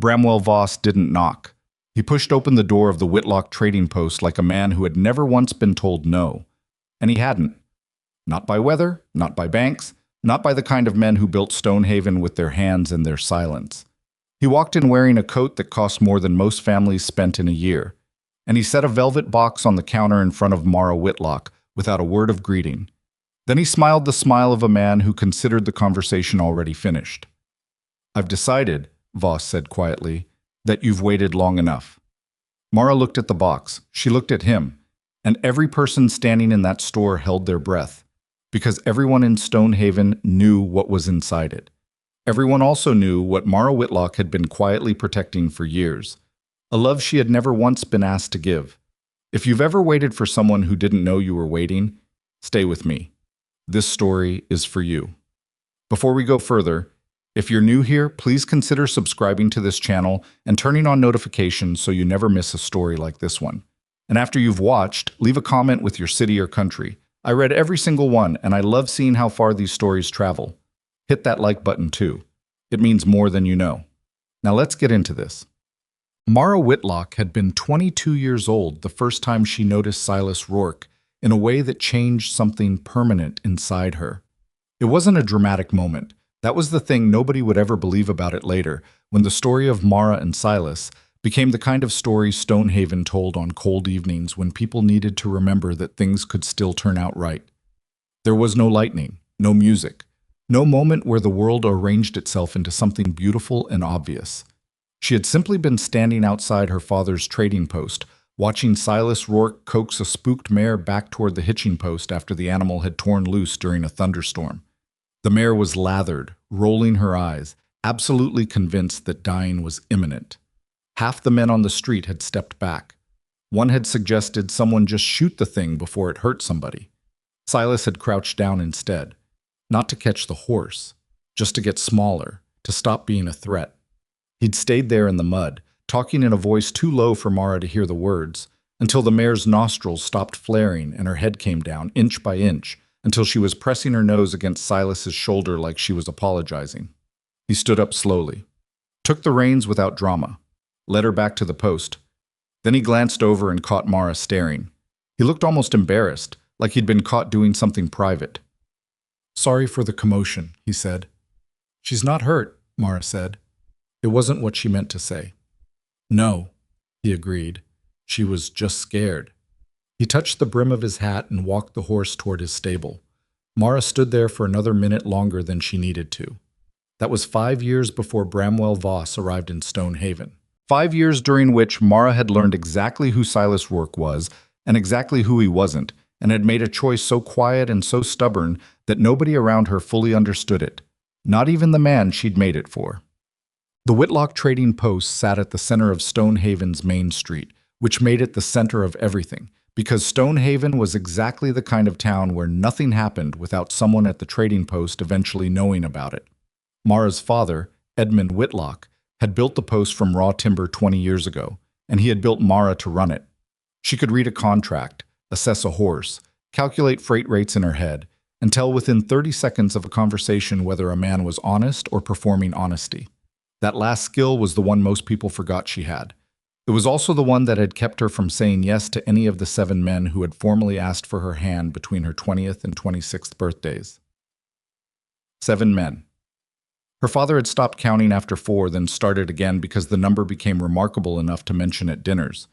Bramwell Voss didn't knock. He pushed open the door of the Whitlock trading post like a man who had never once been told no. And he hadn't. Not by weather, not by banks, not by the kind of men who built Stonehaven with their hands and their silence. He walked in wearing a coat that cost more than most families spent in a year, and he set a velvet box on the counter in front of Mara Whitlock without a word of greeting. Then he smiled the smile of a man who considered the conversation already finished. "I've decided," Voss said quietly, "that you've waited long enough." Mara looked at the box, she looked at him, and every person standing in that store held their breath, because everyone in Stonehaven knew what was inside it. Everyone also knew what Mara Whitlock had been quietly protecting for years, a love she had never once been asked to give. If you've ever waited for someone who didn't know you were waiting, stay with me. This story is for you. Before we go further, if you're new here, please consider subscribing to this channel and turning on notifications so you never miss a story like this one. And after you've watched, leave a comment with your city or country. I read every single one, and I love seeing how far these stories travel. Hit that like button too. It means more than you know. Now let's get into this. Mara Whitlock had been 22 years old the first time she noticed Silas Rourke in a way that changed something permanent inside her. It wasn't a dramatic moment. That was the thing nobody would ever believe about it later, when the story of Mara and Silas became the kind of story Stonehaven told on cold evenings when people needed to remember that things could still turn out right. There was no lightning, no music, no moment where the world arranged itself into something beautiful and obvious. She had simply been standing outside her father's trading post, watching Silas Rourke coax a spooked mare back toward the hitching post after the animal had torn loose during a thunderstorm. The mare was lathered, rolling her eyes, absolutely convinced that dying was imminent. Half the men on the street had stepped back. One had suggested someone just shoot the thing before it hurt somebody. Silas had crouched down instead, not to catch the horse, just to get smaller, to stop being a threat. He'd stayed there in the mud, talking in a voice too low for Mara to hear the words, until the mare's nostrils stopped flaring and her head came down inch by inch, until she was pressing her nose against Silas's shoulder like she was apologizing. He stood up slowly, took the reins without drama, led her back to the post. Then he glanced over and caught Mara staring. He looked almost embarrassed, like he'd been caught doing something private. "Sorry for the commotion," he said. "She's not hurt," Mara said. It wasn't what she meant to say. "No," he agreed. "She was just scared." He touched the brim of his hat and walked the horse toward his stable. Mara stood there for another minute longer than she needed to. That was 5 years before Bramwell Voss arrived in Stonehaven. 5 years during which Mara had learned exactly who Silas Rourke was and exactly who he wasn't, and had made a choice so quiet and so stubborn that nobody around her fully understood it, not even the man she'd made it for. The Whitlock trading post sat at the center of Stonehaven's main street, which made it the center of everything, because Stonehaven was exactly the kind of town where nothing happened without someone at the trading post eventually knowing about it. Mara's father, Edmund Whitlock, had built the post from raw timber 20 years ago, and he had built Mara to run it. She could read a contract, assess a horse, calculate freight rates in her head, and tell within 30 seconds of a conversation whether a man was honest or performing honesty. That last skill was the one most people forgot she had. It was also the one that had kept her from saying yes to any of the 7 men who had formally asked for her hand between her 20th and 26th birthdays. 7 men. Her father had stopped counting after 4, then started again because the number became remarkable enough to mention at dinners.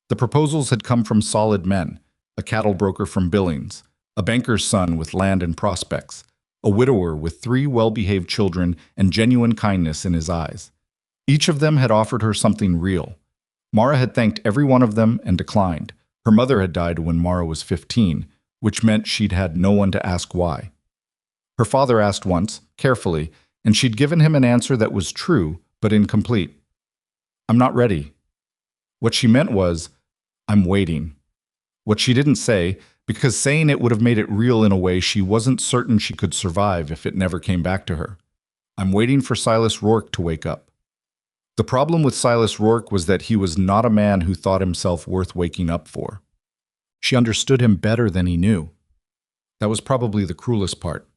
The proposals had come from solid men, a cattle broker from Billings, a banker's son with land and prospects, a widower with 3 well-behaved children and genuine kindness in his eyes. Each of them had offered her something real. Mara had thanked every one of them and declined. Her mother had died when Mara was 15, which meant she'd had no one to ask why. Her father asked once, carefully, and she'd given him an answer that was true, but incomplete. "I'm not ready." What she meant was, "I'm waiting." What she didn't say, because saying it would have made it real in a way she wasn't certain she could survive if it never came back to her. "I'm waiting for Silas Rourke to wake up." The problem with Silas Rourke was that he was not a man who thought himself worth waking up for. She understood him better than he knew. That was probably the cruelest part.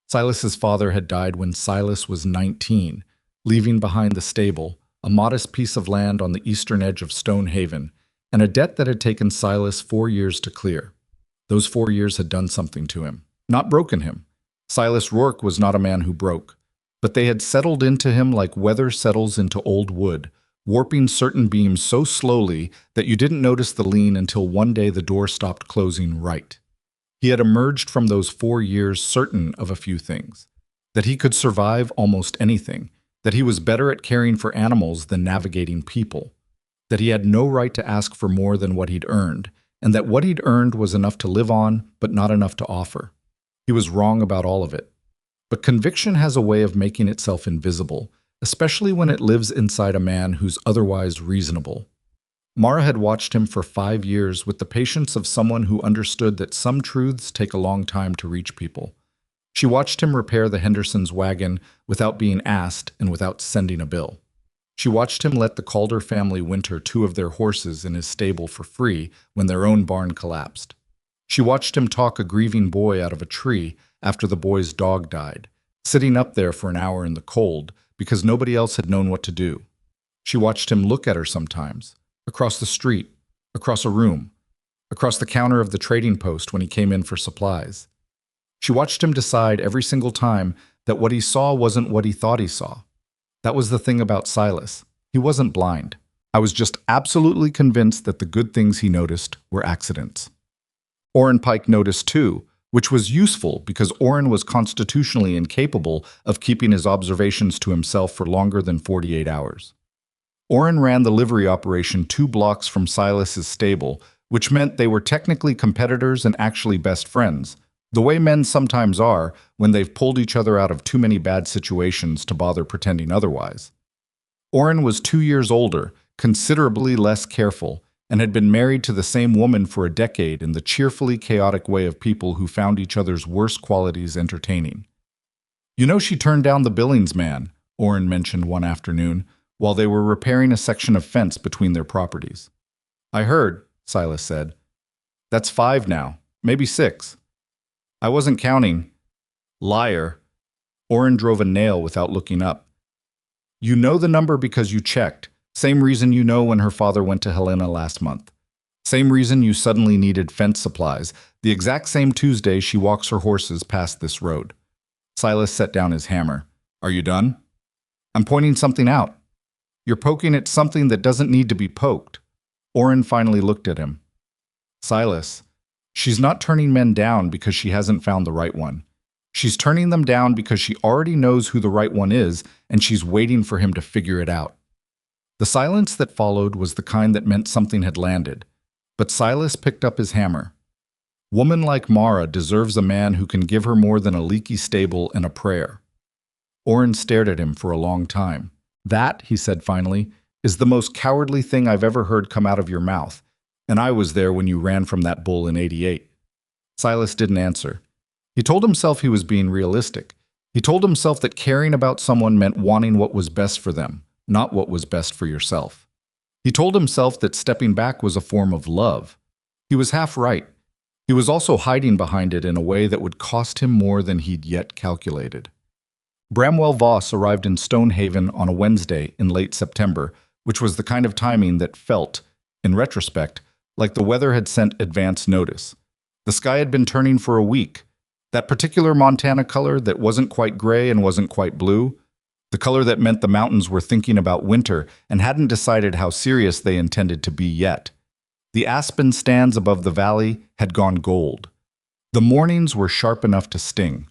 Silas's father had died when Silas was 19, leaving behind the stable, a modest piece of land on the eastern edge of Stonehaven, and a debt that had taken Silas 4 years to clear. Those 4 years had done something to him, not broken him. Silas Rourke was not a man who broke, but they had settled into him like weather settles into old wood, warping certain beams so slowly that you didn't notice the lean until one day the door stopped closing right. He had emerged from those 4 years certain of a few things: that he could survive almost anything, that he was better at caring for animals than navigating people, that he had no right to ask for more than what he'd earned, and that what he'd earned was enough to live on, but not enough to offer. He was wrong about all of it. But conviction has a way of making itself invisible, especially when it lives inside a man who's otherwise reasonable. Mara had watched him for 5 years with the patience of someone who understood that some truths take a long time to reach people. She watched him repair the Hendersons' wagon without being asked and without sending a bill. She watched him let the Calder family winter 2 of their horses in his stable for free when their own barn collapsed. She watched him talk a grieving boy out of a tree after the boy's dog died, sitting up there for an hour in the cold because nobody else had known what to do. She watched him look at her sometimes, across the street, across a room, across the counter of the trading post when he came in for supplies. She watched him decide every single time that what he saw wasn't what he thought he saw. That was the thing about Silas. He wasn't blind. I was just absolutely convinced that the good things he noticed were accidents. Orrin Pike noticed too, which was useful because Orrin was constitutionally incapable of keeping his observations to himself for longer than 48 hours. Orrin ran the livery operation 2 blocks from Silas's stable, which meant they were technically competitors and actually best friends, the way men sometimes are when they've pulled each other out of too many bad situations to bother pretending otherwise. Orrin was 2 years older, considerably less careful, and had been married to the same woman for a decade in the cheerfully chaotic way of people who found each other's worst qualities entertaining. "You know she turned down the Billings man," Orrin mentioned one afternoon, while they were repairing a section of fence between their properties. "I heard," Silas said. "That's 5 now, maybe 6. I wasn't counting." "Liar." Orrin drove a nail without looking up. "You know the number because you checked. Same reason you know when her father went to Helena last month. Same reason you suddenly needed fence supplies, the exact same Tuesday she walks her horses past this road." Silas set down his hammer. "Are you done?" "I'm pointing something out." "You're poking at something that doesn't need to be poked." Orrin finally looked at him. "Silas, she's not turning men down because she hasn't found the right one. She's turning them down because she already knows who the right one is, and she's waiting for him to figure it out." The silence that followed was the kind that meant something had landed, but Silas picked up his hammer. "Woman like Mara deserves a man who can give her more than a leaky stable and a prayer." Orrin stared at him for a long time. "That," he said finally, "is the most cowardly thing I've ever heard come out of your mouth, and I was there when you ran from that bull in '88. Silas didn't answer. He told himself he was being realistic. He told himself that caring about someone meant wanting what was best for them, not what was best for yourself. He told himself that stepping back was a form of love. He was half right. He was also hiding behind it in a way that would cost him more than he'd yet calculated. Bramwell Voss arrived in Stonehaven on a Wednesday in late September, which was the kind of timing that felt, in retrospect, like the weather had sent advance notice. The sky had been turning for a week. That particular Montana color that wasn't quite gray and wasn't quite blue, the color that meant the mountains were thinking about winter and hadn't decided how serious they intended to be yet. The aspen stands above the valley had gone gold. The mornings were sharp enough to sting.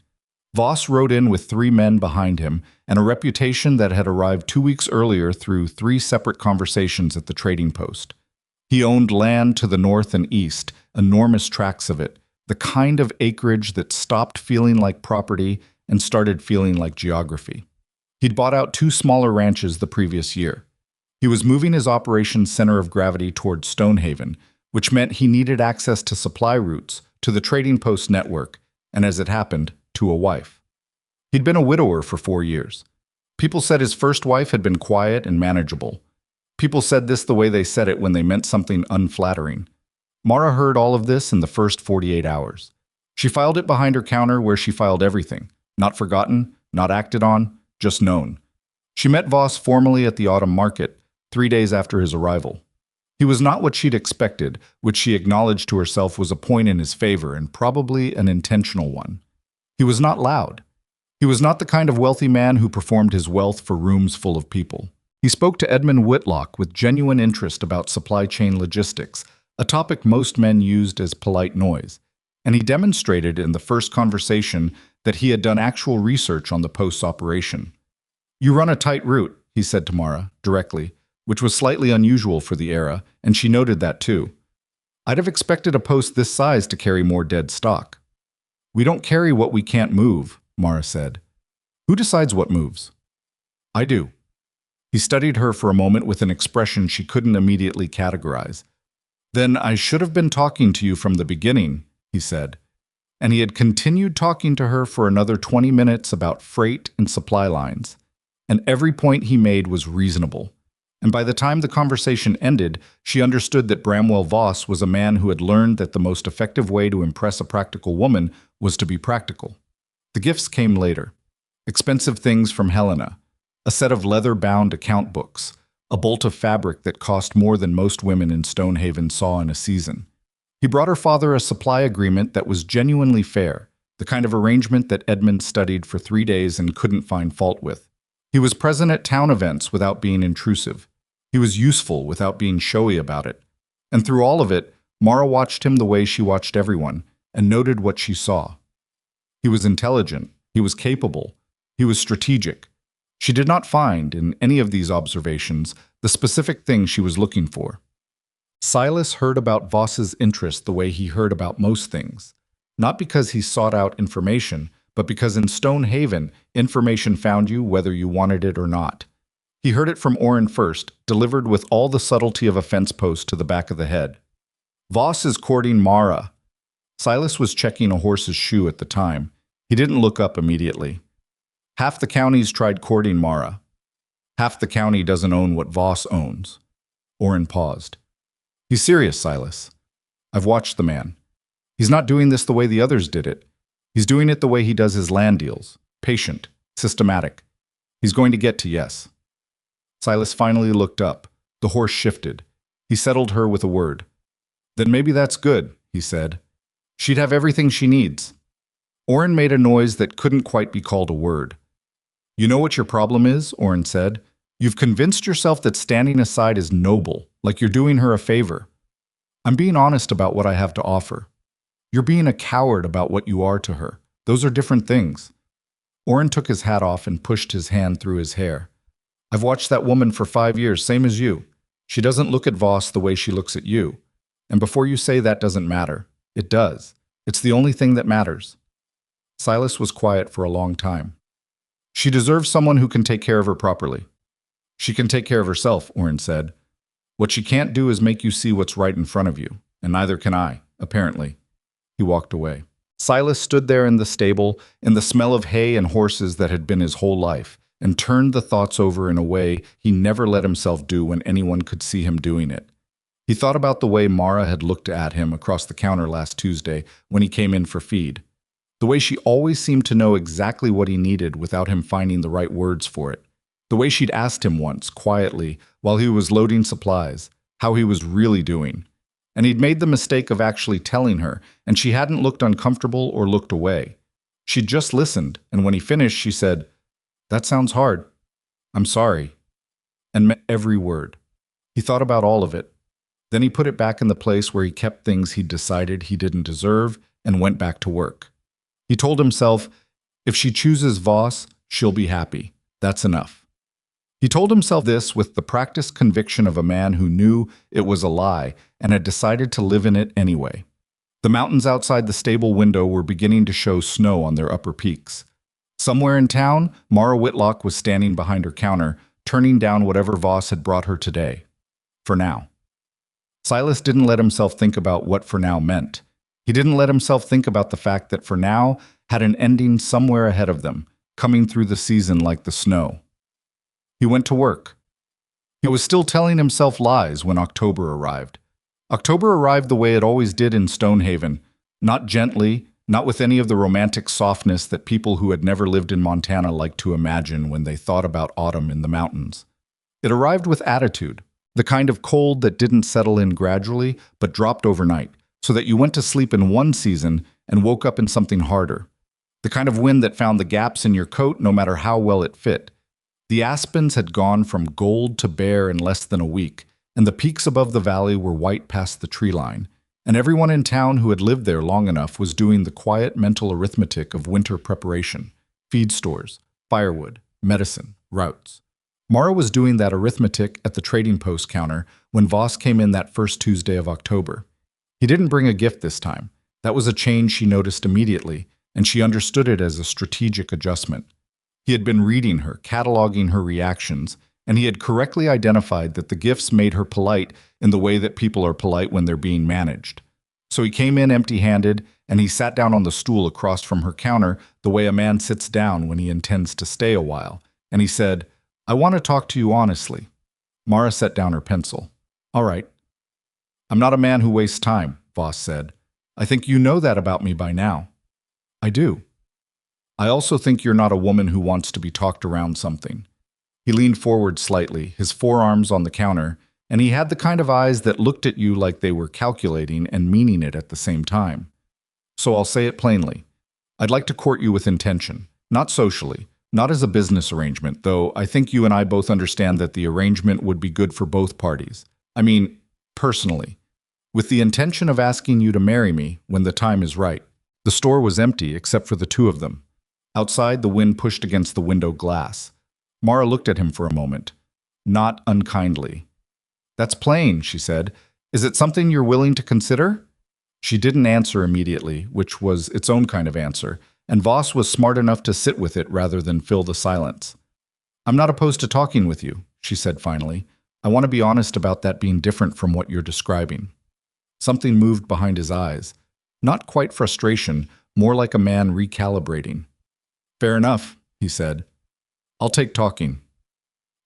Voss rode in with 3 men behind him and a reputation that had arrived 2 weeks earlier through 3 separate conversations at the trading post. He owned land to the north and east, enormous tracts of it, the kind of acreage that stopped feeling like property and started feeling like geography. He'd bought out 2 smaller ranches the previous year. He was moving his operations center of gravity toward Stonehaven, which meant he needed access to supply routes, to the trading post network, and as it happened, to a wife. He'd been a widower for 4 years. People said his first wife had been quiet and manageable. People said this the way they said it when they meant something unflattering. Mara heard all of this in the first 48 hours. She filed it behind her counter where she filed everything, not forgotten, not acted on, just known. She met Voss formally at the autumn market, 3 days after his arrival. He was not what she'd expected, which she acknowledged to herself was a point in his favor and probably an intentional one. He was not loud. He was not the kind of wealthy man who performed his wealth for rooms full of people. He spoke to Edmund Whitlock with genuine interest about supply chain logistics, a topic most men used as polite noise, and he demonstrated in the first conversation that he had done actual research on the post's operation. "You run a tight route," he said to Mara, directly, which was slightly unusual for the era, and she noted that too. "I'd have expected a post this size to carry more dead stock." "We don't carry what we can't move," Mara said. "Who decides what moves?" "I do." He studied her for a moment with an expression she couldn't immediately categorize. "Then I should have been talking to you from the beginning," he said. And he had continued talking to her for another 20 minutes about freight and supply lines. And every point he made was reasonable. And by the time the conversation ended, she understood that Bramwell Voss was a man who had learned that the most effective way to impress a practical woman was to be practical. The gifts came later. Expensive things from Helena, a set of leather-bound account books, a bolt of fabric that cost more than most women in Stonehaven saw in a season. He brought her father a supply agreement that was genuinely fair, the kind of arrangement that Edmund studied for 3 days and couldn't find fault with. He was present at town events without being intrusive. He was useful without being showy about it. And through all of it, Mara watched him the way she watched everyone, and noted what she saw. He was intelligent, he was capable, he was strategic. She did not find, in any of these observations, the specific thing she was looking for. Silas heard about Voss's interest the way he heard about most things, not because he sought out information, but because in Stonehaven, information found you whether you wanted it or not. He heard it from Orrin first, delivered with all the subtlety of a fence post to the back of the head. "Voss is courting Mara." Silas was checking a horse's shoe at the time. He didn't look up immediately. "Half the county's tried courting Mara. Half the county doesn't own what Voss owns." Orrin paused. "He's serious, Silas. I've watched the man. He's not doing this the way the others did it. He's doing it the way he does his land deals. Patient, systematic. He's going to get to yes." Silas finally looked up. The horse shifted. He settled her with a word. "Then maybe that's good," he said. "She'd have everything she needs." Orrin made a noise that couldn't quite be called a word. "You know what your problem is?" Orrin said. "You've convinced yourself that standing aside is noble, like you're doing her a favor. I'm being honest about what I have to offer. You're being a coward about what you are to her. Those are different things." Orrin took his hat off and pushed his hand through his hair. "I've watched that woman for 5 years, same as you. She doesn't look at Voss the way she looks at you. And before you say that doesn't matter, it does. It's the only thing that matters." Silas was quiet for a long time. "She deserves someone who can take care of her properly." "She can take care of herself," Orrin said. "What she can't do is make you see what's right in front of you, and neither can I, apparently." He walked away. Silas stood there in the stable, in the smell of hay and horses that had been his whole life, and turned the thoughts over in a way he never let himself do when anyone could see him doing it. He thought about the way Mara had looked at him across the counter last Tuesday when he came in for feed. The way she always seemed to know exactly what he needed without him finding the right words for it. The way she'd asked him once, quietly, while he was loading supplies, how he was really doing. And he'd made the mistake of actually telling her, and she hadn't looked uncomfortable or looked away. She'd just listened, and when he finished, she said, "That sounds hard. I'm sorry," and meant every word. He thought about all of it. Then he put it back in the place where he kept things he'd decided he didn't deserve and went back to work. He told himself, if she chooses Voss, she'll be happy. That's enough. He told himself this with the practiced conviction of a man who knew it was a lie and had decided to live in it anyway. The mountains outside the stable window were beginning to show snow on their upper peaks. Somewhere in town, Mara Whitlock was standing behind her counter, turning down whatever Voss had brought her today. For now. Silas didn't let himself think about what for now meant. He didn't let himself think about the fact that for now had an ending somewhere ahead of them, coming through the season like the snow. He went to work. He was still telling himself lies when October arrived. October arrived the way it always did in Stonehaven, not gently, not with any of the romantic softness that people who had never lived in Montana like to imagine when they thought about autumn in the mountains. It arrived with attitude, the kind of cold that didn't settle in gradually but dropped overnight, so that you went to sleep in one season and woke up in something harder. The kind of wind that found the gaps in your coat no matter how well it fit. The aspens had gone from gold to bare in less than a week, and the peaks above the valley were white past the tree line, and everyone in town who had lived there long enough was doing the quiet mental arithmetic of winter preparation, feed stores, firewood, medicine, routes. Mara was doing that arithmetic at the trading post counter when Voss came in that first Tuesday of October. He didn't bring a gift this time. That was a change she noticed immediately, and she understood it as a strategic adjustment. He had been reading her, cataloging her reactions, and he had correctly identified that the gifts made her polite in the way that people are polite when they're being managed. So he came in empty-handed, and he sat down on the stool across from her counter the way a man sits down when he intends to stay a while, and he said, "I want to talk to you honestly." Mara set down her pencil. "All right." "I'm not a man who wastes time," Voss said. "I think you know that about me by now." "I do." "I also think you're not a woman who wants to be talked around something." He leaned forward slightly, his forearms on the counter, and he had the kind of eyes that looked at you like they were calculating and meaning it at the same time. "So I'll say it plainly. I'd like to court you with intention, not socially, not as a business arrangement, though I think you and I both understand that the arrangement would be good for both parties. I mean, personally. With the intention of asking you to marry me when the time is right." The store was empty except for the two of them. Outside, the wind pushed against the window glass. Mara looked at him for a moment, not unkindly. "That's plain," she said. "Is it something you're willing to consider?" She didn't answer immediately, which was its own kind of answer, and Voss was smart enough to sit with it rather than fill the silence. "I'm not opposed to talking with you," she said finally. "I want to be honest about that being different from what you're describing." Something moved behind his eyes. Not quite frustration, more like a man recalibrating. "Fair enough," he said. "I'll take talking."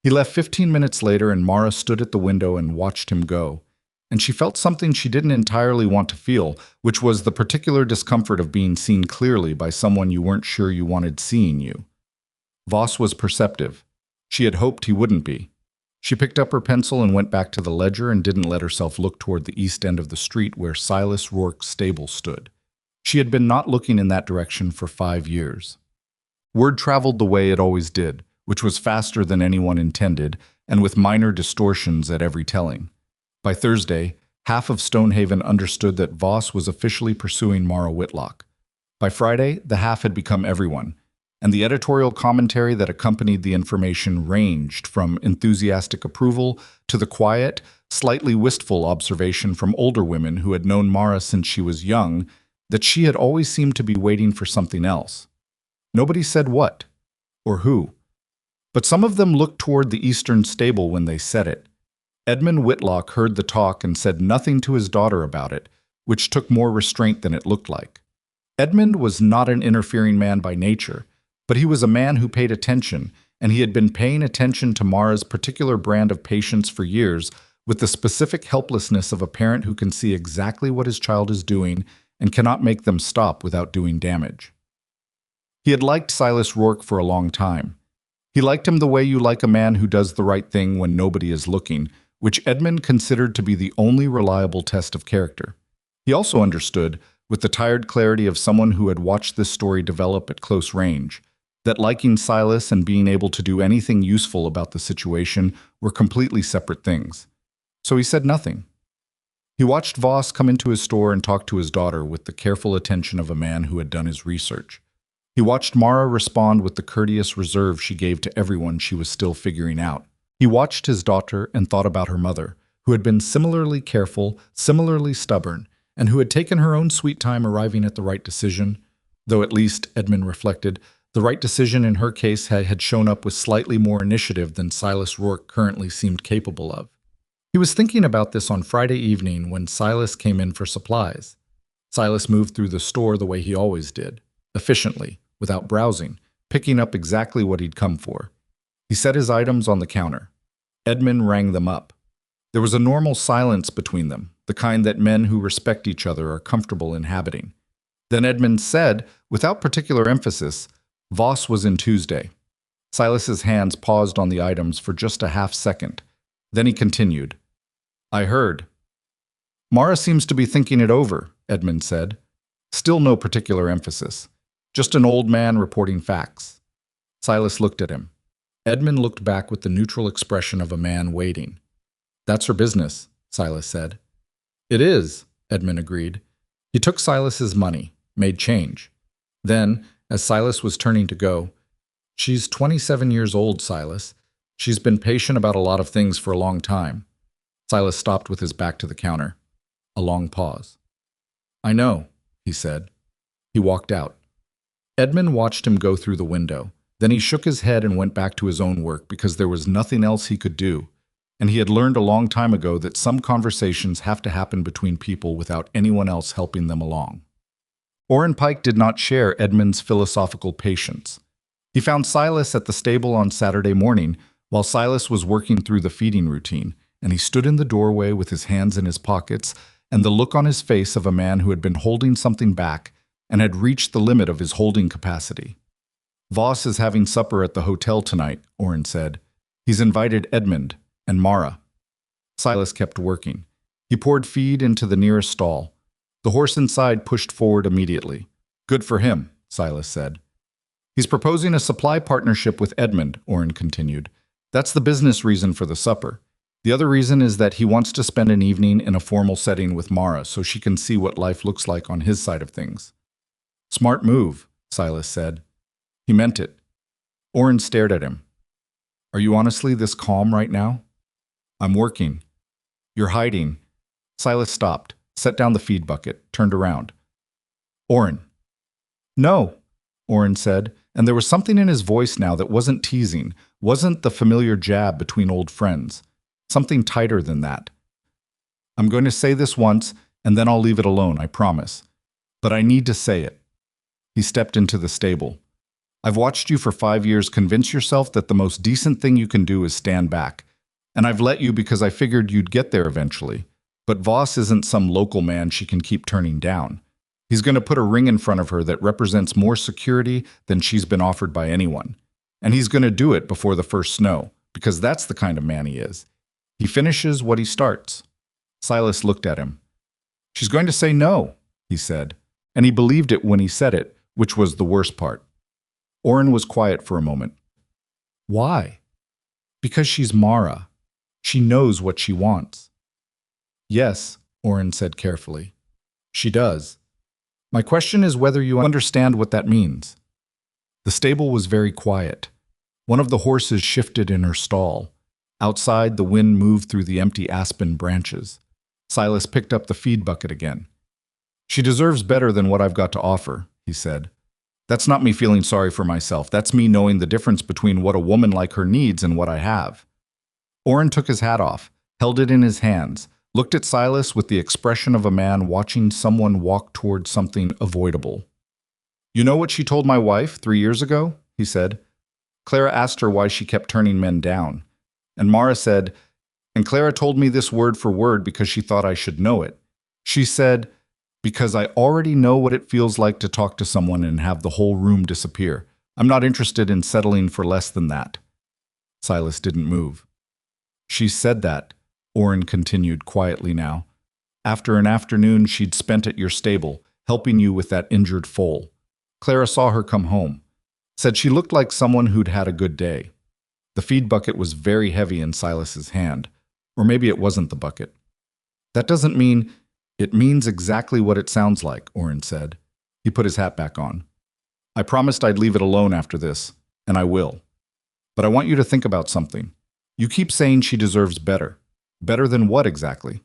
He left 15 minutes later, and Mara stood at the window and watched him go. And she felt something she didn't entirely want to feel, which was the particular discomfort of being seen clearly by someone you weren't sure you wanted seeing you. Voss was perceptive. She had hoped he wouldn't be. She picked up her pencil and went back to the ledger and didn't let herself look toward the east end of the street where Silas Rourke's stable stood. She had been not looking in that direction for 5 years. Word traveled the way it always did, which was faster than anyone intended, and with minor distortions at every telling. By Thursday, half of Stonehaven understood that Voss was officially pursuing Mara Whitlock. By Friday, the half had become everyone, and the editorial commentary that accompanied the information ranged from enthusiastic approval to the quiet, slightly wistful observation from older women who had known Mara since she was young that she had always seemed to be waiting for something else. Nobody said what or who, but some of them looked toward the eastern stable when they said it. Edmund Whitlock heard the talk and said nothing to his daughter about it, which took more restraint than it looked like. Edmund was not an interfering man by nature, but he was a man who paid attention, and he had been paying attention to Mara's particular brand of patience for years with the specific helplessness of a parent who can see exactly what his child is doing and cannot make them stop without doing damage. He had liked Silas Rourke for a long time. He liked him the way you like a man who does the right thing when nobody is looking, which Edmund considered to be the only reliable test of character. He also understood, with the tired clarity of someone who had watched this story develop at close range, that liking Silas and being able to do anything useful about the situation were completely separate things. So he said nothing. He watched Voss come into his store and talk to his daughter with the careful attention of a man who had done his research. He watched Mara respond with the courteous reserve she gave to everyone she was still figuring out. He watched his daughter and thought about her mother, who had been similarly careful, similarly stubborn, and who had taken her own sweet time arriving at the right decision, though at least, Edmund reflected, the right decision in her case had shown up with slightly more initiative than Silas Rourke currently seemed capable of. He was thinking about this on Friday evening when Silas came in for supplies. Silas moved through the store the way he always did, efficiently, without browsing, picking up exactly what he'd come for. He set his items on the counter. Edmund rang them up. There was a normal silence between them, the kind that men who respect each other are comfortable inhabiting. Then Edmund said, without particular emphasis, Voss was in Tuesday. Silas's hands paused on the items for just a half second. Then he continued, I heard. Mara seems to be thinking it over, Edmund said. Still no particular emphasis. Just an old man reporting facts. Silas looked at him. Edmund looked back with the neutral expression of a man waiting. That's her business, Silas said. It is, Edmund agreed. He took Silas's money, made change. Then, as Silas was turning to go, She's 27 years old, Silas. She's been patient about a lot of things for a long time. Silas stopped with his back to the counter. A long pause. I know, he said. He walked out. Edmund watched him go through the window. Then he shook his head and went back to his own work because there was nothing else he could do. And he had learned a long time ago that some conversations have to happen between people without anyone else helping them along. Orrin Pike did not share Edmund's philosophical patience. He found Silas at the stable on Saturday morning while Silas was working through the feeding routine, and he stood in the doorway with his hands in his pockets and the look on his face of a man who had been holding something back and had reached the limit of his holding capacity. Voss is having supper at the hotel tonight, Orrin said. He's invited Edmund and Mara. Silas kept working. He poured feed into the nearest stall. The horse inside pushed forward immediately. Good for him, Silas said. He's proposing a supply partnership with Edmund, Orrin continued. That's the business reason for the supper. The other reason is that he wants to spend an evening in a formal setting with Mara so she can see what life looks like on his side of things. Smart move, Silas said. He meant it. Orrin stared at him. Are you honestly this calm right now? I'm working. You're hiding. Silas stopped, set down the feed bucket, turned around. Orrin. No, Orrin said, and there was something in his voice now that wasn't teasing, wasn't the familiar jab between old friends. Something tighter than that. I'm going to say this once, and then I'll leave it alone, I promise. But I need to say it. He stepped into the stable. I've watched you for 5 years convince yourself that the most decent thing you can do is stand back. And I've let you because I figured you'd get there eventually. But Voss isn't some local man she can keep turning down. He's going to put a ring in front of her that represents more security than she's been offered by anyone. And he's going to do it before the first snow, because that's the kind of man he is. He finishes what he starts. Silas looked at him. She's going to say no, he said. And he believed it when he said it, which was the worst part. Orrin was quiet for a moment. Why? Because she's Mara. She knows what she wants. Yes, Orrin said carefully. She does. My question is whether you understand what that means. The stable was very quiet. One of the horses shifted in her stall. Outside, the wind moved through the empty aspen branches. Silas picked up the feed bucket again. She deserves better than what I've got to offer, he said. That's not me feeling sorry for myself. That's me knowing the difference between what a woman like her needs and what I have. Orrin took his hat off, held it in his hands, looked at Silas with the expression of a man watching someone walk toward something avoidable. You know what she told my wife 3 years ago? He said. Clara asked her why she kept turning men down. And Mara said, and Clara told me this word for word because she thought I should know it. She said, because I already know what it feels like to talk to someone and have the whole room disappear. I'm not interested in settling for less than that. Silas didn't move. She said that, Orrin continued quietly now, after an afternoon she'd spent at your stable, helping you with that injured foal. Clara saw her come home. Said she looked like someone who'd had a good day. The feed bucket was very heavy in Silas's hand. Or maybe it wasn't the bucket. That doesn't mean... It means exactly what it sounds like, Orrin said. He put his hat back on. I promised I'd leave it alone after this, and I will. But I want you to think about something. You keep saying she deserves better. Better than what exactly?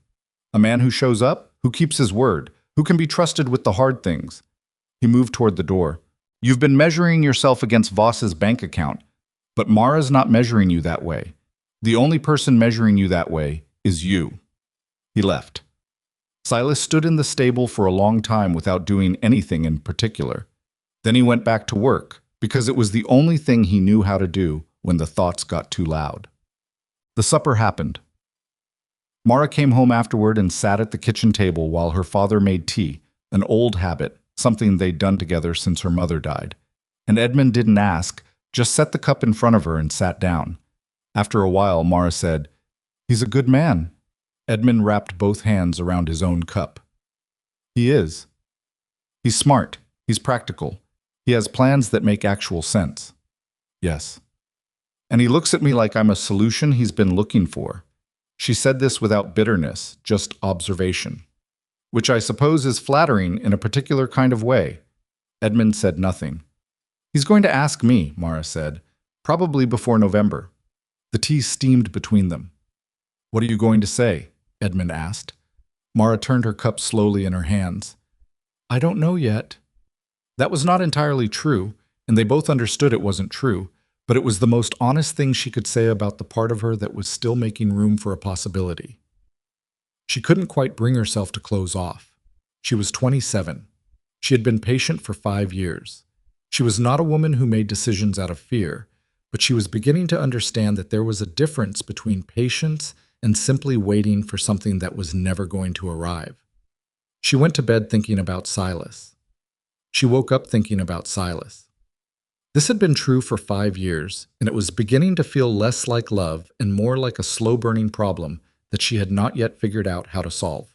A man who shows up, who keeps his word, who can be trusted with the hard things. He moved toward the door. You've been measuring yourself against Voss's bank account, but Mara's not measuring you that way. The only person measuring you that way is you. He left. Silas stood in the stable for a long time without doing anything in particular. Then he went back to work, because it was the only thing he knew how to do when the thoughts got too loud. The supper happened. Mara came home afterward and sat at the kitchen table while her father made tea, an old habit, something they'd done together since her mother died. And Edmund didn't ask, just set the cup in front of her and sat down. After a while, Mara said, "He's a good man." Edmund wrapped both hands around his own cup. "He is. He's smart. He's practical. He has plans that make actual sense." "Yes." "And he looks at me like I'm a solution he's been looking for." She said this without bitterness, just observation. "Which I suppose is flattering in a particular kind of way." Edmund said nothing. "He's going to ask me," Mara said, "probably before November." The tea steamed between them. "What are you going to say?" Edmund asked. Mara turned her cup slowly in her hands. "I don't know yet." That was not entirely true, and they both understood it wasn't true, but it was the most honest thing she could say about the part of her that was still making room for a possibility. She couldn't quite bring herself to close off. She was 27. She had been patient for 5 years. She was not a woman who made decisions out of fear, but she was beginning to understand that there was a difference between patience and simply waiting for something that was never going to arrive. She went to bed thinking about Silas. She woke up thinking about Silas. This had been true for 5 years, and it was beginning to feel less like love and more like a slow-burning problem that she had not yet figured out how to solve.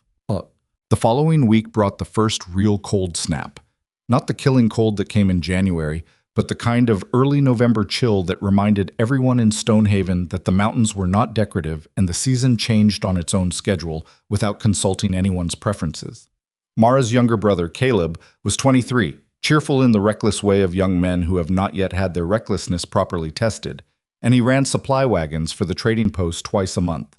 The following week brought the first real cold snap. Not the killing cold that came in January, but the kind of early November chill that reminded everyone in Stonehaven that the mountains were not decorative and the season changed on its own schedule without consulting anyone's preferences. Mara's younger brother, Caleb, was 23, cheerful in the reckless way of young men who have not yet had their recklessness properly tested, and he ran supply wagons for the trading post twice a month.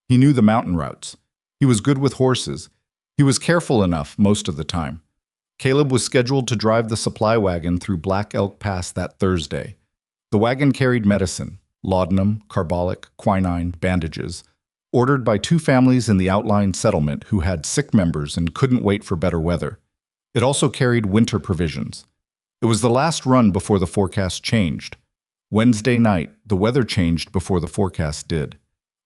He knew the mountain routes. He was good with horses. He was careful enough most of the time. Caleb was scheduled to drive the supply wagon through Black Elk Pass that Thursday. The wagon carried medicine, laudanum, carbolic, quinine, bandages, ordered by 2 families in the outlying settlement who had sick members and couldn't wait for better weather. It also carried winter provisions. It was the last run before the forecast changed. Wednesday night, the weather changed before the forecast did.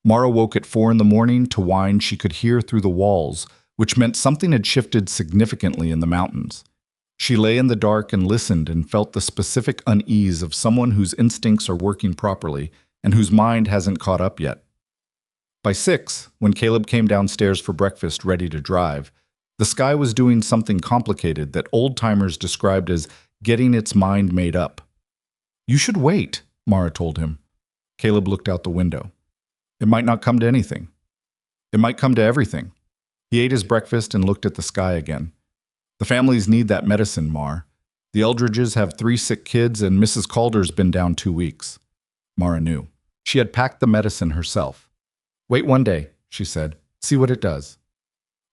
Mara woke at 4 in the morning to whine she could hear through the walls, which meant something had shifted significantly in the mountains. She lay in the dark and listened and felt the specific unease of someone whose instincts are working properly and whose mind hasn't caught up yet. By 6, when Caleb came downstairs for breakfast ready to drive, the sky was doing something complicated that old-timers described as getting its mind made up. "You should wait," Mara told him. Caleb looked out the window. "It might not come to anything. It might come to everything." He ate his breakfast and looked at the sky again. "The families need that medicine, Mar. The Eldridges have 3 sick kids and Mrs. Calder's been down 2 weeks. Mara knew. She had packed the medicine herself. "Wait 1 day," she said. "See what it does."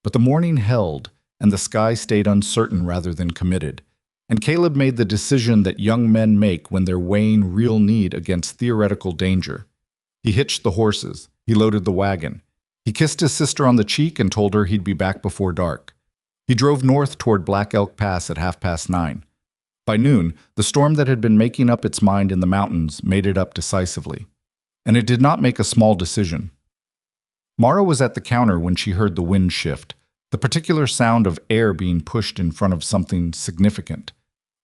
But the morning held, and the sky stayed uncertain rather than committed. And Caleb made the decision that young men make when they're weighing real need against theoretical danger. He hitched the horses. He loaded the wagon. He kissed his sister on the cheek and told her he'd be back before dark. He drove north toward Black Elk Pass at 9:30. By noon, the storm that had been making up its mind in the mountains made it up decisively. And it did not make a small decision. Mara was at the counter when she heard the wind shift, the particular sound of air being pushed in front of something significant.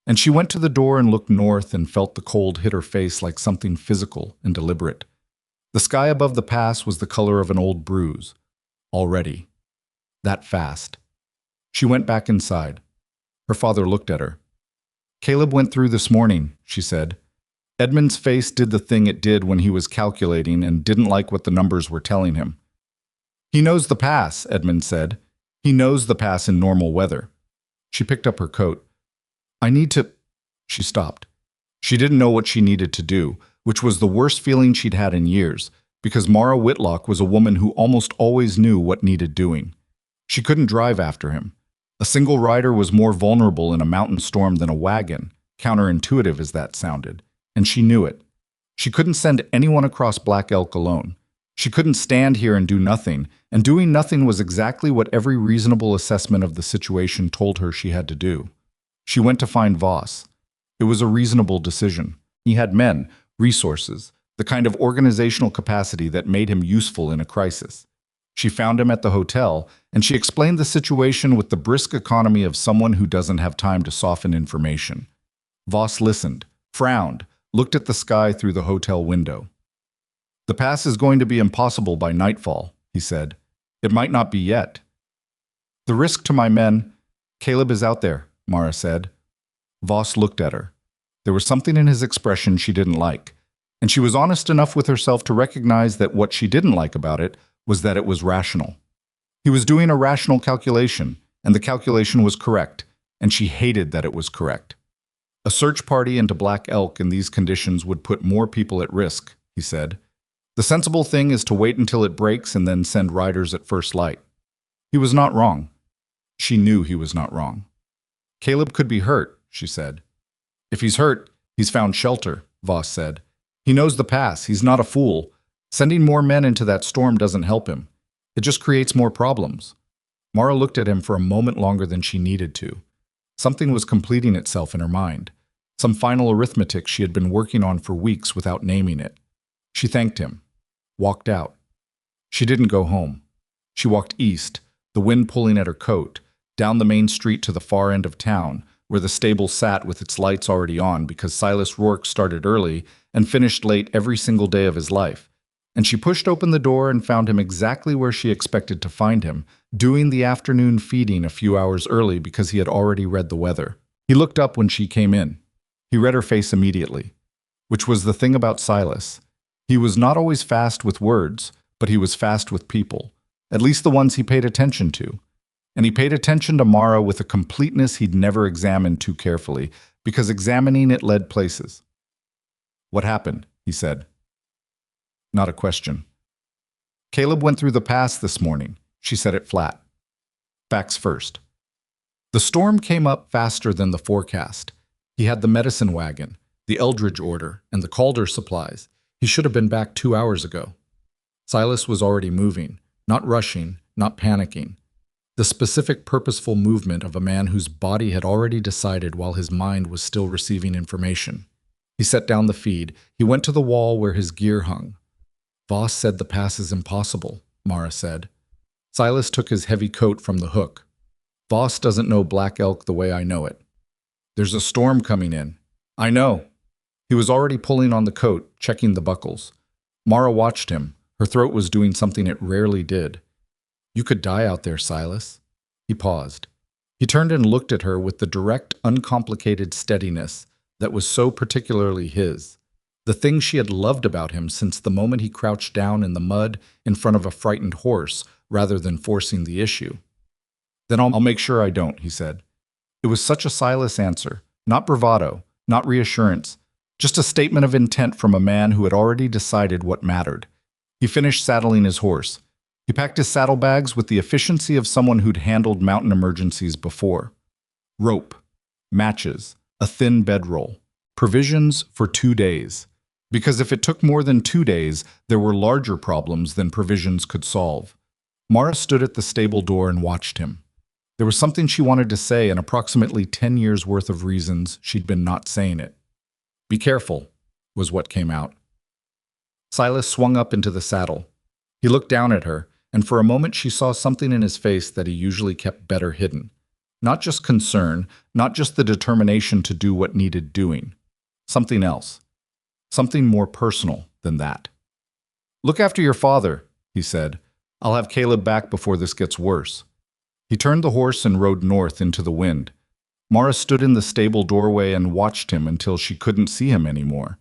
And she went to the door and looked north and felt the cold hit her face like something physical and deliberate. The sky above the pass was the color of an old bruise. Already. That fast. She went back inside. Her father looked at her. "Caleb went through this morning," she said. Edmund's face did the thing it did when he was calculating and didn't like what the numbers were telling him. "He knows the pass," Edmund said. "He knows the pass in normal weather." She picked up her coat. "I need to—" She stopped. She didn't know what she needed to do, which was the worst feeling she'd had in years, because Mara Whitlock was a woman who almost always knew what needed doing. She couldn't drive after him. A single rider was more vulnerable in a mountain storm than a wagon, counterintuitive as that sounded, and she knew it. She couldn't send anyone across Black Elk alone. She couldn't stand here and do nothing, and doing nothing was exactly what every reasonable assessment of the situation told her she had to do. She went to find Voss. It was a reasonable decision. He had men, resources, the kind of organizational capacity that made him useful in a crisis. She found him at the hotel, and she explained the situation with the brisk economy of someone who doesn't have time to soften information. Voss listened, frowned, looked at the sky through the hotel window. "The pass is going to be impossible by nightfall," he said. "It might not be yet." "The risk to my men—" "Caleb is out there," Mara said. Voss looked at her. There was something in his expression she didn't like, and she was honest enough with herself to recognize that what she didn't like about it was that it was rational. He was doing a rational calculation, and the calculation was correct, and she hated that it was correct. "A search party into Black Elk in these conditions would put more people at risk," he said. "The sensible thing is to wait until it breaks and then send riders at first light." He was not wrong. She knew he was not wrong. "Caleb could be hurt," she said. "If he's hurt, he's found shelter," Voss said. "He knows the pass. He's not a fool. Sending more men into that storm doesn't help him. It just creates more problems." Mara looked at him for a moment longer than she needed to. Something was completing itself in her mind. Some final arithmetic she had been working on for weeks without naming it. She thanked him. Walked out. She didn't go home. She walked east, the wind pulling at her coat, down the main street to the far end of town, where the stable sat with its lights already on because Silas Rourke started early and finished late every single day of his life. And she pushed open the door and found him exactly where she expected to find him, doing the afternoon feeding a few hours early because he had already read the weather. He looked up when she came in. He read her face immediately, which was the thing about Silas. He was not always fast with words, but he was fast with people, at least the ones he paid attention to. And he paid attention to Mara with a completeness he'd never examined too carefully, because examining it led places. "What happened?" he said. Not a question. "Caleb went through the pass this morning," she said it flat. Facts first. The storm came up faster than the forecast. He had the medicine wagon, the Eldridge order, and the Calder supplies. He should have been back 2 hours ago. Silas was already moving, not rushing, not panicking. The specific, purposeful movement of a man whose body had already decided while his mind was still receiving information. He set down the feed. He went to the wall where his gear hung. "Voss said the pass is impossible," Mara said. Silas took his heavy coat from the hook. "Voss doesn't know Black Elk the way I know it. There's a storm coming in." "I know." He was already pulling on the coat, checking the buckles. Mara watched him. Her throat was doing something it rarely did. "You could die out there, Silas." He paused. He turned and looked at her with the direct, uncomplicated steadiness that was so particularly his. The thing she had loved about him since the moment he crouched down in the mud in front of a frightened horse rather than forcing the issue. "Then I'll make sure I don't," he said. It was such a Silas answer, not bravado, not reassurance, just a statement of intent from a man who had already decided what mattered. He finished saddling his horse. He packed his saddlebags with the efficiency of someone who'd handled mountain emergencies before. Rope, matches, a thin bedroll, provisions for 2 days. Because if it took more than 2 days, there were larger problems than provisions could solve. Mara stood at the stable door and watched him. There was something she wanted to say and approximately 10 years' worth of reasons she'd been not saying it. "Be careful," was what came out. Silas swung up into the saddle. He looked down at her, and for a moment she saw something in his face that he usually kept better hidden. Not just concern, not just the determination to do what needed doing. Something else. Something more personal than that. "Look after your father," he said. "I'll have Caleb back before this gets worse." He turned the horse and rode north into the wind. Mara stood in the stable doorway and watched him until she couldn't see him anymore.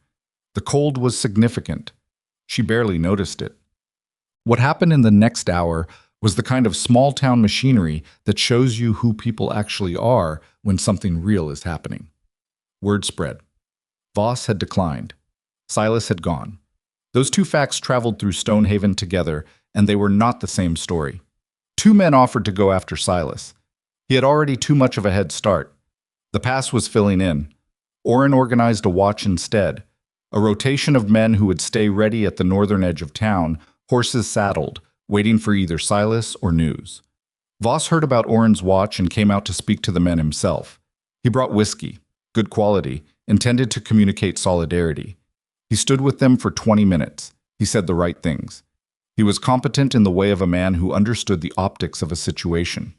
The cold was significant. She barely noticed it. What happened in the next hour was the kind of small-town machinery that shows you who people actually are when something real is happening. Word spread. Voss had declined. Silas had gone. Those two facts traveled through Stonehaven together, and they were not the same story. 2 men offered to go after Silas. He had already too much of a head start. The pass was filling in. Orrin organized a watch instead, a rotation of men who would stay ready at the northern edge of town, horses saddled, waiting for either Silas or news. Voss heard about Orrin's watch and came out to speak to the men himself. He brought whiskey, good quality, intended to communicate solidarity. He stood with them for 20 minutes. He said the right things. He was competent in the way of a man who understood the optics of a situation.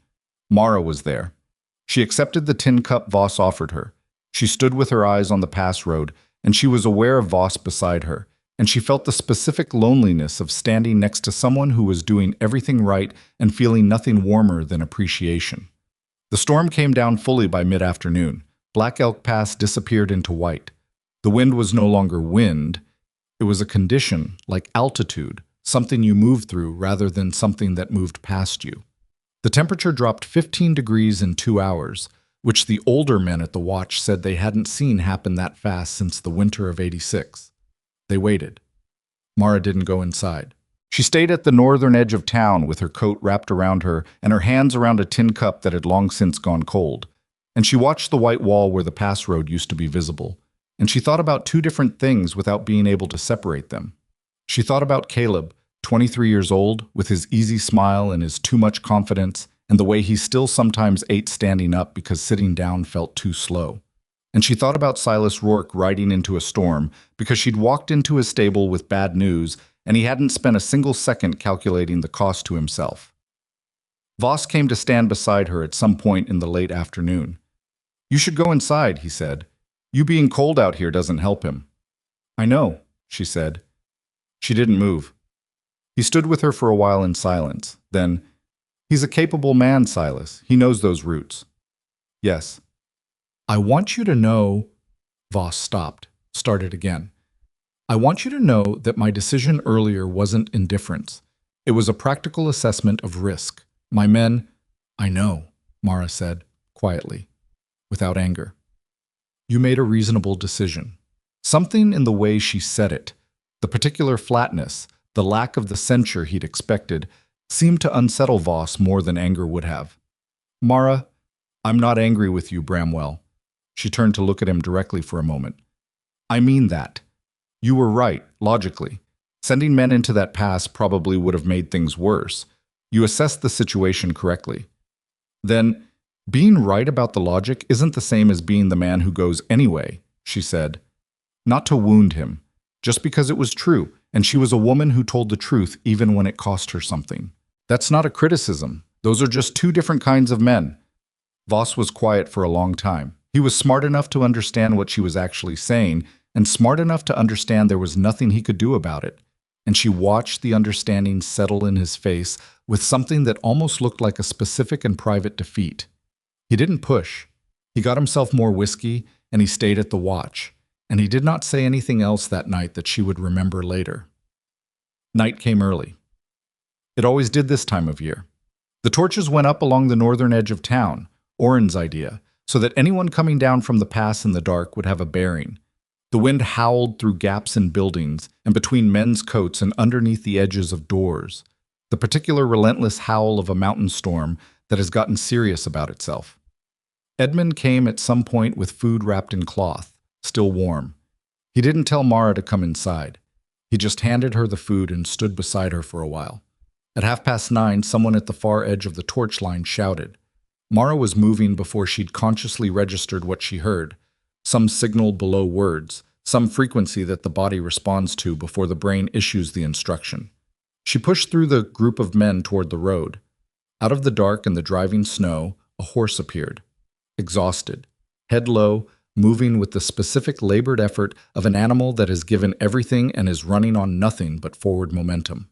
Mara was there. She accepted the tin cup Voss offered her. She stood with her eyes on the pass road, and she was aware of Voss beside her, and she felt the specific loneliness of standing next to someone who was doing everything right and feeling nothing warmer than appreciation. The storm came down fully by mid-afternoon. Black Elk Pass disappeared into white. The wind was no longer wind. It was a condition, like altitude, something you moved through rather than something that moved past you. The temperature dropped 15 degrees in 2 hours, which the older men at the watch said they hadn't seen happen that fast since the winter of '86. They waited. Mara didn't go inside. She stayed at the northern edge of town with her coat wrapped around her and her hands around a tin cup that had long since gone cold. And she watched the white wall where the pass road used to be visible. And she thought about two different things without being able to separate them. She thought about Caleb, 23 years old, with his easy smile and his too much confidence, and the way he still sometimes ate standing up because sitting down felt too slow. And she thought about Silas Rourke riding into a storm because she'd walked into his stable with bad news and he hadn't spent a single second calculating the cost to himself. Voss came to stand beside her at some point in the late afternoon. "You should go inside," he said. "You being cold out here doesn't help him." "I know," she said. She didn't move. He stood with her for a while in silence. Then, "He's a capable man, Silas. He knows those routes." "Yes." "I want you to know—" Voss stopped, started again. "I want you to know that my decision earlier wasn't indifference. It was a practical assessment of risk. My men—" "I know," Mara said, quietly, without anger. "You made a reasonable decision." Something in the way she said it, the particular flatness, the lack of the censure he'd expected, seemed to unsettle Voss more than anger would have. "Mara, I'm not angry with you, Bramwell." She turned to look at him directly for a moment. "I mean that. You were right, logically. Sending men into that pass probably would have made things worse. You assessed the situation correctly. Then, being right about the logic isn't the same as being the man who goes anyway," she said. Not to wound him, just because it was true, and she was a woman who told the truth even when it cost her something. That's not a criticism. Those are just two different kinds of men. Voss was quiet for a long time. He was smart enough to understand what she was actually saying, and smart enough to understand there was nothing he could do about it. And she watched the understanding settle in his face with something that almost looked like a specific and private defeat. He didn't push. He got himself more whiskey, and he stayed at the watch. And he did not say anything else that night that she would remember later. Night came early. It always did this time of year. The torches went up along the northern edge of town, Oren's idea, so that anyone coming down from the pass in the dark would have a bearing. The wind howled through gaps in buildings and between men's coats and underneath the edges of doors, the particular relentless howl of a mountain storm that has gotten serious about itself. Edmund came at some point with food wrapped in cloth, still warm. He didn't tell Mara to come inside. He just handed her the food and stood beside her for a while. At 9:30, someone at the far edge of the torch line shouted. Mara was moving before she'd consciously registered what she heard, some signal below words, some frequency that the body responds to before the brain issues the instruction. She pushed through the group of men toward the road. Out of the dark and the driving snow, a horse appeared, exhausted, head low, moving with the specific labored effort of an animal that has given everything and is running on nothing but forward momentum.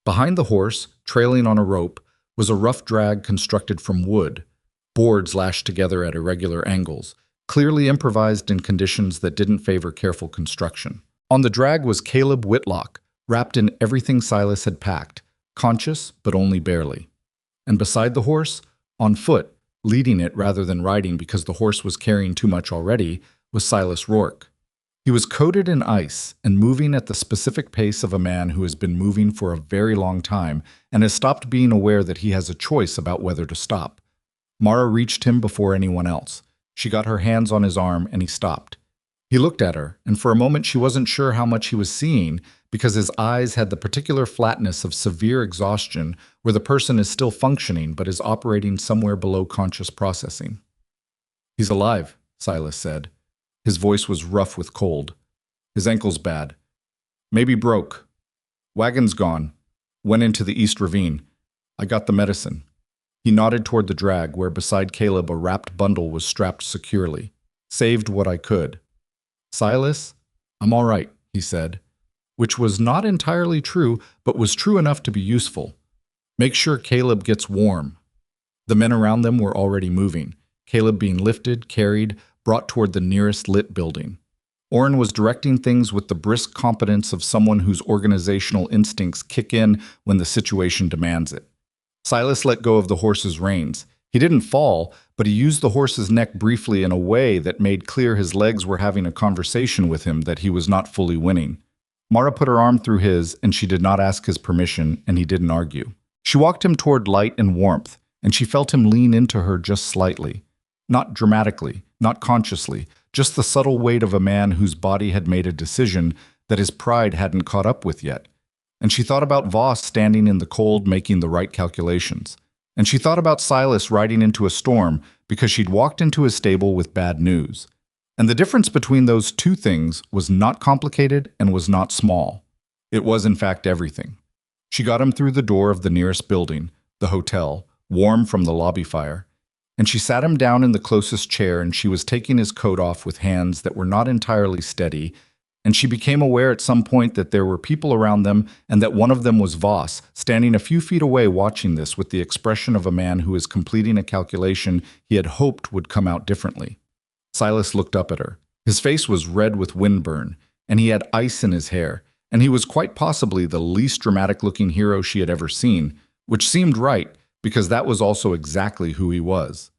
Behind the horse, trailing on a rope, was a rough drag constructed from wood, boards lashed together at irregular angles, clearly improvised in conditions that didn't favor careful construction. On the drag was Caleb Whitlock, wrapped in everything Silas had packed, conscious but only barely. And beside the horse, on foot, leading it rather than riding because the horse was carrying too much already, was Silas Rourke. He was coated in ice and moving at the specific pace of a man who has been moving for a very long time and has stopped being aware that he has a choice about whether to stop. Mara reached him before anyone else. She got her hands on his arm and he stopped. He looked at her, and for a moment she wasn't sure how much he was seeing because his eyes had the particular flatness of severe exhaustion where the person is still functioning but is operating somewhere below conscious processing. "He's alive," Silas said. His voice was rough with cold. "His ankle's bad. Maybe broke. Wagon's gone. Went into the East Ravine. I got the medicine. He nodded toward the drag, where beside Caleb a wrapped bundle was strapped securely. Saved what I could. Silas? I'm all right, he said, which was not entirely true, but was true enough to be useful. Make sure Caleb gets warm. The men around them were already moving, Caleb being lifted, carried, brought toward the nearest lit building. Orrin was directing things with the brisk competence of someone whose organizational instincts kick in when the situation demands it. Silas let go of the horse's reins. He didn't fall, but he used the horse's neck briefly in a way that made clear his legs were having a conversation with him that he was not fully winning. Mara put her arm through his, and she did not ask his permission, and he didn't argue. She walked him toward light and warmth, and she felt him lean into her just slightly. Not dramatically, not consciously, just the subtle weight of a man whose body had made a decision that his pride hadn't caught up with yet. And she thought about Voss standing in the cold making the right calculations. And she thought about Silas riding into a storm because she'd walked into his stable with bad news. And the difference between those two things was not complicated and was not small. It was, in fact, everything. She got him through the door of the nearest building, the hotel, warm from the lobby fire, and she sat him down in the closest chair, and she was taking his coat off with hands that were not entirely steady, and she became aware at some point that there were people around them and that one of them was Voss, standing a few feet away watching this with the expression of a man who is completing a calculation he had hoped would come out differently. Silas looked up at her. His face was red with windburn, and he had ice in his hair, and he was quite possibly the least dramatic-looking hero she had ever seen, which seemed right, because that was also exactly who he was.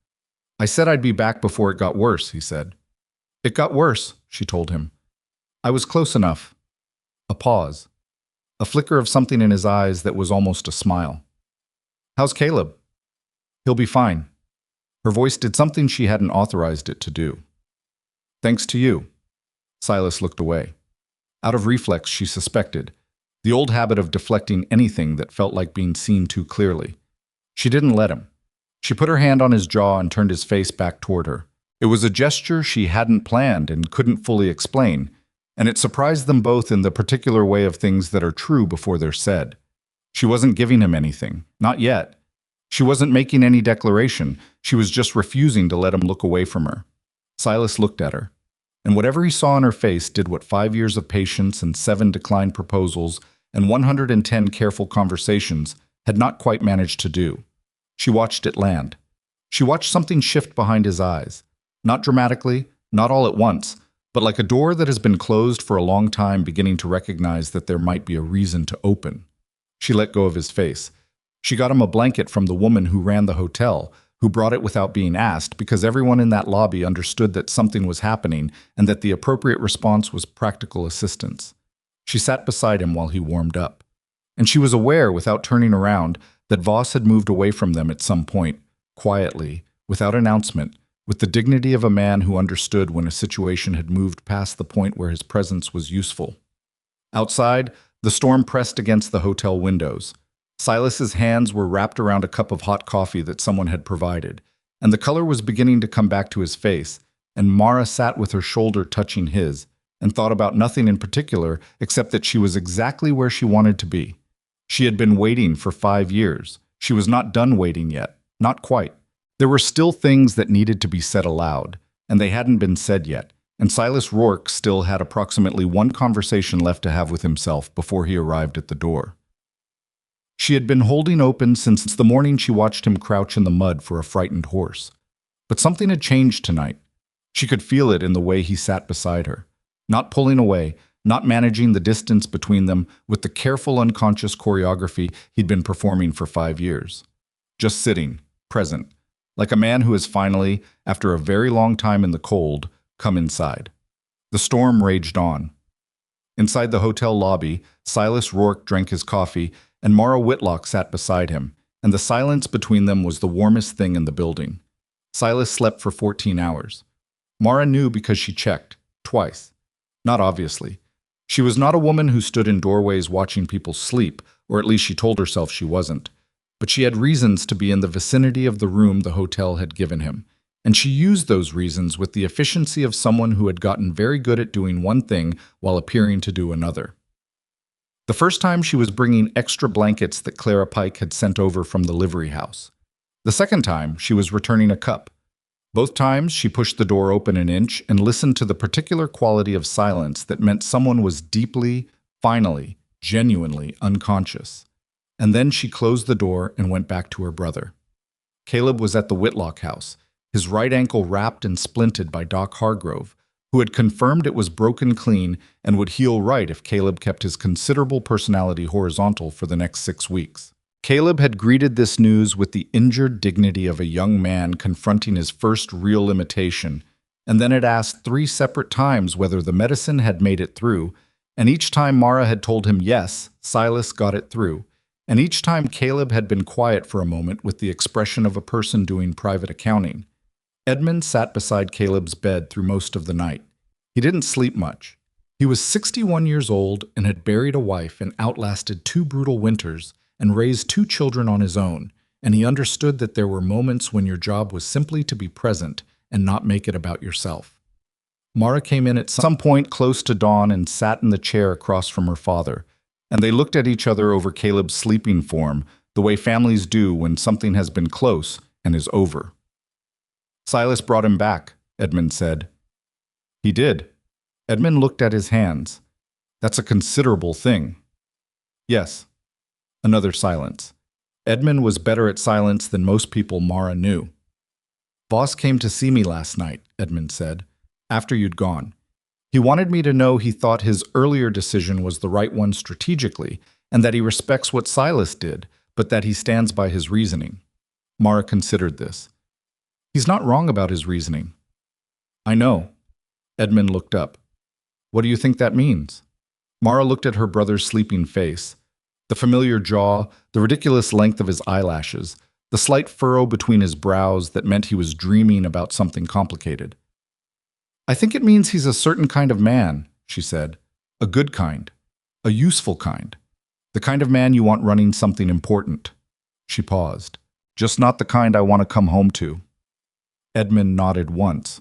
I said I'd be back before it got worse, he said. It got worse, she told him. I was close enough. A pause. A flicker of something in his eyes that was almost a smile. How's Caleb? He'll be fine. Her voice did something she hadn't authorized it to do. Thanks to you. Silas looked away. Out of reflex, she suspected. The old habit of deflecting anything that felt like being seen too clearly. She didn't let him. She put her hand on his jaw and turned his face back toward her. It was a gesture she hadn't planned and couldn't fully explain, and it surprised them both in the particular way of things that are true before they're said. She wasn't giving him anything, not yet. She wasn't making any declaration, she was just refusing to let him look away from her. Silas looked at her, and whatever he saw in her face did what 5 years of patience and 7 declined proposals and 110 careful conversations had not quite managed to do. She watched it land. She watched something shift behind his eyes, not dramatically, not all at once, but like a door that has been closed for a long time beginning to recognize that there might be a reason to open. She let go of his face. She got him a blanket from the woman who ran the hotel, who brought it without being asked because everyone in that lobby understood that something was happening and that the appropriate response was practical assistance. She sat beside him while he warmed up. And she was aware, without turning around, that Voss had moved away from them at some point, quietly, without announcement, with the dignity of a man who understood when a situation had moved past the point where his presence was useful. Outside, the storm pressed against the hotel windows. Silas's hands were wrapped around a cup of hot coffee that someone had provided, and the color was beginning to come back to his face, and Mara sat with her shoulder touching his, and thought about nothing in particular except that she was exactly where she wanted to be. She had been waiting for 5 years. She was not done waiting yet, not quite. There were still things that needed to be said aloud, and they hadn't been said yet, and Silas Rourke still had approximately one conversation left to have with himself before he arrived at the door. She had been holding open since the morning she watched him crouch in the mud for a frightened horse. But something had changed tonight. She could feel it in the way he sat beside her, not pulling away, not managing the distance between them with the careful unconscious choreography he'd been performing for 5 years. Just sitting, present, like a man who has finally, after a very long time in the cold, come inside. The storm raged on. Inside the hotel lobby, Silas Rourke drank his coffee, and Mara Whitlock sat beside him, and the silence between them was the warmest thing in the building. Silas slept for 14 hours. Mara knew because she checked, twice. Not obviously. She was not a woman who stood in doorways watching people sleep, or at least she told herself she wasn't. But she had reasons to be in the vicinity of the room the hotel had given him, and she used those reasons with the efficiency of someone who had gotten very good at doing one thing while appearing to do another. The first time she was bringing extra blankets that Clara Pike had sent over from the livery house. The second time, she was returning a cup. Both times, she pushed the door open an inch and listened to the particular quality of silence that meant someone was deeply, finally, genuinely unconscious. And then she closed the door and went back to her brother. Caleb was at the Whitlock house, his right ankle wrapped and splinted by Doc Hargrove, who had confirmed it was broken clean and would heal right if Caleb kept his considerable personality horizontal for the next 6 weeks. Caleb had greeted this news with the injured dignity of a young man confronting his first real limitation, and then had asked 3 separate times whether the medicine had made it through, and each time Mara had told him yes, Silas got it through, and each time Caleb had been quiet for a moment with the expression of a person doing private accounting. Edmund sat beside Caleb's bed through most of the night. He didn't sleep much. He was 61 years old and had buried a wife and outlasted 2 brutal winters and raised 2 children on his own, and he understood that there were moments when your job was simply to be present and not make it about yourself. Mara came in at some point close to dawn and sat in the chair across from her father, and they looked at each other over Caleb's sleeping form, the way families do when something has been close and is over. Silas brought him back, Edmund said. He did. Edmund looked at his hands. That's a considerable thing. Yes. Another silence. Edmund was better at silence than most people Mara knew. Boss came to see me last night, Edmund said, after you'd gone. He wanted me to know he thought his earlier decision was the right one strategically, and that he respects what Silas did, but that he stands by his reasoning. Mara considered this. He's not wrong about his reasoning. I know. Edmund looked up. What do you think that means? Mara looked at her brother's sleeping face. The familiar jaw, the ridiculous length of his eyelashes, the slight furrow between his brows that meant he was dreaming about something complicated. I think it means he's a certain kind of man, she said. A good kind. A useful kind. The kind of man you want running something important. She paused. Just not the kind I want to come home to. Edmund nodded once.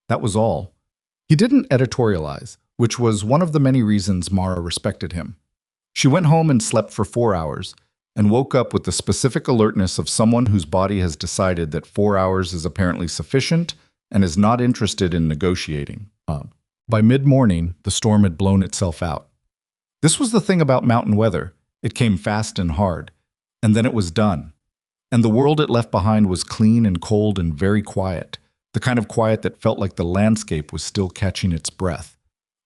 That was all. He didn't editorialize, which was one of the many reasons Mara respected him. She went home and slept for 4 hours, and woke up with the specific alertness of someone whose body has decided that 4 hours is apparently sufficient and is not interested in negotiating. By mid-morning, the storm had blown itself out. This was the thing about mountain weather. It came fast and hard, and then it was done. And the world it left behind was clean and cold and very quiet, the kind of quiet that felt like the landscape was still catching its breath.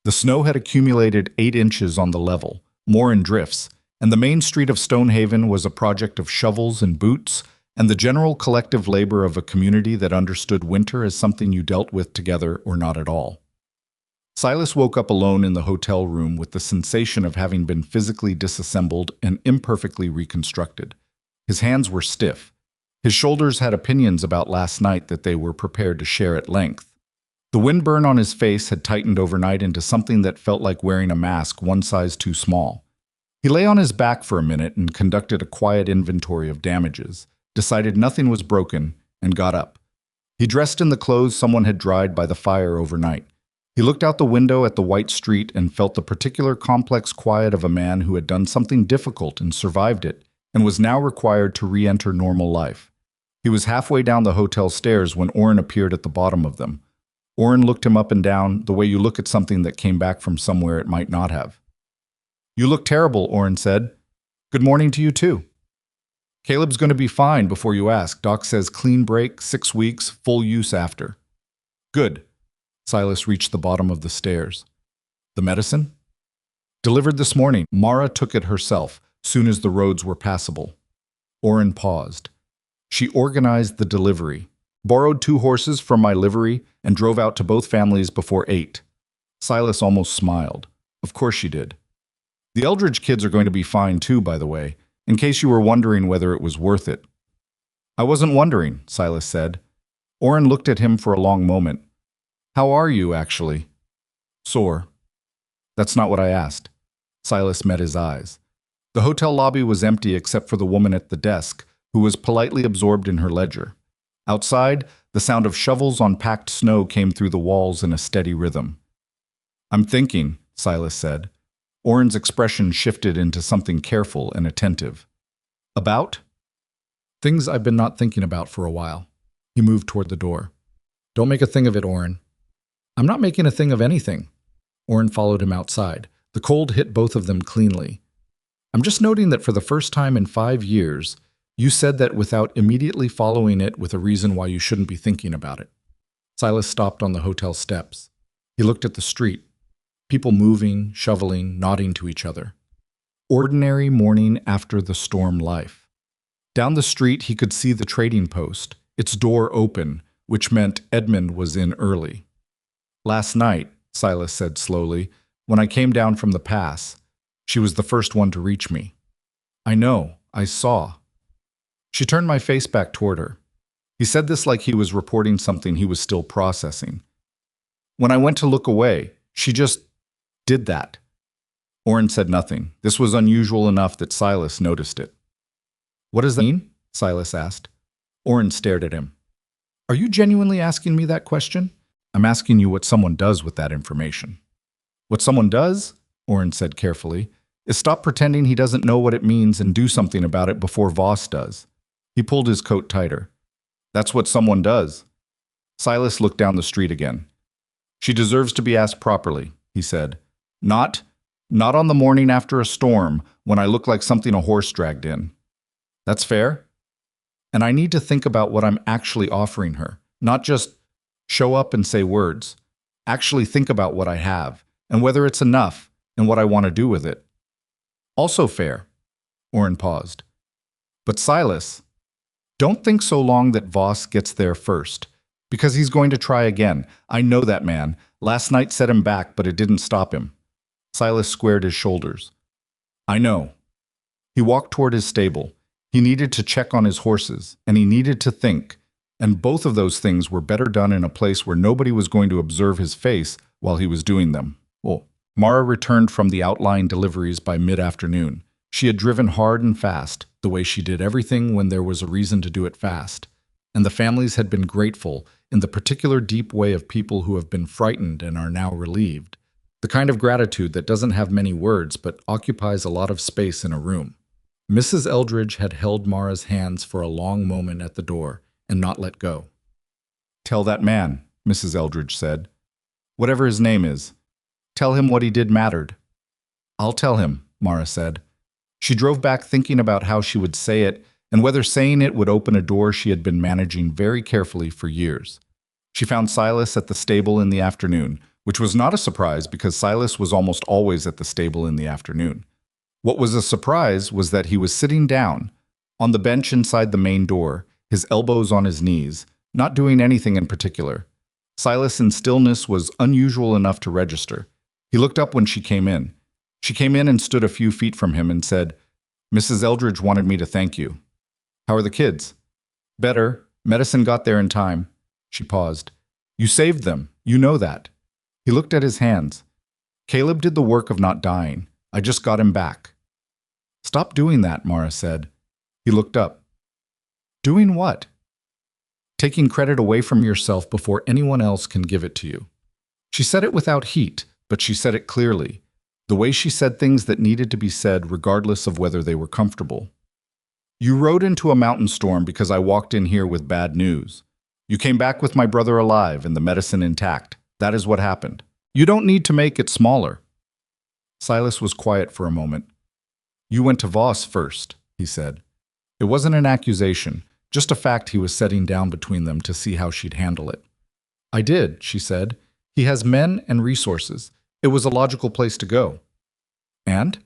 The snow had accumulated 8 inches on the level, more in drifts, and the main street of Stonehaven was a project of shovels and boots, and the general collective labor of a community that understood winter as something you dealt with together or not at all. Silas woke up alone in the hotel room with the sensation of having been physically disassembled and imperfectly reconstructed. His hands were stiff. His shoulders had opinions about last night that they were prepared to share at length. The windburn on his face had tightened overnight into something that felt like wearing a mask one size too small. He lay on his back for a minute and conducted a quiet inventory of damages, decided nothing was broken, and got up. He dressed in the clothes someone had dried by the fire overnight. He looked out the window at the white street and felt the particular complex quiet of a man who had done something difficult and survived it, and was now required to re-enter normal life. He was halfway down the hotel stairs when Orrin appeared at the bottom of them. Orrin looked him up and down, the way you look at something that came back from somewhere it might not have. You look terrible, Orrin said. Good morning to you too. Caleb's going to be fine before you ask. Doc says clean break, 6 weeks, full use after. Good. Silas reached the bottom of the stairs. The medicine? Delivered this morning. Mara took it herself, soon as the roads were passable. Orrin paused. She organized the delivery, borrowed 2 horses from my livery, and drove out to both families before 8. Silas almost smiled. Of course she did. The Eldridge kids are going to be fine too, by the way, in case you were wondering whether it was worth it. I wasn't wondering, Silas said. Orrin looked at him for a long moment. How are you, actually? Sore. That's not what I asked. Silas met his eyes. The hotel lobby was empty except for the woman at the desk, who was politely absorbed in her ledger. Outside, the sound of shovels on packed snow came through the walls in a steady rhythm. I'm thinking, Silas said. Oren's expression shifted into something careful and attentive. About? Things I've been not thinking about for a while. He moved toward the door. Don't make a thing of it, Oren. I'm not making a thing of anything. Oren followed him outside. The cold hit both of them cleanly. I'm just noting that for the first time in 5 years, you said that without immediately following it with a reason why you shouldn't be thinking about it. Silas stopped on the hotel steps. He looked at the street. People moving, shoveling, nodding to each other. Ordinary morning after the storm life. Down the street he could see the trading post, its door open, which meant Edmund was in early. Last night, Silas said slowly, when I came down from the pass, she was the first one to reach me. I know, I saw. She turned my face back toward her. He said this like he was reporting something he was still processing. When I went to look away, she just did that. Oren said nothing. This was unusual enough that Silas noticed it. What does that mean? Silas asked. Oren stared at him. Are you genuinely asking me that question? I'm asking you what someone does with that information. What someone does, Oren said carefully, is stop pretending he doesn't know what it means and do something about it before Voss does. He pulled his coat tighter. That's what someone does. Silas looked down the street again. She deserves to be asked properly, he said. Not on the morning after a storm when I look like something a horse dragged in. That's fair. And I need to think about what I'm actually offering her, not just show up and say words. Actually think about what I have, and whether it's enough, and what I want to do with it. Also fair. Oren paused. But Silas, don't think so long that Voss gets there first, because he's going to try again. I know that man. Last night set him back, but it didn't stop him. Silas squared his shoulders. I know. He walked toward his stable. He needed to check on his horses, and he needed to think, and both of those things were better done in a place where nobody was going to observe his face while he was doing them. Oh. Mara returned from the outlying deliveries by mid-afternoon. She had driven hard and fast, the way she did everything when there was a reason to do it fast. And the families had been grateful in the particular deep way of people who have been frightened and are now relieved. The kind of gratitude that doesn't have many words but occupies a lot of space in a room. Mrs. Eldridge had held Mara's hands for a long moment at the door and not let go. Tell that man, Mrs. Eldridge said. Whatever his name is. Tell him what he did mattered. I'll tell him, Mara said. She drove back thinking about how she would say it and whether saying it would open a door she had been managing very carefully for years. She found Silas at the stable in the afternoon, which was not a surprise because Silas was almost always at the stable in the afternoon. What was a surprise was that he was sitting down, on the bench inside the main door, his elbows on his knees, not doing anything in particular. Silas in stillness was unusual enough to register. He looked up when she came in. She came in and stood a few feet from him and said, Mrs. Eldridge wanted me to thank you. How are the kids? Better. Medicine got there in time. She paused. You saved them. You know that. He looked at his hands. Caleb did the work of not dying. I just got him back. Stop doing that, Mara said. He looked up. Doing what? Taking credit away from yourself before anyone else can give it to you. She said it without heat, but she said it clearly. The way she said things that needed to be said regardless of whether they were comfortable. You rode into a mountain storm because I walked in here with bad news. You came back with my brother alive and the medicine intact. That is what happened. You don't need to make it smaller. Silas was quiet for a moment. You went to Voss first, he said. It wasn't an accusation, just a fact he was setting down between them to see how she'd handle it. I did, she said. He has men and resources. It was a logical place to go. And?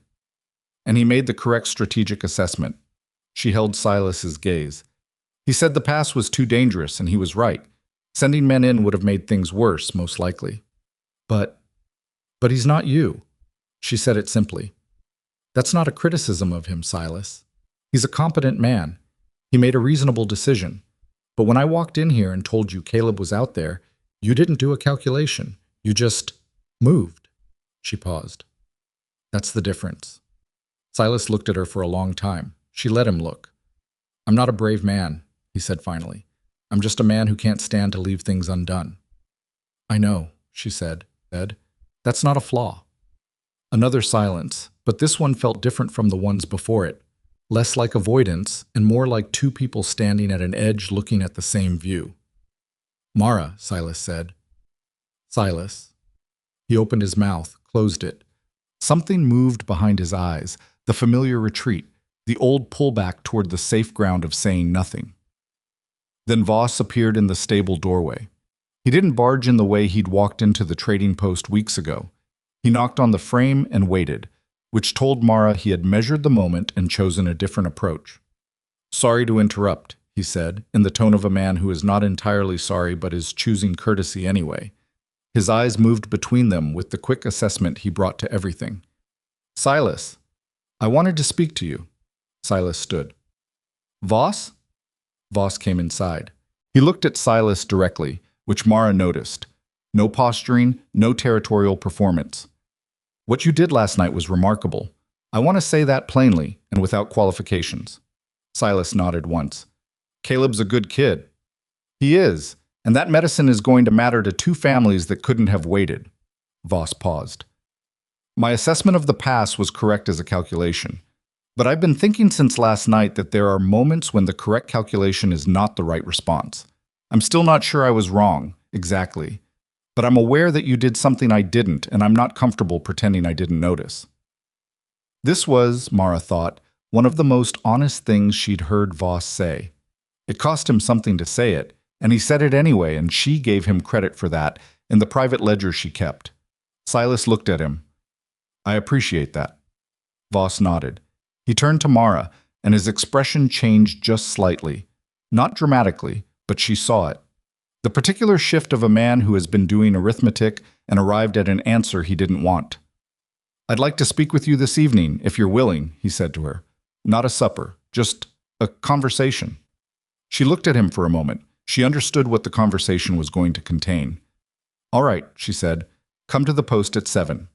And he made the correct strategic assessment. She held Silas's gaze. He said the pass was too dangerous, and he was right. Sending men in would have made things worse, most likely. But he's not you. She said it simply. That's not a criticism of him, Silas. He's a competent man. He made a reasonable decision. But when I walked in here and told you Caleb was out there, you didn't do a calculation. You just moved. She paused. That's the difference. Silas looked at her for a long time. She let him look. I'm not a brave man, he said finally. I'm just a man who can't stand to leave things undone. I know, she said. That's not a flaw. Another silence, but this one felt different from the ones before it. Less like avoidance and more like two people standing at an edge looking at the same view. "Mara," Silas said. "Silas." He opened his mouth, closed it. Something moved behind his eyes, the familiar retreat, the old pullback toward the safe ground of saying nothing. Then Voss appeared in the stable doorway. He didn't barge in the way he'd walked into the trading post weeks ago. He knocked on the frame and waited, which told Mara he had measured the moment and chosen a different approach. "Sorry to interrupt," he said, in the tone of a man who is not entirely sorry but is choosing courtesy anyway. His eyes moved between them with the quick assessment he brought to everything. "Silas, I wanted to speak to you." Silas stood. "Voss?" Voss came inside. He looked at Silas directly, which Mara noticed. No posturing, no territorial performance. "What you did last night was remarkable. I want to say that plainly and without qualifications." Silas nodded once. "Caleb's a good kid." "He is, and that medicine is going to matter to two families that couldn't have waited." Voss paused. "My assessment of the past was correct as a calculation. But I've been thinking since last night that there are moments when the correct calculation is not the right response. I'm still not sure I was wrong, exactly. But I'm aware that you did something I didn't, and I'm not comfortable pretending I didn't notice." This was, Mara thought, one of the most honest things she'd heard Voss say. It cost him something to say it, and he said it anyway, and she gave him credit for that in the private ledger she kept. Silas looked at him. "I appreciate that." Voss nodded. He turned to Mara, and his expression changed just slightly. Not dramatically, but she saw it. The particular shift of a man who has been doing arithmetic and arrived at an answer he didn't want. "I'd like to speak with you this evening, if you're willing," he said to her. "Not a supper, just a conversation." She looked at him for a moment. She understood what the conversation was going to contain. "All right," she said. "Come to the post at 7.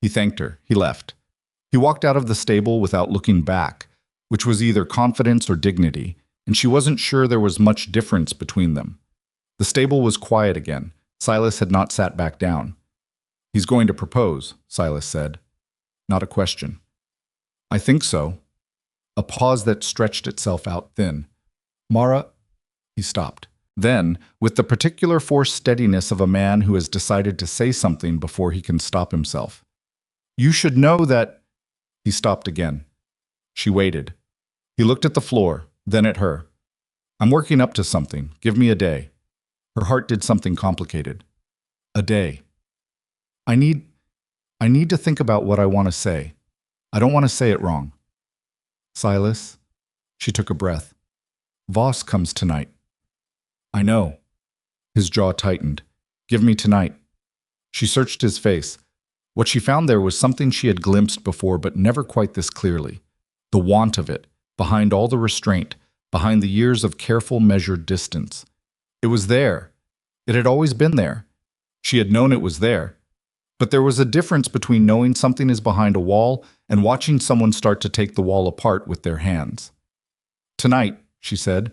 He thanked her. He left. He walked out of the stable without looking back, which was either confidence or dignity, and she wasn't sure there was much difference between them. The stable was quiet again. Silas had not sat back down. "He's going to propose," Silas said. Not a question. "I think so." A pause that stretched itself out thin. "Mara—" He stopped. Then, with the particular forced steadiness of a man who has decided to say something before he can stop himself. "You should know that—" He stopped again. She waited. He looked at the floor, then at her. "I'm working up to something. Give me a day." Her heart did something complicated. "A day. I need to think about what I want to say. I don't want to say it wrong." "Silas?" She took a breath. "Voss comes tonight." "I know." His jaw tightened. "Give me tonight." She searched his face. What she found there was something she had glimpsed before, but never quite this clearly. The want of it, behind all the restraint, behind the years of careful, measured distance. It was there. It had always been there. She had known it was there. But there was a difference between knowing something is behind a wall and watching someone start to take the wall apart with their hands. "Tonight," she said.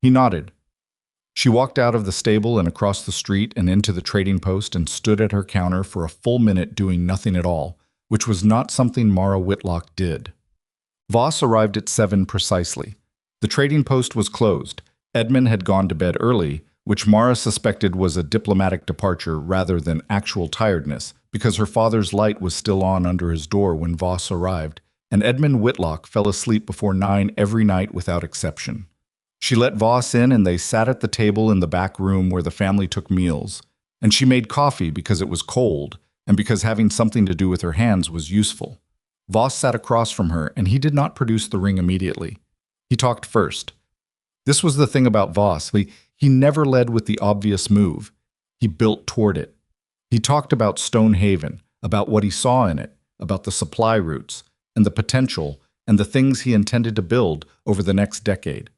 He nodded. She walked out of the stable and across the street and into the trading post and stood at her counter for a full minute doing nothing at all, which was not something Mara Whitlock did. Voss arrived at 7 precisely. The trading post was closed. Edmund had gone to bed early, which Mara suspected was a diplomatic departure rather than actual tiredness, because her father's light was still on under his door when Voss arrived, and Edmund Whitlock fell asleep before 9 every night without exception. She let Voss in and they sat at the table in the back room where the family took meals, and she made coffee because it was cold and because having something to do with her hands was useful. Voss sat across from her and he did not produce the ring immediately. He talked first. This was the thing about Voss. He never led with the obvious move. He built toward it. He talked about Stonehaven, about what he saw in it, about the supply routes, and the potential, and the things he intended to build over the next decade.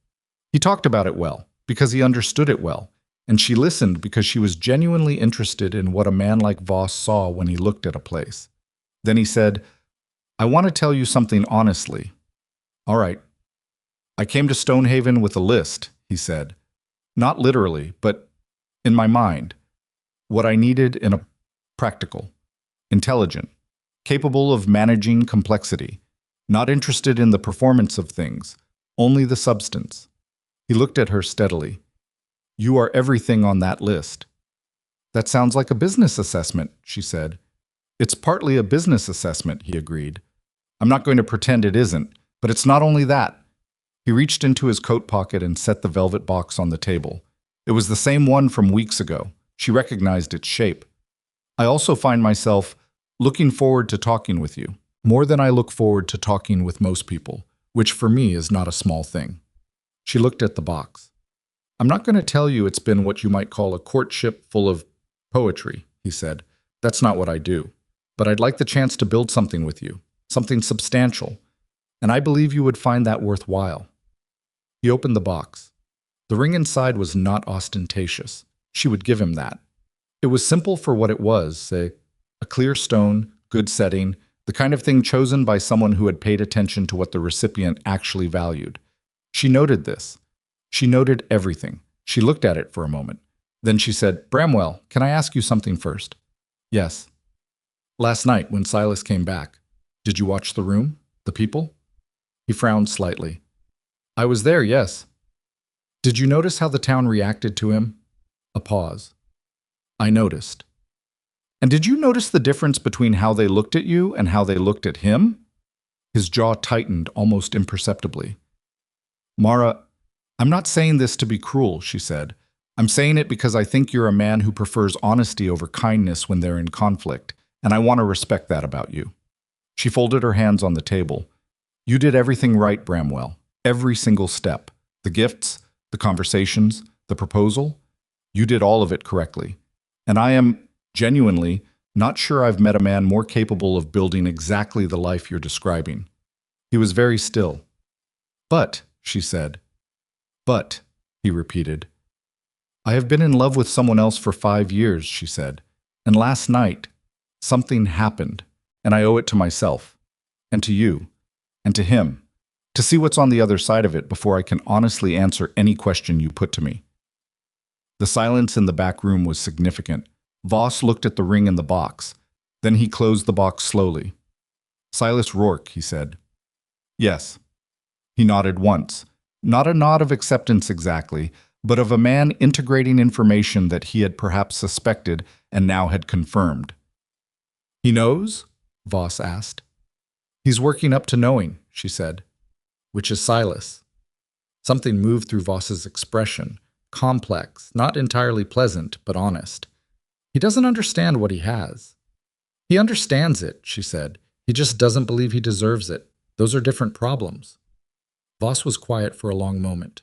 He talked about it well, because he understood it well, and she listened because she was genuinely interested in what a man like Voss saw when he looked at a place. Then he said, "I want to tell you something honestly." "All right." "I came to Stonehaven with a list," he said. "Not literally, but in my mind. What I needed in a practical, intelligent, capable of managing complexity, not interested in the performance of things, only the substance. He looked at her steadily. You are everything on that list. That sounds like a business assessment, she said. It's partly a business assessment, he agreed. I'm not going to pretend it isn't, but it's not only that. He reached into his coat pocket and set the velvet box on the table. It was the same one from weeks ago. She recognized its shape. I also find myself looking forward to talking with you, more than I look forward to talking with most people, which for me is not a small thing. She looked at the box. I'm not going to tell you it's been what you might call a courtship full of poetry, he said. That's not what I do. But I'd like the chance to build something with you, something substantial, and I believe you would find that worthwhile. He opened the box. The ring inside was not ostentatious. She would give him that. It was simple for what it was, a clear stone, good setting, the kind of thing chosen by someone who had paid attention to what the recipient actually valued. She noted this. She noted everything. She looked at it for a moment. Then she said, Bramwell, can I ask you something first? Yes. Last night, when Silas came back, did you watch the room? The people? He frowned slightly. I was there, yes. Did you notice how the town reacted to him? A pause. I noticed. And did you notice the difference between how they looked at you and how they looked at him? His jaw tightened almost imperceptibly. Mara, I'm not saying this to be cruel, she said. I'm saying it because I think you're a man who prefers honesty over kindness when they're in conflict, and I want to respect that about you. She folded her hands on the table. You did everything right, Bramwell. Every single step. The gifts, the conversations, the proposal. You did all of it correctly. And I am, genuinely, not sure I've met a man more capable of building exactly the life you're describing. He was very still. But, she said. But, he repeated. I have been in love with someone else for 5 years, she said. And last night, something happened, and I owe it to myself, and to you, and to him, to see what's on the other side of it before I can honestly answer any question you put to me. The silence in the back room was significant. Voss looked at the ring in the box. Then he closed the box slowly. Silas Rourke, he said. Yes. He nodded once. Not a nod of acceptance exactly, but of a man integrating information that he had perhaps suspected and now had confirmed. He knows? Voss asked. He's working up to knowing, she said. Which is Silas. Something moved through Voss's expression. Complex, not entirely pleasant, but honest. He doesn't understand what he has. He understands it, she said. He just doesn't believe he deserves it. Those are different problems. Voss was quiet for a long moment.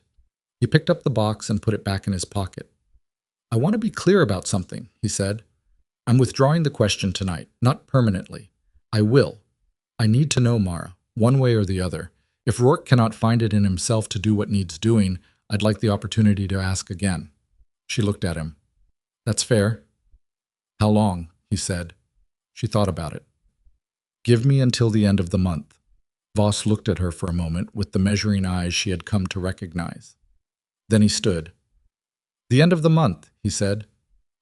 He picked up the box and put it back in his pocket. I want to be clear about something, he said. I'm withdrawing the question tonight, not permanently. I will. I need to know, Mara, one way or the other. If Rourke cannot find it in himself to do what needs doing, I'd like the opportunity to ask again. She looked at him. That's fair. How long? He said. She thought about it. Give me until the end of the month. Voss looked at her for a moment with the measuring eyes she had come to recognize. Then he stood. The end of the month, he said.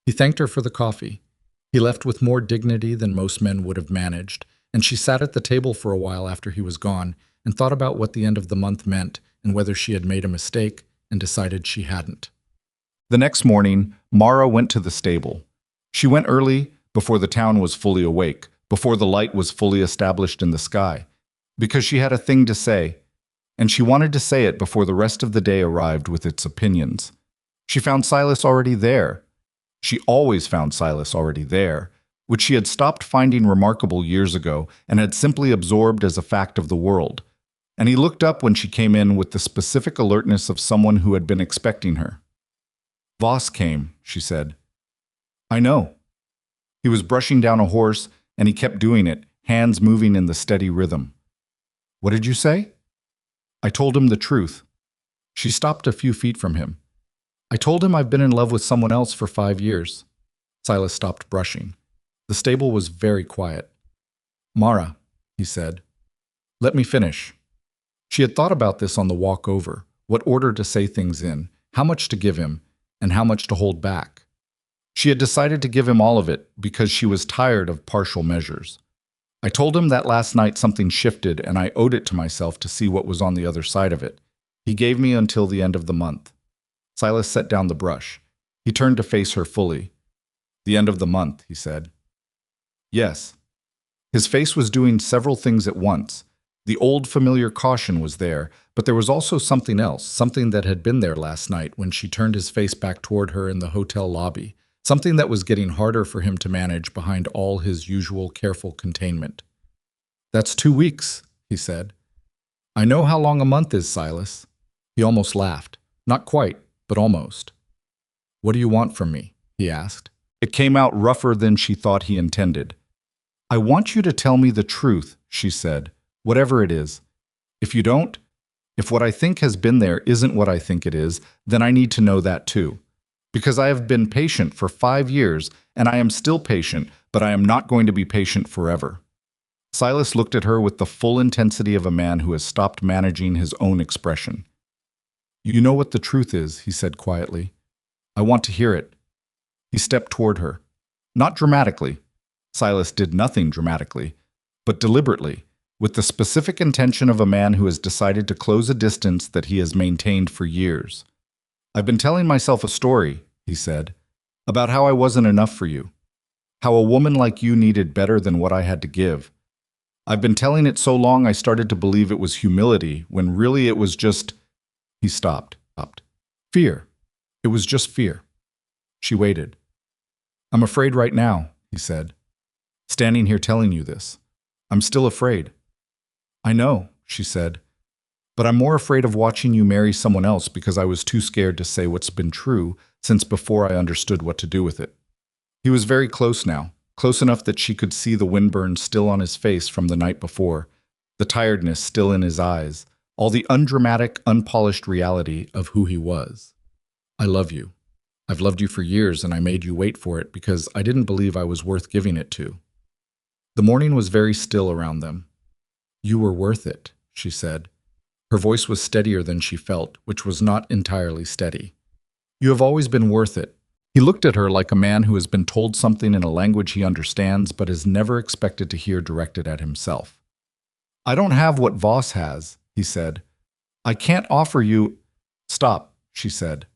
He thanked her for the coffee. He left with more dignity than most men would have managed, and she sat at the table for a while after he was gone and thought about what the end of the month meant and whether she had made a mistake, and decided she hadn't. The next morning, Mara went to the stable. She went early, before the town was fully awake, before the light was fully established in the sky, because she had a thing to say, and she wanted to say it before the rest of the day arrived with its opinions. She found Silas already there. She always found Silas already there, which she had stopped finding remarkable years ago and had simply absorbed as a fact of the world. And he looked up when she came in with the specific alertness of someone who had been expecting her. Voss came, she said. I know. He was brushing down a horse, and he kept doing it, hands moving in the steady rhythm. What did you say? I told him the truth. She stopped a few feet from him. I told him I've been in love with someone else for 5 years. Silas stopped brushing. The stable was very quiet. Mara, he said, let me finish. She had thought about this on the walk over, what order to say things in, how much to give him, and how much to hold back. She had decided to give him all of it because she was tired of partial measures. I told him that last night something shifted and I owed it to myself to see what was on the other side of it. He gave me until the end of the month. Silas set down the brush. He turned to face her fully. The end of the month, he said. Yes. His face was doing several things at once. The old familiar caution was there, but there was also something else, something that had been there last night when she turned his face back toward her in the hotel lobby, something that was getting harder for him to manage behind all his usual careful containment. That's 2 weeks, he said. I know how long a month is, Silas. He almost laughed. Not quite, but almost. What do you want from me? He asked. It came out rougher than she thought he intended. I want you to tell me the truth, she said, whatever it is. If you don't, if what I think has been there isn't what I think it is, then I need to know that too. Because I have been patient for 5 years, and I am still patient, but I am not going to be patient forever. Silas looked at her with the full intensity of a man who has stopped managing his own expression. You know what the truth is, he said quietly. I want to hear it. He stepped toward her. Not dramatically. Silas did nothing dramatically, but deliberately, with the specific intention of a man who has decided to close a distance that he has maintained for years. I've been telling myself a story, he said, about how I wasn't enough for you, how a woman like you needed better than what I had to give. I've been telling it so long I started to believe it was humility, when really it was just... He stopped. Fear. It was just fear. She waited. I'm afraid right now, he said, standing here telling you this. I'm still afraid. I know, she said, but I'm more afraid of watching you marry someone else because I was too scared to say what's been true since before I understood what to do with it. He was very close now, close enough that she could see the windburn still on his face from the night before, the tiredness still in his eyes, all the undramatic, unpolished reality of who he was. I love you. I've loved you for years, and I made you wait for it because I didn't believe I was worth giving it to. The morning was very still around them. You were worth it, she said. Her voice was steadier than she felt, which was not entirely steady. You have always been worth it. He looked at her like a man who has been told something in a language he understands but is never expected to hear directed at himself. I don't have what Voss has, he said. I can't offer you... Stop, she said,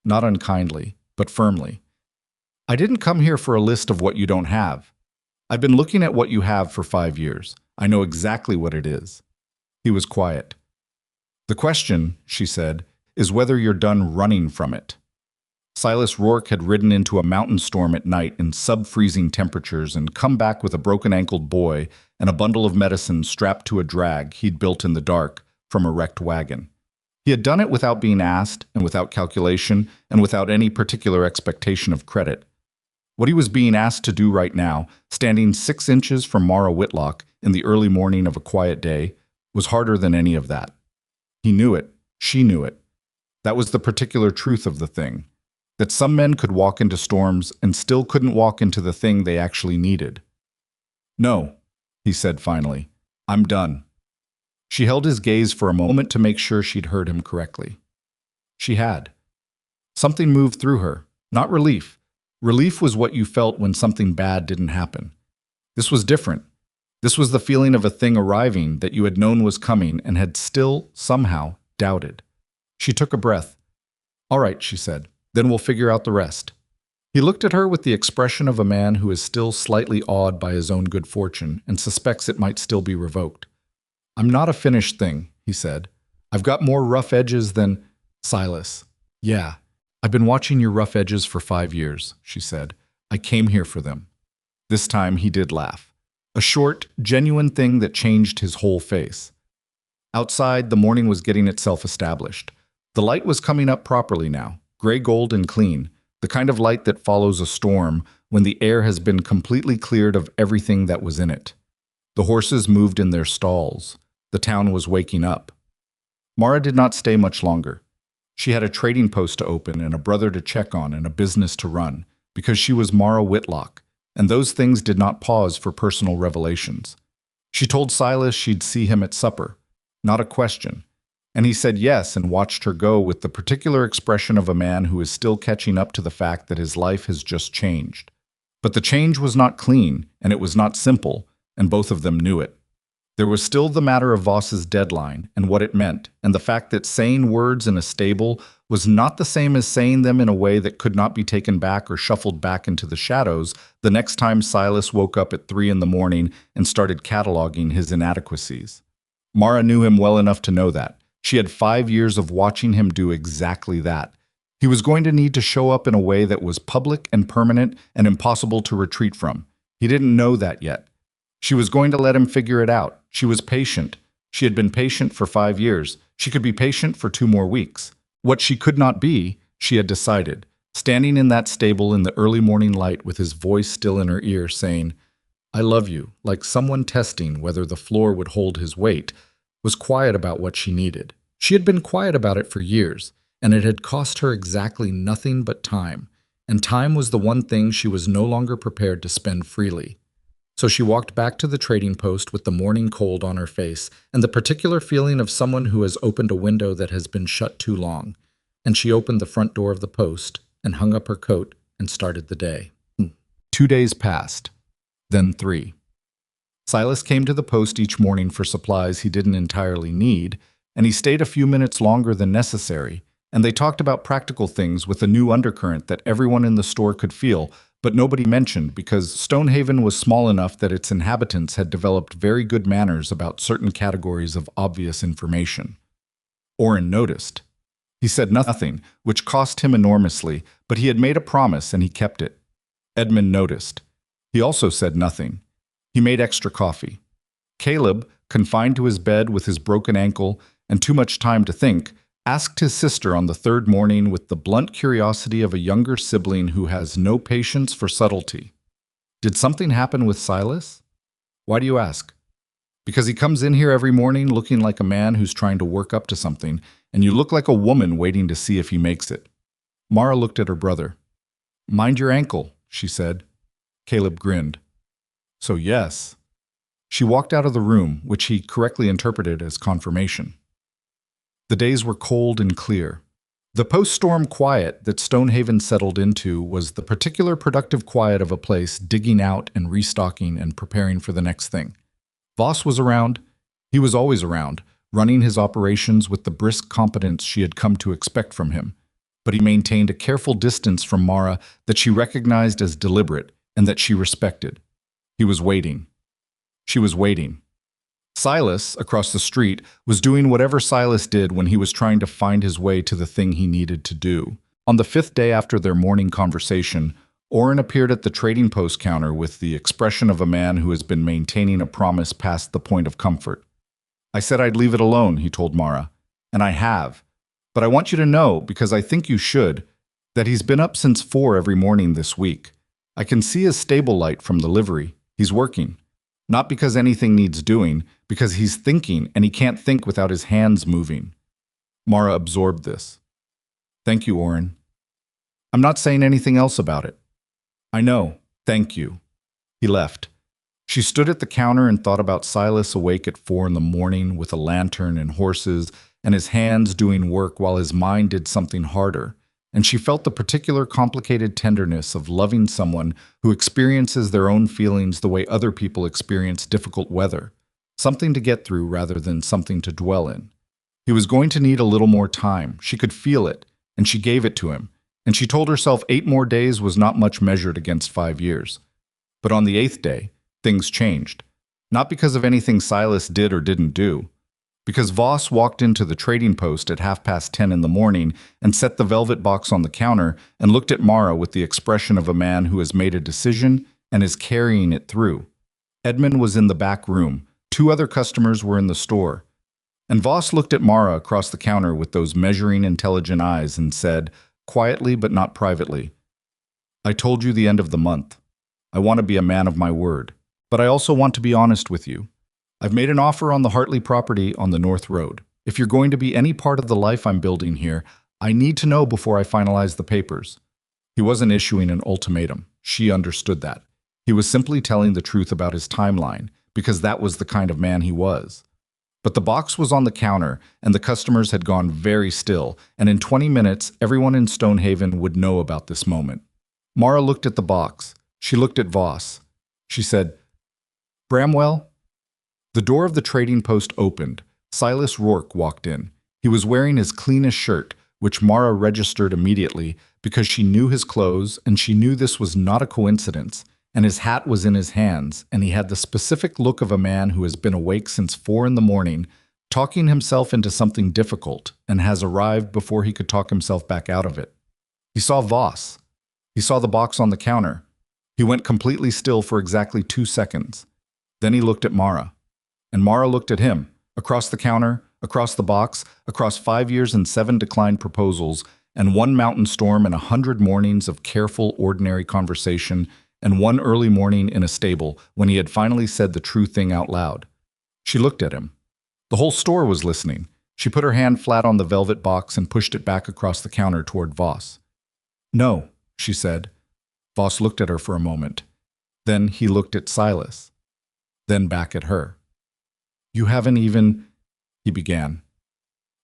not unkindly, but firmly. I didn't come here for a list of what you don't have. I've been looking at what you have for 5 years. I know exactly what it is. He was quiet. The question, she said, is whether you're done running from it. Silas Rourke had ridden into a mountain storm at night in sub-freezing temperatures and come back with a broken-ankled boy and a bundle of medicine strapped to a drag he'd built in the dark from a wrecked wagon. He had done it without being asked and without calculation and without any particular expectation of credit. What he was being asked to do right now, standing 6 inches from Mara Whitlock in the early morning of a quiet day, was harder than any of that. He knew it. She knew it. That was the particular truth of the thing. That some men could walk into storms and still couldn't walk into the thing they actually needed. No, he said finally. I'm done. She held his gaze for a moment to make sure she'd heard him correctly. She had. Something moved through her. Not relief. Relief was what you felt when something bad didn't happen. This was different. This was the feeling of a thing arriving that you had known was coming and had still, somehow, doubted. She took a breath. All right, she said. Then we'll figure out the rest. He looked at her with the expression of a man who is still slightly awed by his own good fortune and suspects it might still be revoked. I'm not a finished thing, he said. I've got more rough edges than... Silas. Yeah, I've been watching your rough edges for 5 years, she said. I came here for them. This time he did laugh. A short, genuine thing that changed his whole face. Outside, the morning was getting itself established. The light was coming up properly now, gray gold and clean, the kind of light that follows a storm when the air has been completely cleared of everything that was in it. The horses moved in their stalls. The town was waking up. Mara did not stay much longer. She had a trading post to open and a brother to check on and a business to run, because she was Mara Whitlock, and those things did not pause for personal revelations. She told Silas she'd see him at supper. Not a question. And he said yes and watched her go with the particular expression of a man who is still catching up to the fact that his life has just changed. But the change was not clean, and it was not simple, and both of them knew it. There was still the matter of Voss's deadline and what it meant, and the fact that saying words in a stable was not the same as saying them in a way that could not be taken back or shuffled back into the shadows the next time Silas woke up at 3 in the morning and started cataloging his inadequacies. Mara knew him well enough to know that. She had 5 years of watching him do exactly that. He was going to need to show up in a way that was public and permanent and impossible to retreat from. He didn't know that yet. She was going to let him figure it out. She was patient. She had been patient for 5 years. She could be patient for 2 more weeks. What she could not be, she had decided, standing in that stable in the early morning light with his voice still in her ear saying, "I love you," like someone testing whether the floor would hold his weight, was quiet about what she needed. She had been quiet about it for years, and it had cost her exactly nothing but time, and time was the one thing she was no longer prepared to spend freely. So she walked back to the trading post with the morning cold on her face and the particular feeling of someone who has opened a window that has been shut too long. And she opened the front door of the post and hung up her coat and started the day. 2 days passed, then 3. Silas came to the post each morning for supplies he didn't entirely need, and he stayed a few minutes longer than necessary, and they talked about practical things with a new undercurrent that everyone in the store could feel, but nobody mentioned because Stonehaven was small enough that its inhabitants had developed very good manners about certain categories of obvious information. Orrin noticed. He said nothing, which cost him enormously, but he had made a promise and he kept it. Edmund noticed. He also said nothing. He made extra coffee. Caleb, confined to his bed with his broken ankle and too much time to think, asked his sister on the 3rd morning with the blunt curiosity of a younger sibling who has no patience for subtlety. "Did something happen with Silas?" "Why do you ask?" "Because he comes in here every morning looking like a man who's trying to work up to something, and you look like a woman waiting to see if he makes it." Mara looked at her brother. "Mind your ankle," she said. Caleb grinned. "So yes." She walked out of the room, which he correctly interpreted as confirmation. The days were cold and clear. The post-storm quiet that Stonehaven settled into was the particular productive quiet of a place digging out and restocking and preparing for the next thing. Voss was around. He was always around, running his operations with the brisk competence she had come to expect from him. But he maintained a careful distance from Mara that she recognized as deliberate and that she respected. He was waiting. She was waiting. Silas, across the street, was doing whatever Silas did when he was trying to find his way to the thing he needed to do. On the 5th day after their morning conversation, Orrin appeared at the trading post counter with the expression of a man who has been maintaining a promise past the point of comfort. "I said I'd leave it alone," he told Mara, "and I have. But I want you to know, because I think you should, that he's been up since 4 every morning this week. I can see his stable light from the livery. He's working. Not because anything needs doing, because he's thinking and he can't think without his hands moving." Mara absorbed this. "Thank you, Orrin. I'm not saying anything else about it." "I know. Thank you." He left. She stood at the counter and thought about Silas awake at 4 in the morning with a lantern and horses and his hands doing work while his mind did something harder. And she felt the particular complicated tenderness of loving someone who experiences their own feelings the way other people experience difficult weather, something to get through rather than something to dwell in. He was going to need a little more time. She could feel it, and she gave it to him, and she told herself 8 more days was not much measured against 5 years. But on the 8th day, things changed. Not because of anything Silas did or didn't do. Because Voss walked into the trading post at 10:30 in the morning and set the velvet box on the counter and looked at Mara with the expression of a man who has made a decision and is carrying it through. Edmund was in the back room. 2 other customers were in the store. And Voss looked at Mara across the counter with those measuring, intelligent eyes and said, quietly but not privately, "I told you the end of the month. I want to be a man of my word. But I also want to be honest with you. I've made an offer on the Hartley property on the North Road. If you're going to be any part of the life I'm building here, I need to know before I finalize the papers." He wasn't issuing an ultimatum. She understood that. He was simply telling the truth about his timeline, because that was the kind of man he was. But the box was on the counter, and the customers had gone very still, and in 20 minutes, everyone in Stonehaven would know about this moment. Mara looked at the box. She looked at Voss. She said, Bramwell? The door of the trading post opened. Silas Rourke walked in. He was wearing his cleanest shirt, which Mara registered immediately because she knew his clothes and she knew this was not a coincidence, and his hat was in his hands, and he had the specific look of a man who has been awake since 4 in the morning, talking himself into something difficult, and has arrived before he could talk himself back out of it. He saw Voss. He saw the box on the counter. He went completely still for exactly 2 seconds. Then he looked at Mara. And Mara looked at him, across the counter, across the box, across 5 years and 7 declined proposals, and 1 mountain storm and 100 mornings of careful, ordinary conversation, and 1 early morning in a stable when he had finally said the true thing out loud. She looked at him. The whole store was listening. She put her hand flat on the velvet box and pushed it back across the counter toward Voss. "No," she said. Voss looked at her for a moment. Then he looked at Silas. Then back at her. "You haven't even—" he began.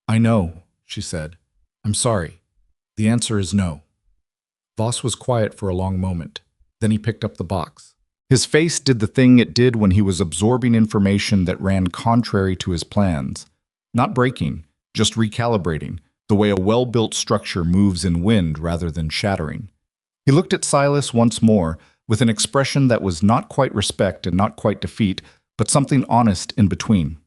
"I know," she said. "I'm sorry. The answer is no." Voss was quiet for a long moment. Then he picked up the box. His face did the thing it did when he was absorbing information that ran contrary to his plans. Not breaking, just recalibrating, the way a well-built structure moves in wind rather than shattering. He looked at Silas once more, with an expression that was not quite respect and not quite defeat, but something honest in between.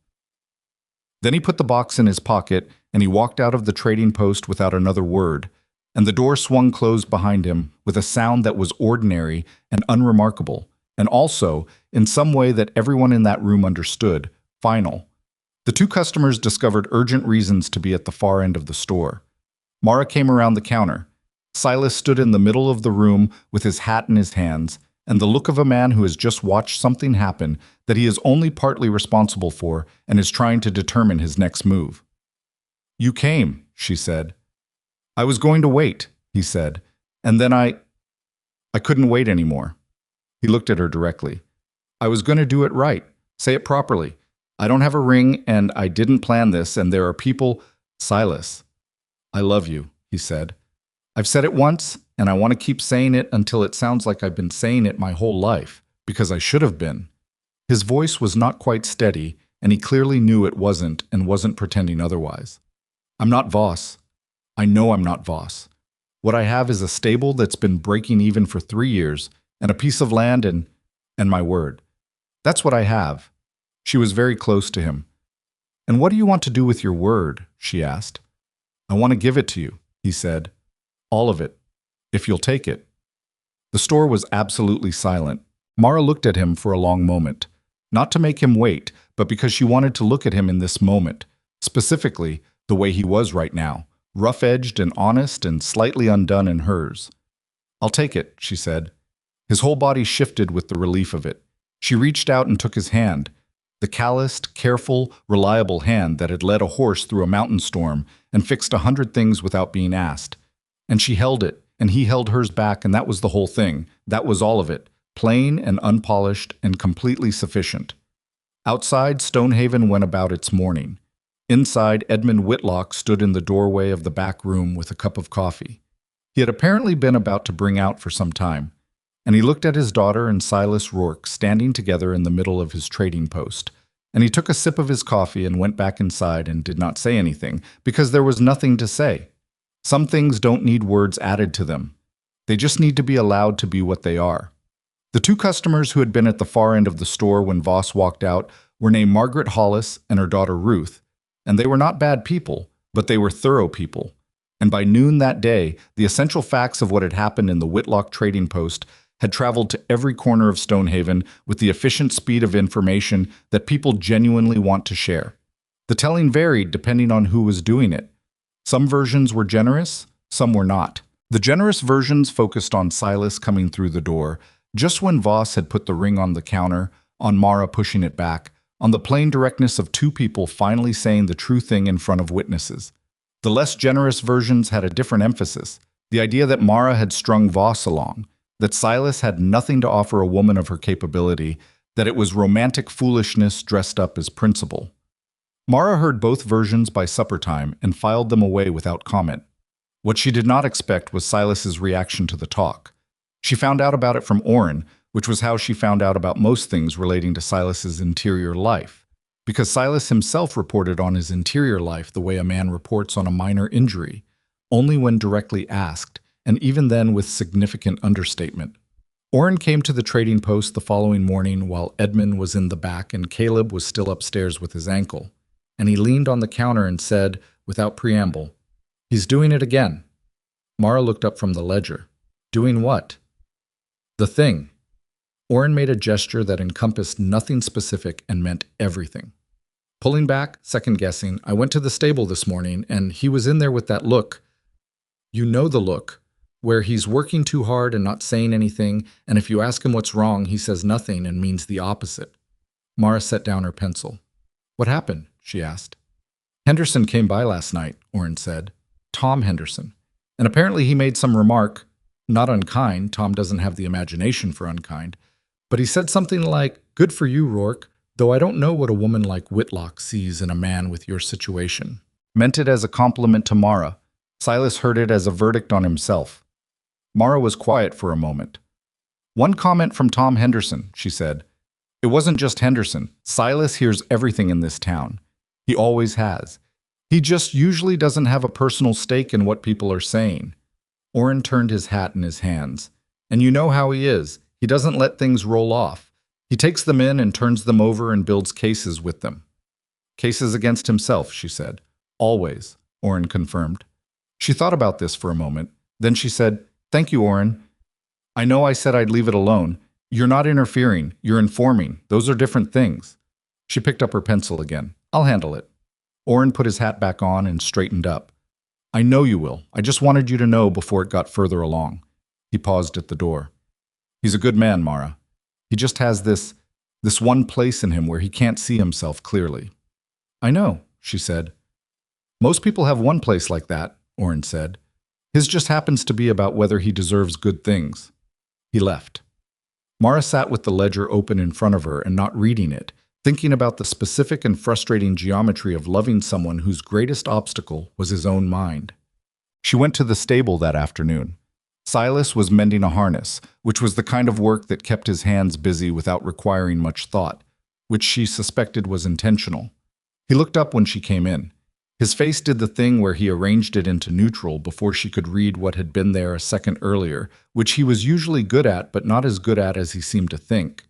Then he put the box in his pocket, and he walked out of the trading post without another word, and the door swung closed behind him with a sound that was ordinary and unremarkable, and also, in some way that everyone in that room understood, final. The 2 customers discovered urgent reasons to be at the far end of the store. Mara came around the counter. Silas stood in the middle of the room with his hat in his hands, and the look of a man who has just watched something happen that he is only partly responsible for and is trying to determine his next move. "You came," she said. "I was going to wait," he said, "and then I couldn't wait anymore." He looked at her directly. "I was going to do it right, say it properly. I don't have a ring, and I didn't plan this, and there are people—" "Silas, I love you," he said. "I've said it once, and I want to keep saying it until it sounds like I've been saying it my whole life, because I should have been." His voice was not quite steady, and he clearly knew it wasn't and wasn't pretending otherwise. "I'm not Voss. I know I'm not Voss. What I have is a stable that's been breaking even for 3 years, and a piece of land and my word. That's what I have." She was very close to him. "And what do you want to do with your word?" she asked. "I want to give it to you," he said. "All of it, if you'll take it." The store was absolutely silent. Mara looked at him for a long moment, not to make him wait, but because she wanted to look at him in this moment, specifically the way he was right now, rough-edged and honest and slightly undone in hers. "I'll take it," she said. His whole body shifted with the relief of it. She reached out and took his hand, the calloused, careful, reliable hand that had led a horse through a mountain storm and fixed 100 things without being asked. And she held it, and he held hers back, and that was the whole thing. That was all of it, plain and unpolished and completely sufficient. Outside, Stonehaven went about its morning. Inside, Edmund Whitlock stood in the doorway of the back room with a cup of coffee. He had apparently been about to bring out for some time, and he looked at his daughter and Silas Rourke standing together in the middle of his trading post, and he took a sip of his coffee and went back inside and did not say anything, because there was nothing to say. Some things don't need words added to them. They just need to be allowed to be what they are. The 2 customers who had been at the far end of the store when Voss walked out were named Margaret Hollis and her daughter Ruth, and they were not bad people, but they were thorough people. And by noon that day, the essential facts of what had happened in the Whitlock trading post had traveled to every corner of Stonehaven with the efficient speed of information that people genuinely want to share. The telling varied depending on who was doing it. Some versions were generous, some were not. The generous versions focused on Silas coming through the door, just when Voss had put the ring on the counter, on Mara pushing it back, on the plain directness of 2 people finally saying the true thing in front of witnesses. The less generous versions had a different emphasis, the idea that Mara had strung Voss along, that Silas had nothing to offer a woman of her capability, that it was romantic foolishness dressed up as principle. Mara heard both versions by supper time and filed them away without comment. What she did not expect was Silas's reaction to the talk. She found out about it from Orrin, which was how she found out about most things relating to Silas's interior life, because Silas himself reported on his interior life the way a man reports on a minor injury, only when directly asked, and even then with significant understatement. Orrin came to the trading post the following morning while Edmund was in the back and Caleb was still upstairs with his ankle, and he leaned on the counter and said, without preamble, "He's doing it again." Mara looked up from the ledger. "Doing what?" "The thing." Orrin made a gesture that encompassed nothing specific and meant everything. Pulling back, second-guessing, I went to the stable this morning, and he was in there with that look. You know the look, where he's working too hard and not saying anything, and if you ask him what's wrong, he says nothing and means the opposite. Mara set down her pencil. "What happened?" she asked. "Henderson came by last night," Orrin said. "Tom Henderson. And apparently he made some remark, not unkind, Tom doesn't have the imagination for unkind, but he said something like, 'Good for you, Rourke, though I don't know what a woman like Whitlock sees in a man with your situation.'" Meant it as a compliment to Mara. Silas heard it as a verdict on himself. Mara was quiet for a moment. "One comment from Tom Henderson," she said. "It wasn't just Henderson. Silas hears everything in this town. He always has. He just usually doesn't have a personal stake in what people are saying." Orrin turned his hat in his hands. "And you know how he is. He doesn't let things roll off. He takes them in and turns them over and builds cases with them." "Cases against himself," she said. "Always," Orrin confirmed. She thought about this for a moment. Then she said, "Thank you, Orrin. I know I said I'd leave it alone. You're not interfering. You're informing. Those are different things." She picked up her pencil again. "I'll handle it." Orrin put his hat back on and straightened up. "I know you will. I just wanted you to know before it got further along." He paused at the door. "He's a good man, Mara. He just has this one place in him where he can't see himself clearly." "I know," she said. "Most people have one place like that," Orrin said. "His just happens to be about whether he deserves good things." He left. Mara sat with the ledger open in front of her and not reading it, thinking about the specific and frustrating geometry of loving someone whose greatest obstacle was his own mind. She went to the stable that afternoon. Silas was mending a harness, which was the kind of work that kept his hands busy without requiring much thought, which she suspected was intentional. He looked up when she came in. His face did the thing where he arranged it into neutral before she could read what had been there a second earlier, which he was usually good at but not as good at as he seemed to think.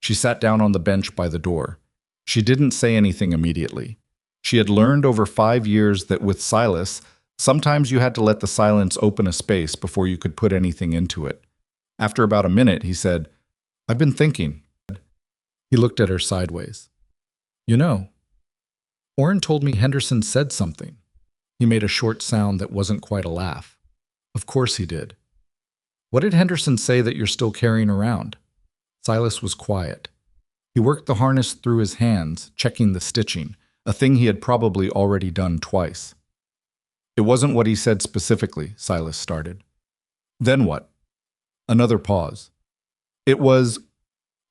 She sat down on the bench by the door. She didn't say anything immediately. She had learned over 5 years that with Silas, sometimes you had to let the silence open a space before you could put anything into it. After about a minute, he said, "I've been thinking." He looked at her sideways. "You know, Orrin told me Henderson said something." He made a short sound that wasn't quite a laugh. "Of course he did." "What did Henderson say that you're still carrying around?" Silas was quiet. He worked the harness through his hands, checking the stitching, a thing he had probably already done twice. "It wasn't what he said specifically," Silas started. "Then what?" Another pause. "It was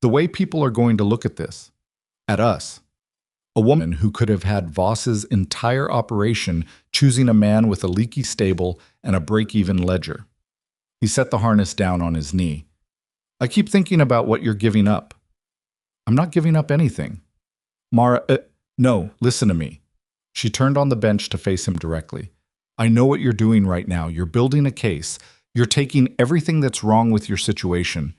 the way people are going to look at this. At us. A woman who could have had Voss's entire operation choosing a man with a leaky stable and a break-even ledger." He set the harness down on his knee. "I keep thinking about what you're giving up." "I'm not giving up anything." "Mara, no, listen to me." She turned on the bench to face him directly. "I know what you're doing right now. You're building a case. You're taking everything that's wrong with your situation.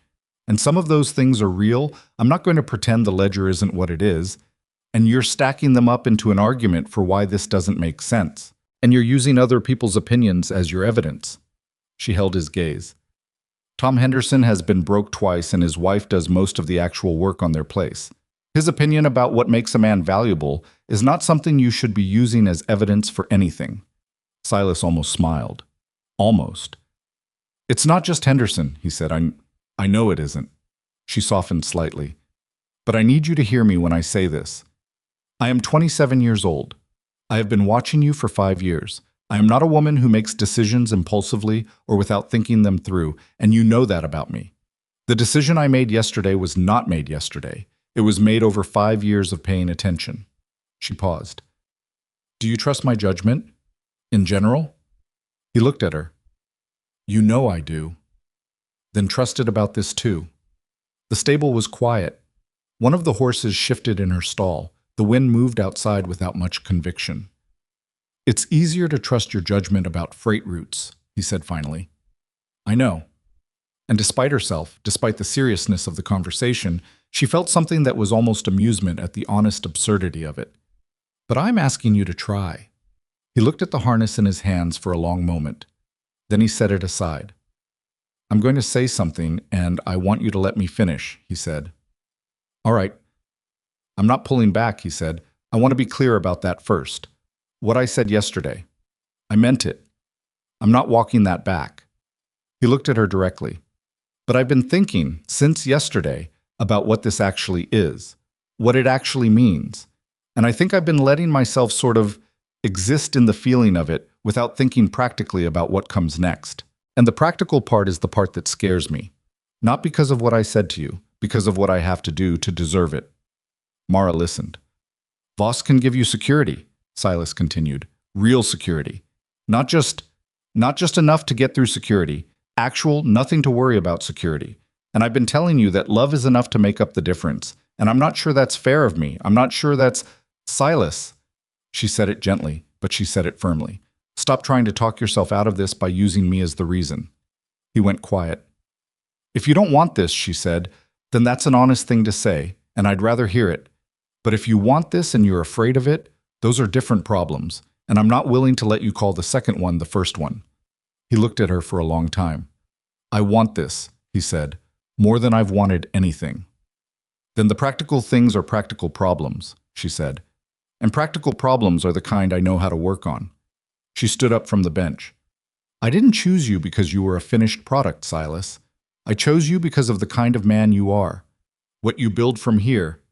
And some of those things are real. I'm not going to pretend the ledger isn't what it is. And you're stacking them up into an argument for why this doesn't make sense. And you're using other people's opinions as your evidence." She held his gaze. "Tom Henderson has been broke twice and his wife does most of the actual work on their place. His opinion about what makes a man valuable is not something you should be using as evidence for anything." Silas almost smiled. Almost. "It's not just Henderson," he said. I know it isn't." She softened slightly. "But I need you to hear me when I say this. I am 27 years old. I have been watching you for 5 years. I am not a woman who makes decisions impulsively or without thinking them through, and you know that about me. The decision I made yesterday was not made yesterday. It was made over 5 years of paying attention." She paused. "Do you trust my judgment? In general?" He looked at her. "You know I do." "Then trust it about this too." The stable was quiet. One of the horses shifted in her stall. The wind moved outside without much conviction. "It's easier to trust your judgment about freight routes," he said finally. "I know." And despite herself, despite the seriousness of the conversation, she felt something that was almost amusement at the honest absurdity of it. "But I'm asking you to try." He looked at the harness in his hands for a long moment. Then he set it aside. "I'm going to say something, and I want you to let me finish," he said. "All right." "I'm not pulling back," he said. "I want to be clear about that first. What I said yesterday. I meant it. I'm not walking that back." He looked at her directly. "But I've been thinking, since yesterday, about what this actually is, what it actually means. And I think I've been letting myself sort of exist in the feeling of it without thinking practically about what comes next. And the practical part is the part that scares me. Not because of what I said to you, because of what I have to do to deserve it." Mara listened. "Voss can give you security," Silas continued. "Real security. Not just enough to get through security. Actual, nothing to worry about security. And I've been telling you that love is enough to make up the difference. And I'm not sure that's fair of me. I'm not sure that's—" "Silas." She said it gently, but she said it firmly. "Stop trying to talk yourself out of this by using me as the reason." He went quiet. "If you don't want this," she said, "then that's an honest thing to say, and I'd rather hear it. But if you want this and you're afraid of it, those are different problems, and I'm not willing to let you call the second one the first one." He looked at her for a long time. "I want this," he said, "more than I've wanted anything." "Then the practical things are practical problems," she said. "And practical problems are the kind I know how to work on." She stood up from the bench. "I didn't choose you because you were a finished product, Silas. I chose you because of the kind of man you are. What you build from here,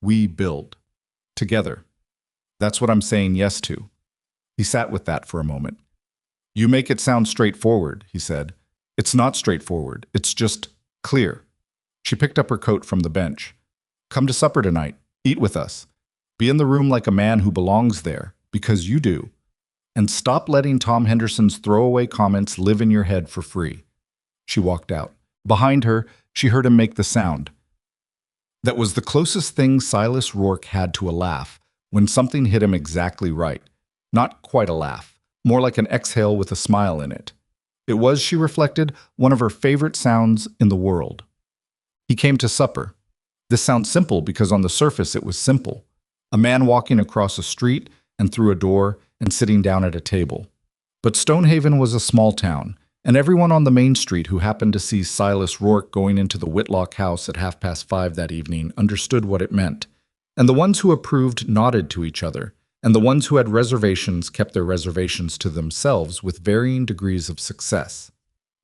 we build. Together. That's what I'm saying yes to." He sat with that for a moment. "You make it sound straightforward," he said. "It's not straightforward. It's just clear." She picked up her coat from the bench. "Come to supper tonight. Eat with us. Be in the room like a man who belongs there, because you do. And stop letting Tom Henderson's throwaway comments live in your head for free." She walked out. Behind her, she heard him make the sound. That was the closest thing Silas Rourke had to a laugh, when something hit him exactly right. Not quite a laugh, more like an exhale with a smile in it. It was, she reflected, one of her favorite sounds in the world. He came to supper. This sounds simple because on the surface it was simple. A man walking across a street and through a door and sitting down at a table. But Stonehaven was a small town, and everyone on the main street who happened to see Silas Rourke going into the Whitlock house at 5:30 that evening understood what it meant. And the ones who approved nodded to each other, and the ones who had reservations kept their reservations to themselves with varying degrees of success.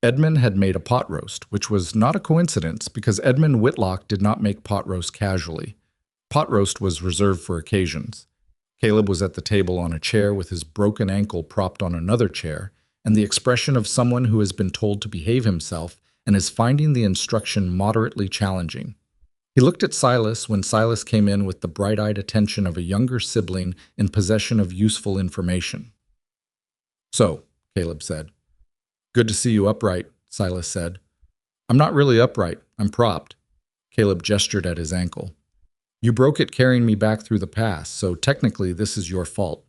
Edmund had made a pot roast, which was not a coincidence because Edmund Whitlock did not make pot roast casually. Pot roast was reserved for occasions. Caleb was at the table on a chair with his broken ankle propped on another chair, and the expression of someone who has been told to behave himself and is finding the instruction moderately challenging. He looked at Silas when Silas came in with the bright-eyed attention of a younger sibling in possession of useful information. "So," Caleb said. "Good to see you upright," Silas said. "I'm not really upright. I'm propped." Caleb gestured at his ankle. "You broke it carrying me back through the pass, so technically this is your fault."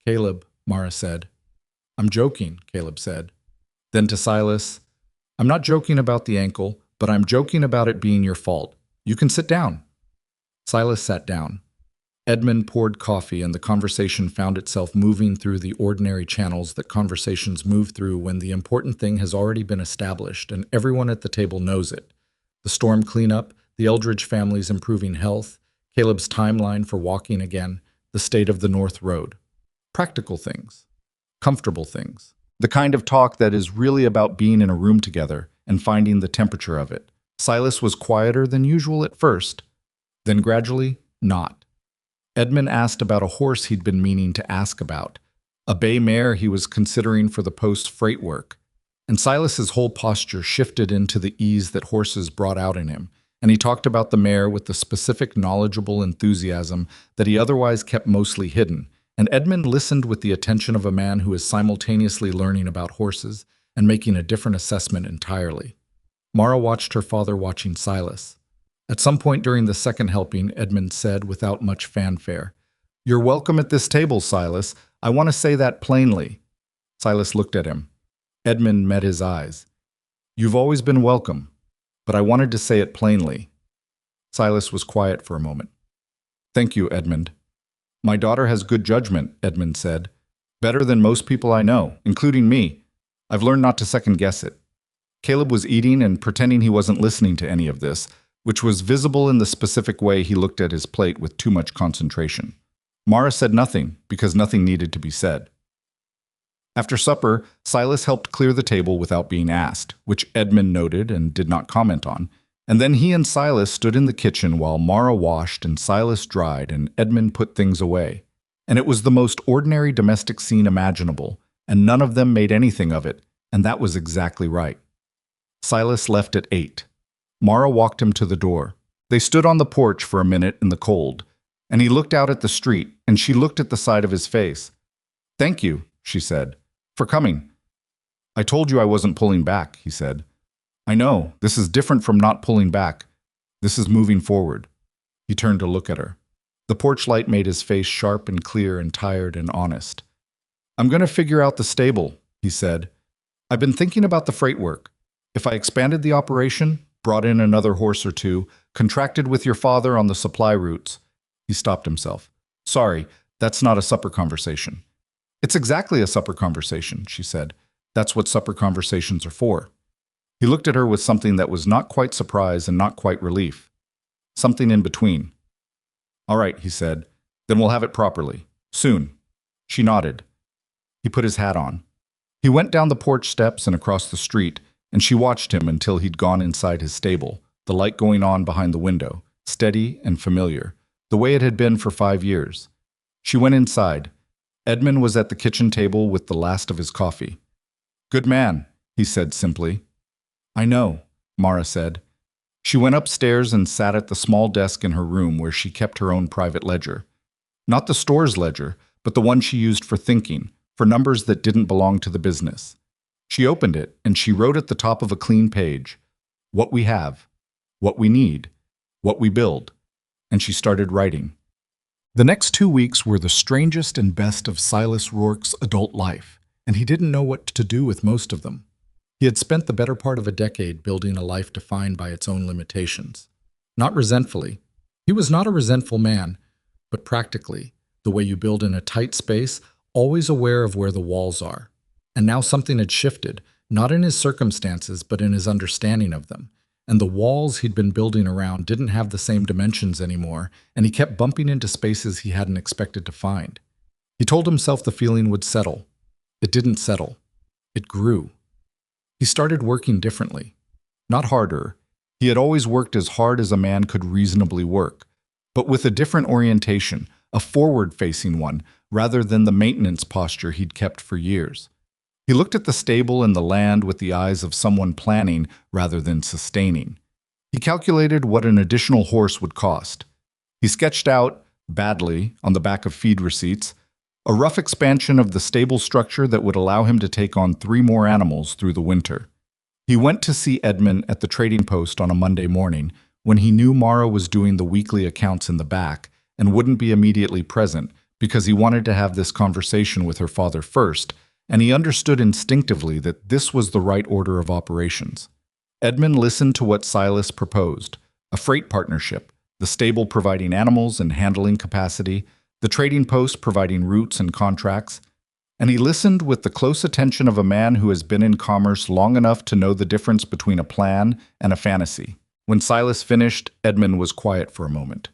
"Caleb," Mara said. "I'm joking," Caleb said. Then to Silas, "I'm not joking about the ankle, but I'm joking about it being your fault. You can sit down." Silas sat down. Edmund poured coffee, and the conversation found itself moving through the ordinary channels that conversations move through when the important thing has already been established and everyone at the table knows it. The storm cleanup, the Eldridge family's improving health, Caleb's timeline for walking again, the state of the North Road. Practical things. Comfortable things. The kind of talk that is really about being in a room together and finding the temperature of it. Silas was quieter than usual at first, then gradually not. Edmund asked about a horse he'd been meaning to ask about, a bay mare he was considering for the post freight work. And Silas's whole posture shifted into the ease that horses brought out in him, and he talked about the mare with the specific knowledgeable enthusiasm that he otherwise kept mostly hidden, and Edmund listened with the attention of a man who is simultaneously learning about horses and making a different assessment entirely. Mara watched her father watching Silas. At some point during the second helping, Edmund said without much fanfare, "You're welcome at this table, Silas. I want to say that plainly." Silas looked at him. Edmund met his eyes. "You've always been welcome, but I wanted to say it plainly." Silas was quiet for a moment. "Thank you, Edmund." "My daughter has good judgment," Edmund said. "Better than most people I know, including me. I've learned not to second-guess it." Caleb was eating and pretending he wasn't listening to any of this, which was visible in the specific way he looked at his plate with too much concentration. Mara said nothing, because nothing needed to be said. After supper, Silas helped clear the table without being asked, which Edmund noted and did not comment on. And then he and Silas stood in the kitchen while Mara washed and Silas dried and Edmund put things away. And it was the most ordinary domestic scene imaginable, and none of them made anything of it, and that was exactly right. Silas left at 8. Mara walked him to the door. They stood on the porch for a minute in the cold, and he looked out at the street, and she looked at the side of his face. "Thank you," she said, "for coming." "I told you I wasn't pulling back," he said. "I know, this is different from not pulling back. This is moving forward." He turned to look at her. The porch light made his face sharp and clear and tired and honest. "I'm going to figure out the stable," he said. "I've been thinking about the freight work. If I expanded the operation, brought in another horse or two, contracted with your father on the supply routes." He stopped himself. "Sorry, that's not a supper conversation." "It's exactly a supper conversation," she said. "That's what supper conversations are for." He looked at her with something that was not quite surprise and not quite relief. Something in between. "All right," he said. "Then we'll have it properly. Soon." She nodded. He put his hat on. He went down the porch steps and across the street, and she watched him until he'd gone inside his stable, the light going on behind the window, steady and familiar, the way it had been for 5 years. She went inside. Edmund was at the kitchen table with the last of his coffee. "Good man," he said simply. "I know," Mara said. She went upstairs and sat at the small desk in her room where she kept her own private ledger. Not the store's ledger, but the one she used for thinking, for numbers that didn't belong to the business. She opened it, and she wrote at the top of a clean page, "What we have, what we need, what we build," and she started writing. The next 2 weeks were the strangest and best of Silas Rourke's adult life, and he didn't know what to do with most of them. He had spent the better part of a decade building a life defined by its own limitations. Not resentfully. He was not a resentful man, but practically, the way you build in a tight space, always aware of where the walls are. And now something had shifted, not in his circumstances, but in his understanding of them. And the walls he'd been building around didn't have the same dimensions anymore, and he kept bumping into spaces he hadn't expected to find. He told himself the feeling would settle. It didn't settle. It grew. He started working differently. Not harder. He had always worked as hard as a man could reasonably work, but with a different orientation, a forward-facing one, rather than the maintenance posture he'd kept for years. He looked at the stable and the land with the eyes of someone planning rather than sustaining. He calculated what an additional horse would cost. He sketched out, badly, on the back of feed receipts, a rough expansion of the stable structure that would allow him to take on 3 more animals through the winter. He went to see Edmund at the trading post on a Monday morning when he knew Mara was doing the weekly accounts in the back and wouldn't be immediately present because he wanted to have this conversation with her father first, and he understood instinctively that this was the right order of operations. Edmund listened to what Silas proposed, a freight partnership, the stable providing animals and handling capacity, the trading post providing routes and contracts, and he listened with the close attention of a man who has been in commerce long enough to know the difference between a plan and a fantasy. When Silas finished, Edmund was quiet for a moment.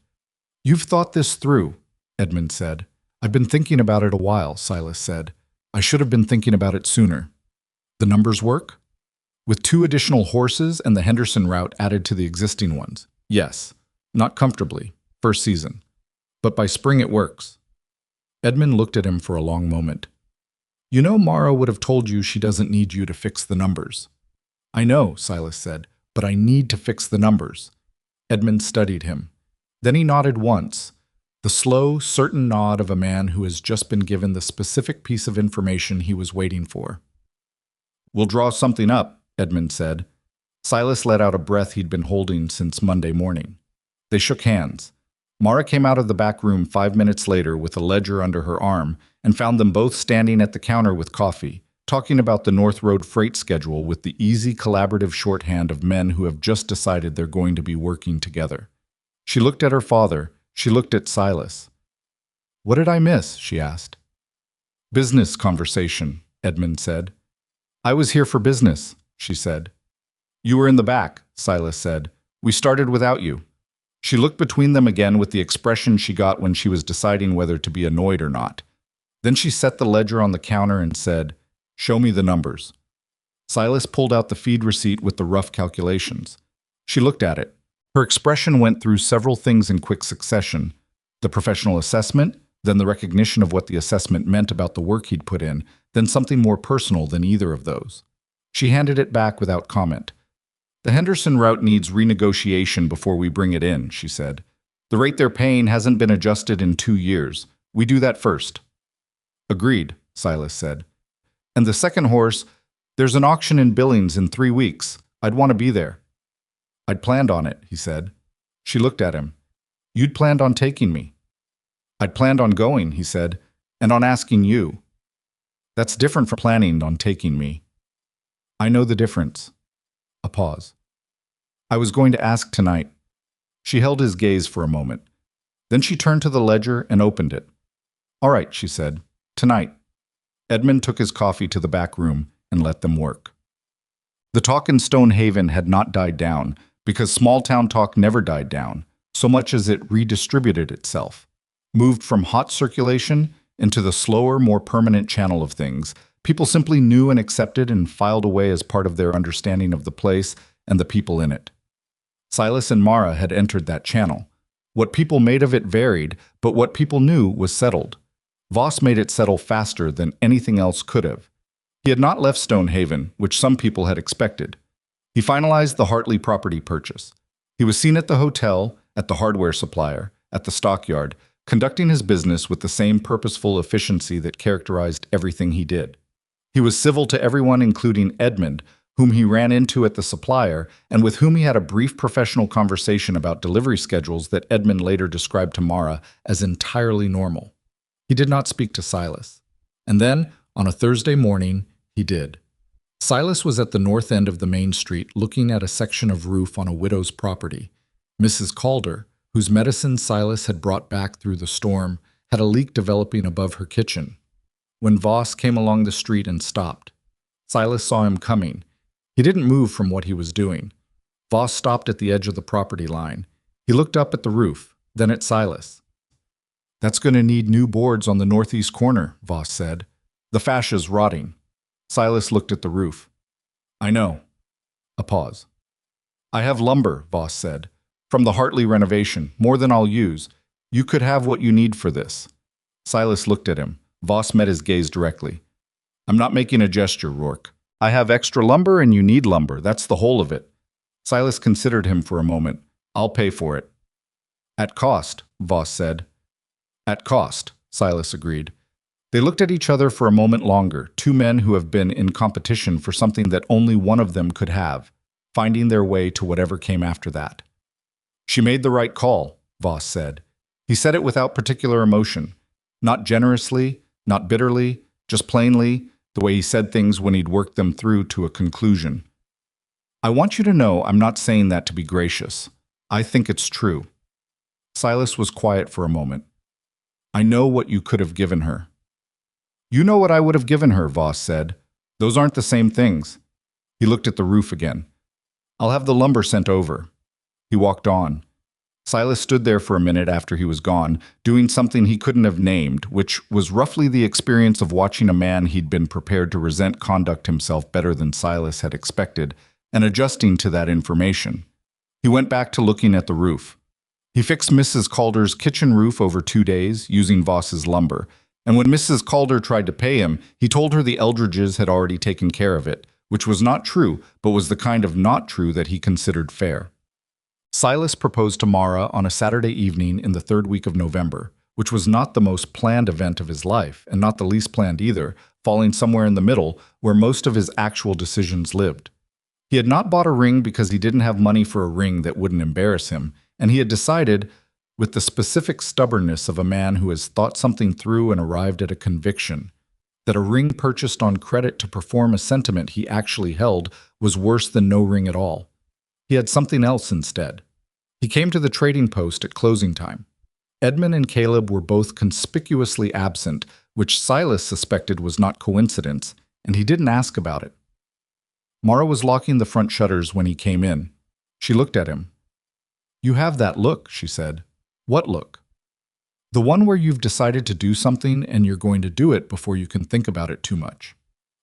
"You've thought this through," Edmund said. "I've been thinking about it a while," Silas said. "I should have been thinking about it sooner." "The numbers work?" "With 2 additional horses and the Henderson route added to the existing ones, yes. Not comfortably, first season. But by spring it works." Edmund looked at him for a long moment. "You know Mara would have told you she doesn't need you to fix the numbers." "I know," Silas said, "but I need to fix the numbers." Edmund studied him. Then he nodded once, the slow, certain nod of a man who has just been given the specific piece of information he was waiting for. "We'll draw something up," Edmund said. Silas let out a breath he'd been holding since Monday morning. They shook hands. Mara came out of the back room 5 minutes later with a ledger under her arm and found them both standing at the counter with coffee, talking about the North Road freight schedule with the easy collaborative shorthand of men who have just decided they're going to be working together. She looked at her father. She looked at Silas. "What did I miss?" she asked. "Business conversation," Edmund said. "I was here for business," she said. "You were in the back," Silas said. "We started without you." She looked between them again with the expression she got when she was deciding whether to be annoyed or not. Then she set the ledger on the counter and said, "Show me the numbers." Silas pulled out the feed receipt with the rough calculations. She looked at it. Her expression went through several things in quick succession: the professional assessment, then the recognition of what the assessment meant about the work he'd put in, then something more personal than either of those. She handed it back without comment. "The Henderson route needs renegotiation before we bring it in," she said. "The rate they're paying hasn't been adjusted in 2 years. We do that first." "Agreed," Silas said. "And the second horse, there's an auction in Billings in 3 weeks. I'd want to be there." "I'd planned on it," he said. She looked at him. "You'd planned on taking me." "I'd planned on going," he said, "and on asking you." "That's different from planning on taking me." "I know the difference." A pause. "I was going to ask tonight." She held his gaze for a moment. Then she turned to the ledger and opened it. "All right," she said. "Tonight." Edmund took his coffee to the back room and let them work. The talk in Stonehaven had not died down, because small-town talk never died down, so much as it redistributed itself, moved from hot circulation into the slower, more permanent channel of things. People simply knew and accepted and filed away as part of their understanding of the place and the people in it. Silas and Mara had entered that channel. What people made of it varied, but what people knew was settled. Voss made it settle faster than anything else could have. He had not left Stonehaven, which some people had expected. He finalized the Hartley property purchase. He was seen at the hotel, at the hardware supplier, at the stockyard, conducting his business with the same purposeful efficiency that characterized everything he did. He was civil to everyone, including Edmund, whom he ran into at the supplier and with whom he had a brief professional conversation about delivery schedules that Edmund later described to Mara as entirely normal. He did not speak to Silas. And then, on a Thursday morning, he did. Silas was at the north end of the main street looking at a section of roof on a widow's property. Mrs. Calder, whose medicine Silas had brought back through the storm, had a leak developing above her kitchen. When Voss came along the street and stopped, Silas saw him coming. He didn't move from what he was doing. Voss stopped at the edge of the property line. He looked up at the roof, then at Silas. "That's going to need new boards on the northeast corner," Voss said. "The fascia's rotting." Silas looked at the roof. "I know." A pause. "I have lumber," Voss said. "From the Hartley renovation, more than I'll use. You could have what you need for this." Silas looked at him. Voss met his gaze directly. "I'm not making a gesture, Rourke. I have extra lumber and you need lumber. That's the whole of it." Silas considered him for a moment. "I'll pay for it." "At cost," Voss said. "At cost," Silas agreed. They looked at each other for a moment longer, two men who have been in competition for something that only one of them could have, finding their way to whatever came after that. "She made the right call," Voss said. He said it without particular emotion. Not generously, not bitterly, just plainly, the way he said things when he'd worked them through to a conclusion. "I want you to know I'm not saying that to be gracious. I think it's true." Silas was quiet for a moment. "I know what you could have given her." "You know what I would have given her," Voss said. "Those aren't the same things." He looked at the roof again. "I'll have the lumber sent over." He walked on. Silas stood there for a minute after he was gone, doing something he couldn't have named, which was roughly the experience of watching a man he'd been prepared to resent conduct himself better than Silas had expected, and adjusting to that information. He went back to looking at the roof. He fixed Mrs. Calder's kitchen roof over 2 days, using Voss's lumber, and when Mrs. Calder tried to pay him, he told her the Eldridges had already taken care of it, which was not true, but was the kind of not true that he considered fair. Silas proposed to Mara on a Saturday evening in the 3rd week of November, which was not the most planned event of his life, and not the least planned either, falling somewhere in the middle, where most of his actual decisions lived. He had not bought a ring because he didn't have money for a ring that wouldn't embarrass him, and he had decided, with the specific stubbornness of a man who has thought something through and arrived at a conviction, that a ring purchased on credit to perform a sentiment he actually held was worse than no ring at all. He had something else instead. He came to the trading post at closing time. Edmund and Caleb were both conspicuously absent, which Silas suspected was not coincidence, and he didn't ask about it. Mara was locking the front shutters when he came in. She looked at him. "You have that look," she said. "What look?" "The one where you've decided to do something and you're going to do it before you can think about it too much."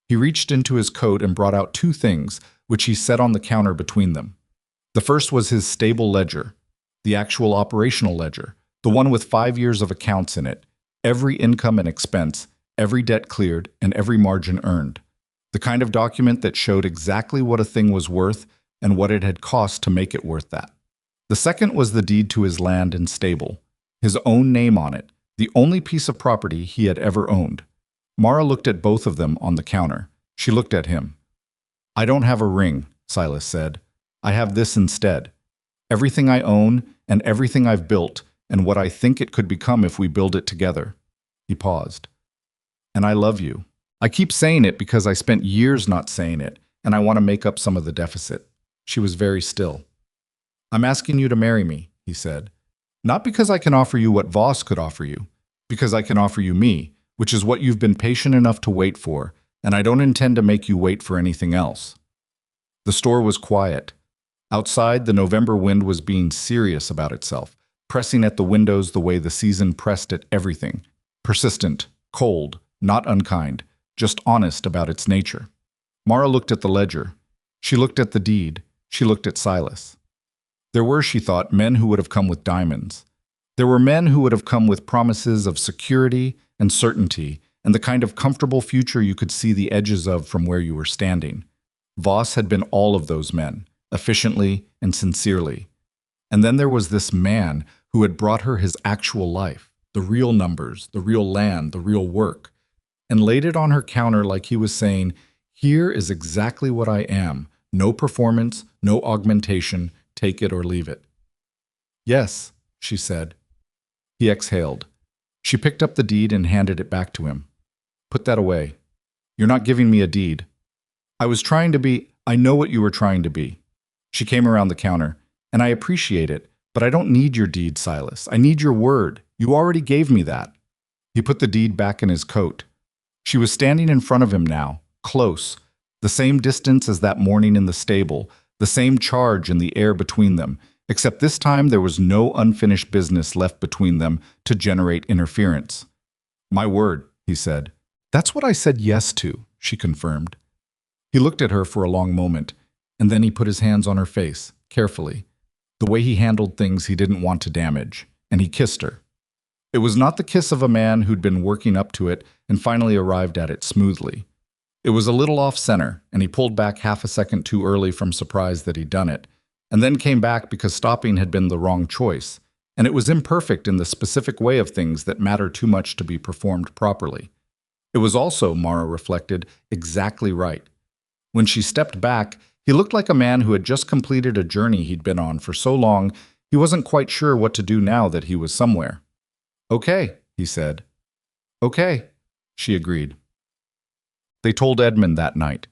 He reached into his coat and brought out two things, which he set on the counter between them. The first was his stable ledger, the actual operational ledger, the one with 5 years of accounts in it, every income and expense, every debt cleared, and every margin earned. The kind of document that showed exactly what a thing was worth and what it had cost to make it worth that. The second was the deed to his land and stable, his own name on it, the only piece of property he had ever owned. Mara looked at both of them on the counter. She looked at him. "I don't have a ring," Silas said. "I have this instead. Everything I own and everything I've built and what I think it could become if we build it together." He paused. "And I love you. I keep saying it because I spent years not saying it, and I want to make up some of the deficit." She was very still. "I'm asking you to marry me," he said. "Not because I can offer you what Voss could offer you, because I can offer you me, which is what you've been patient enough to wait for, and I don't intend to make you wait for anything else." The store was quiet. Outside, the November wind was being serious about itself, pressing at the windows the way the season pressed at everything. Persistent, cold, not unkind, just honest about its nature. Mara looked at the ledger. She looked at the deed. She looked at Silas. There were, she thought, men who would have come with diamonds. There were men who would have come with promises of security and certainty and the kind of comfortable future you could see the edges of from where you were standing. Voss had been all of those men, efficiently and sincerely. And then there was this man who had brought her his actual life, the real numbers, the real land, the real work, and laid it on her counter like he was saying, "Here is exactly what I am. No performance, no augmentation. Take it or leave it." "Yes," she said. He exhaled. She picked up the deed and handed it back to him. "Put that away. You're not giving me a deed." "I was trying to be. I know what you were trying to be." She came around the counter. "And I appreciate it, but I don't need your deed, Silas. I need your word. You already gave me that." He put the deed back in his coat. She was standing in front of him now, close, the same distance as that morning in the stable, the same charge in the air between them, except this time there was no unfinished business left between them to generate interference. "My word," he said. "That's what I said yes to," she confirmed. He looked at her for a long moment, and then he put his hands on her face, carefully, the way he handled things he didn't want to damage, and he kissed her. It was not the kiss of a man who'd been working up to it and finally arrived at it smoothly. It was a little off-center, and he pulled back half a second too early from surprise that he'd done it, and then came back because stopping had been the wrong choice, and it was imperfect in the specific way of things that matter too much to be performed properly. It was also, Mara reflected, exactly right. When she stepped back, he looked like a man who had just completed a journey he'd been on for so long he wasn't quite sure what to do now that he was somewhere. "Okay," he said. "Okay," she agreed. They told Edmund that night.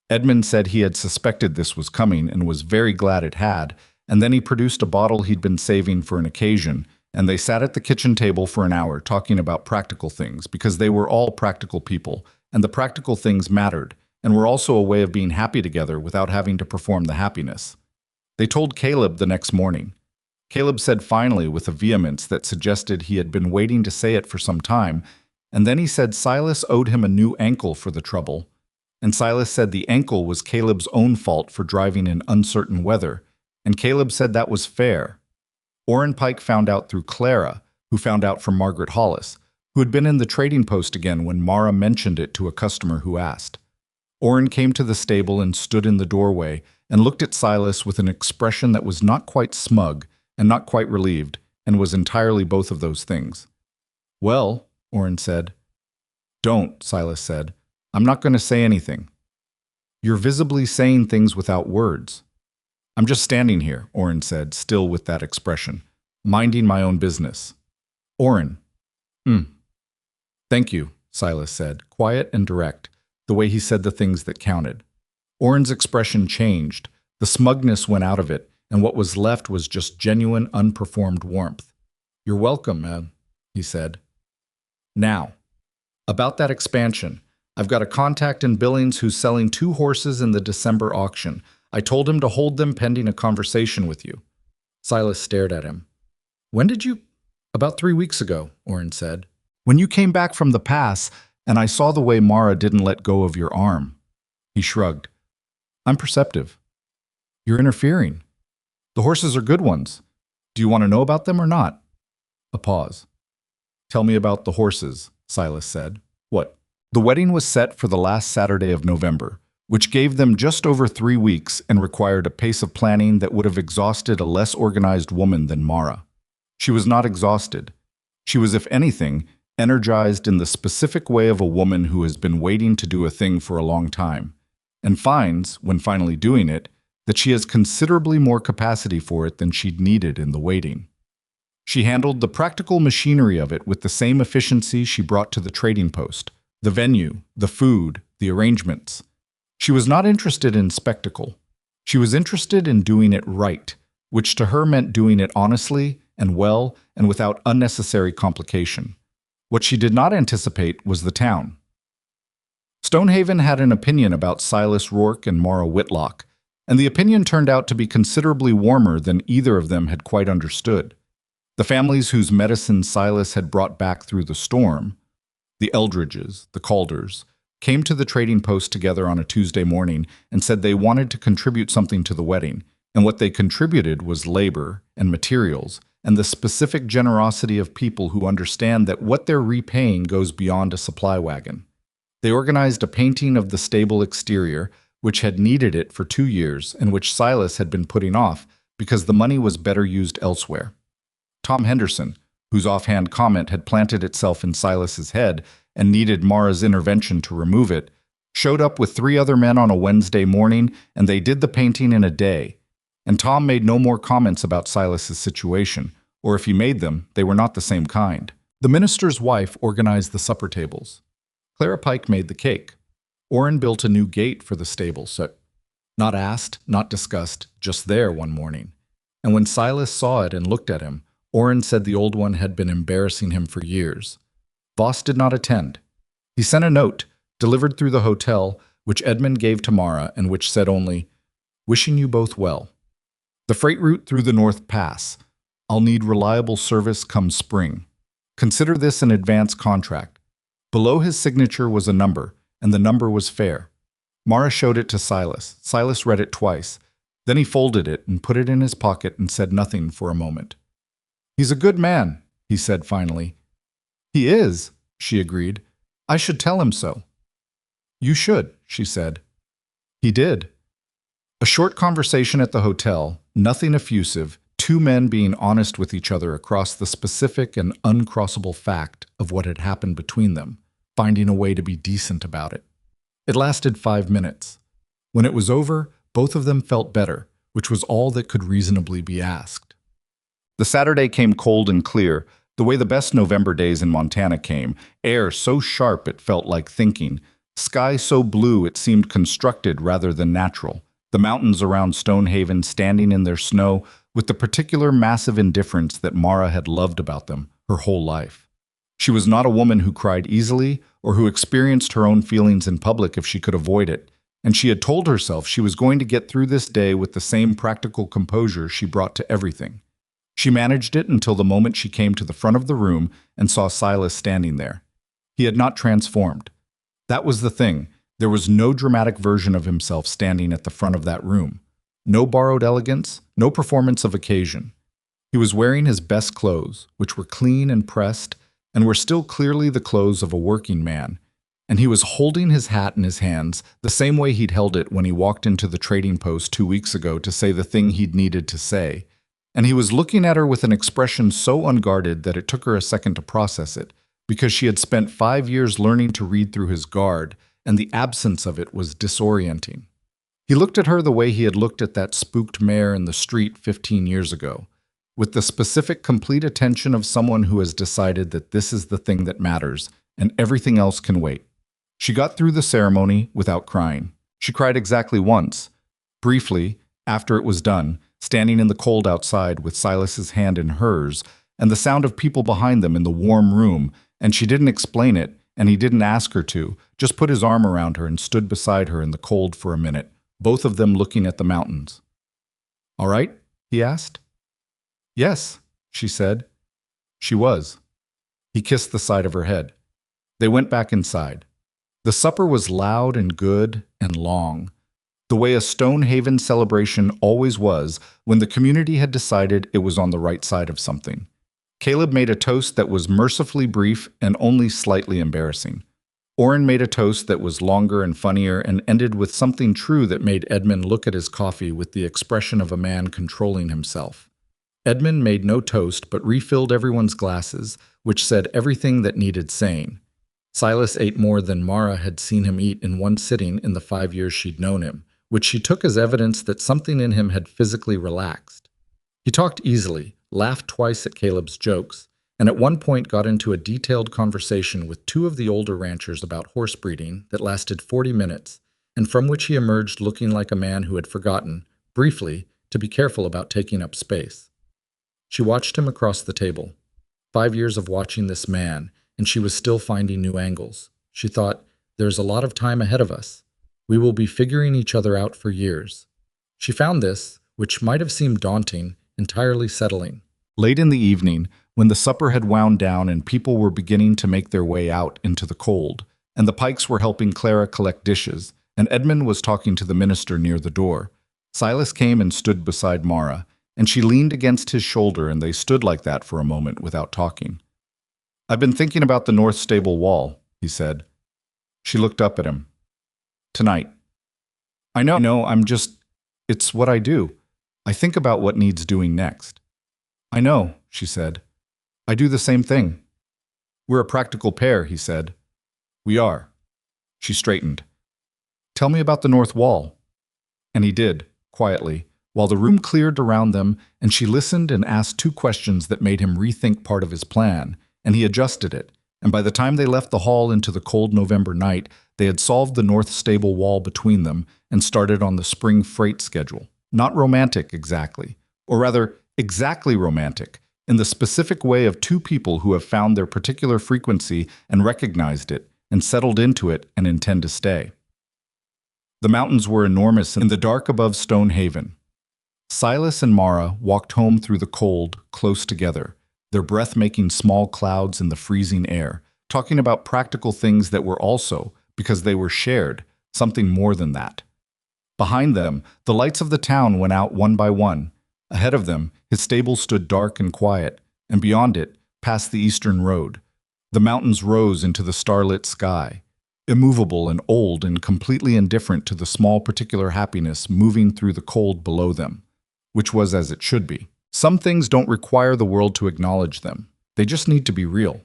Edmund said he had suspected this was coming and was very glad it had, and then he produced a bottle he'd been saving for an occasion, and they sat at the kitchen table for an hour talking about practical things, because they were all practical people, and the practical things mattered, and were also a way of being happy together without having to perform the happiness. They told Caleb the next morning. Caleb said finally with a vehemence that suggested he had been waiting to say it for some time, and then he said Silas owed him a new ankle for the trouble, and Silas said the ankle was Caleb's own fault for driving in uncertain weather, and Caleb said that was fair. Orrin Pike found out through Clara, who found out from Margaret Hollis, who had been in the trading post again when Mara mentioned it to a customer who asked. Orrin came to the stable and stood in the doorway and looked at Silas with an expression that was not quite smug and not quite relieved, and was entirely both of those things. "Well," Orrin said. "Don't," Silas said. "I'm not going to say anything." You're visibly saying things without words. I'm just standing here, Oren said, still with that expression, minding my own business. Oren. Thank you, Silas said, quiet and direct, the way he said the things that counted. Oren's expression changed, the smugness went out of it, and what was left was just genuine, unperformed warmth. You're welcome, man, he said. Now, about that expansion, I've got a contact in Billings who's selling 2 horses in the December auction. I told him to hold them pending a conversation with you. Silas stared at him. When did you? About 3 weeks ago, Oren said. When you came back from the pass, and I saw the way Mara didn't let go of your arm. He shrugged. I'm perceptive. You're interfering. The horses are good ones. Do you want to know about them or not? A pause. Tell me about the horses, Silas said. What? The wedding was set for the last Saturday of November, which gave them just over 3 weeks and required a pace of planning that would have exhausted a less organized woman than Mara. She was not exhausted. She was, if anything, energized in the specific way of a woman who has been waiting to do a thing for a long time, and finds, when finally doing it, that she has considerably more capacity for it than she'd needed in the waiting. She handled the practical machinery of it with the same efficiency she brought to the trading post, the venue, the food, the arrangements. She was not interested in spectacle. She was interested in doing it right, which to her meant doing it honestly and well and without unnecessary complication. What she did not anticipate was the town. Stonehaven had an opinion about Silas Rourke and Mara Whitlock, and the opinion turned out to be considerably warmer than either of them had quite understood. The families whose medicine Silas had brought back through the storm, the Eldridges, the Calders, came to the trading post together on a Tuesday morning and said they wanted to contribute something to the wedding, and what they contributed was labor and materials and the specific generosity of people who understand that what they're repaying goes beyond a supply wagon. They organized a painting of the stable exterior, which had needed it for 2 years and which Silas had been putting off because the money was better used elsewhere. Tom Henderson, whose offhand comment had planted itself in Silas's head and needed Mara's intervention to remove it, showed up with 3 other men on a Wednesday morning, and they did the painting in a day. And Tom made no more comments about Silas's situation, or if he made them, they were not the same kind. The minister's wife organized the supper tables. Clara Pike made the cake. Oren built a new gate for the stable, so not asked, not discussed, just there one morning. And when Silas saw it and looked at him, Oren said the old one had been embarrassing him for years. Voss did not attend. He sent a note, delivered through the hotel, which Edmund gave to Mara and which said only, "Wishing you both well. The freight route through the North Pass. I'll need reliable service come spring. Consider this an advance contract." Below his signature was a number, and the number was fair. Mara showed it to Silas. Silas read it twice. Then he folded it and put it in his pocket and said nothing for a moment. "He's a good man," he said finally. "He is," she agreed. "I should tell him so." "You should," she said. He did. A short conversation at the hotel, nothing effusive, 2 men being honest with each other across the specific and uncrossable fact of what had happened between them, finding a way to be decent about it. It lasted 5 minutes. When it was over, both of them felt better, which was all that could reasonably be asked. The Saturday came cold and clear, the way the best November days in Montana came, air so sharp it felt like thinking, sky so blue it seemed constructed rather than natural, the mountains around Stonehaven standing in their snow with the particular massive indifference that Mara had loved about them her whole life. She was not a woman who cried easily or who experienced her own feelings in public if she could avoid it, and she had told herself she was going to get through this day with the same practical composure she brought to everything. She managed it until the moment she came to the front of the room and saw Silas standing there. He had not transformed. That was the thing. There was no dramatic version of himself standing at the front of that room. No borrowed elegance, no performance of occasion. He was wearing his best clothes, which were clean and pressed, and were still clearly the clothes of a working man. And he was holding his hat in his hands the same way he'd held it when he walked into the trading post 2 weeks ago to say the thing he'd needed to say. And he was looking at her with an expression so unguarded that it took her a second to process it, because she had spent 5 years learning to read through his guard, and the absence of it was disorienting. He looked at her the way he had looked at that spooked mare in the street 15 years ago, with the specific, complete attention of someone who has decided that this is the thing that matters, and everything else can wait. She got through the ceremony without crying. She cried exactly once, briefly, after it was done, standing in the cold outside with Silas's hand in hers, and the sound of people behind them in the warm room, and she didn't explain it, and he didn't ask her to, just put his arm around her and stood beside her in the cold for a minute, both of them looking at the mountains. "All right?" he asked. "Yes," she said. She was. He kissed the side of her head. They went back inside. The supper was loud and good and long, the way a Stonehaven celebration always was when the community had decided it was on the right side of something. Caleb made a toast that was mercifully brief and only slightly embarrassing. Orrin made a toast that was longer and funnier and ended with something true that made Edmund look at his coffee with the expression of a man controlling himself. Edmund made no toast but refilled everyone's glasses, which said everything that needed saying. Silas ate more than Mara had seen him eat in one sitting in the 5 years she'd known him, which she took as evidence that something in him had physically relaxed. He talked easily, laughed twice at Caleb's jokes, and at one point got into a detailed conversation with 2 of the older ranchers about horse breeding that lasted 40 minutes, and from which he emerged looking like a man who had forgotten, briefly, to be careful about taking up space. She watched him across the table. 5 years of watching this man, and she was still finding new angles. She thought, there's a lot of time ahead of us. We will be figuring each other out for years. She found this, which might have seemed daunting, entirely settling. Late in the evening, when the supper had wound down and people were beginning to make their way out into the cold, and the Pikes were helping Clara collect dishes, and Edmund was talking to the minister near the door, Silas came and stood beside Mara, and she leaned against his shoulder, and they stood like that for a moment without talking. "I've been thinking about the north stable wall," he said. She looked up at him. "Tonight." I know, it's what I do. I think about what needs doing next." "I know," she said. "I do the same thing." "We're a practical pair," he said. "We are." She straightened. "Tell me about the north wall." And he did, quietly, while the room cleared around them, and she listened and asked 2 questions that made him rethink part of his plan, and he adjusted it, and by the time they left the hall into the cold November night, they had solved the north stable wall between them and started on the spring freight schedule. Not romantic, exactly, or rather, exactly romantic, in the specific way of 2 people who have found their particular frequency and recognized it, and settled into it and intend to stay. The mountains were enormous in the dark above Stonehaven. Silas and Mara walked home through the cold, close together, their breath making small clouds in the freezing air, talking about practical things that were also, because they were shared, something more than that. Behind them, the lights of the town went out one by one. Ahead of them, his stable stood dark and quiet, and beyond it, past the eastern road, the mountains rose into the starlit sky, immovable and old and completely indifferent to the small particular happiness moving through the cold below them, which was as it should be. Some things don't require the world to acknowledge them. They just need to be real.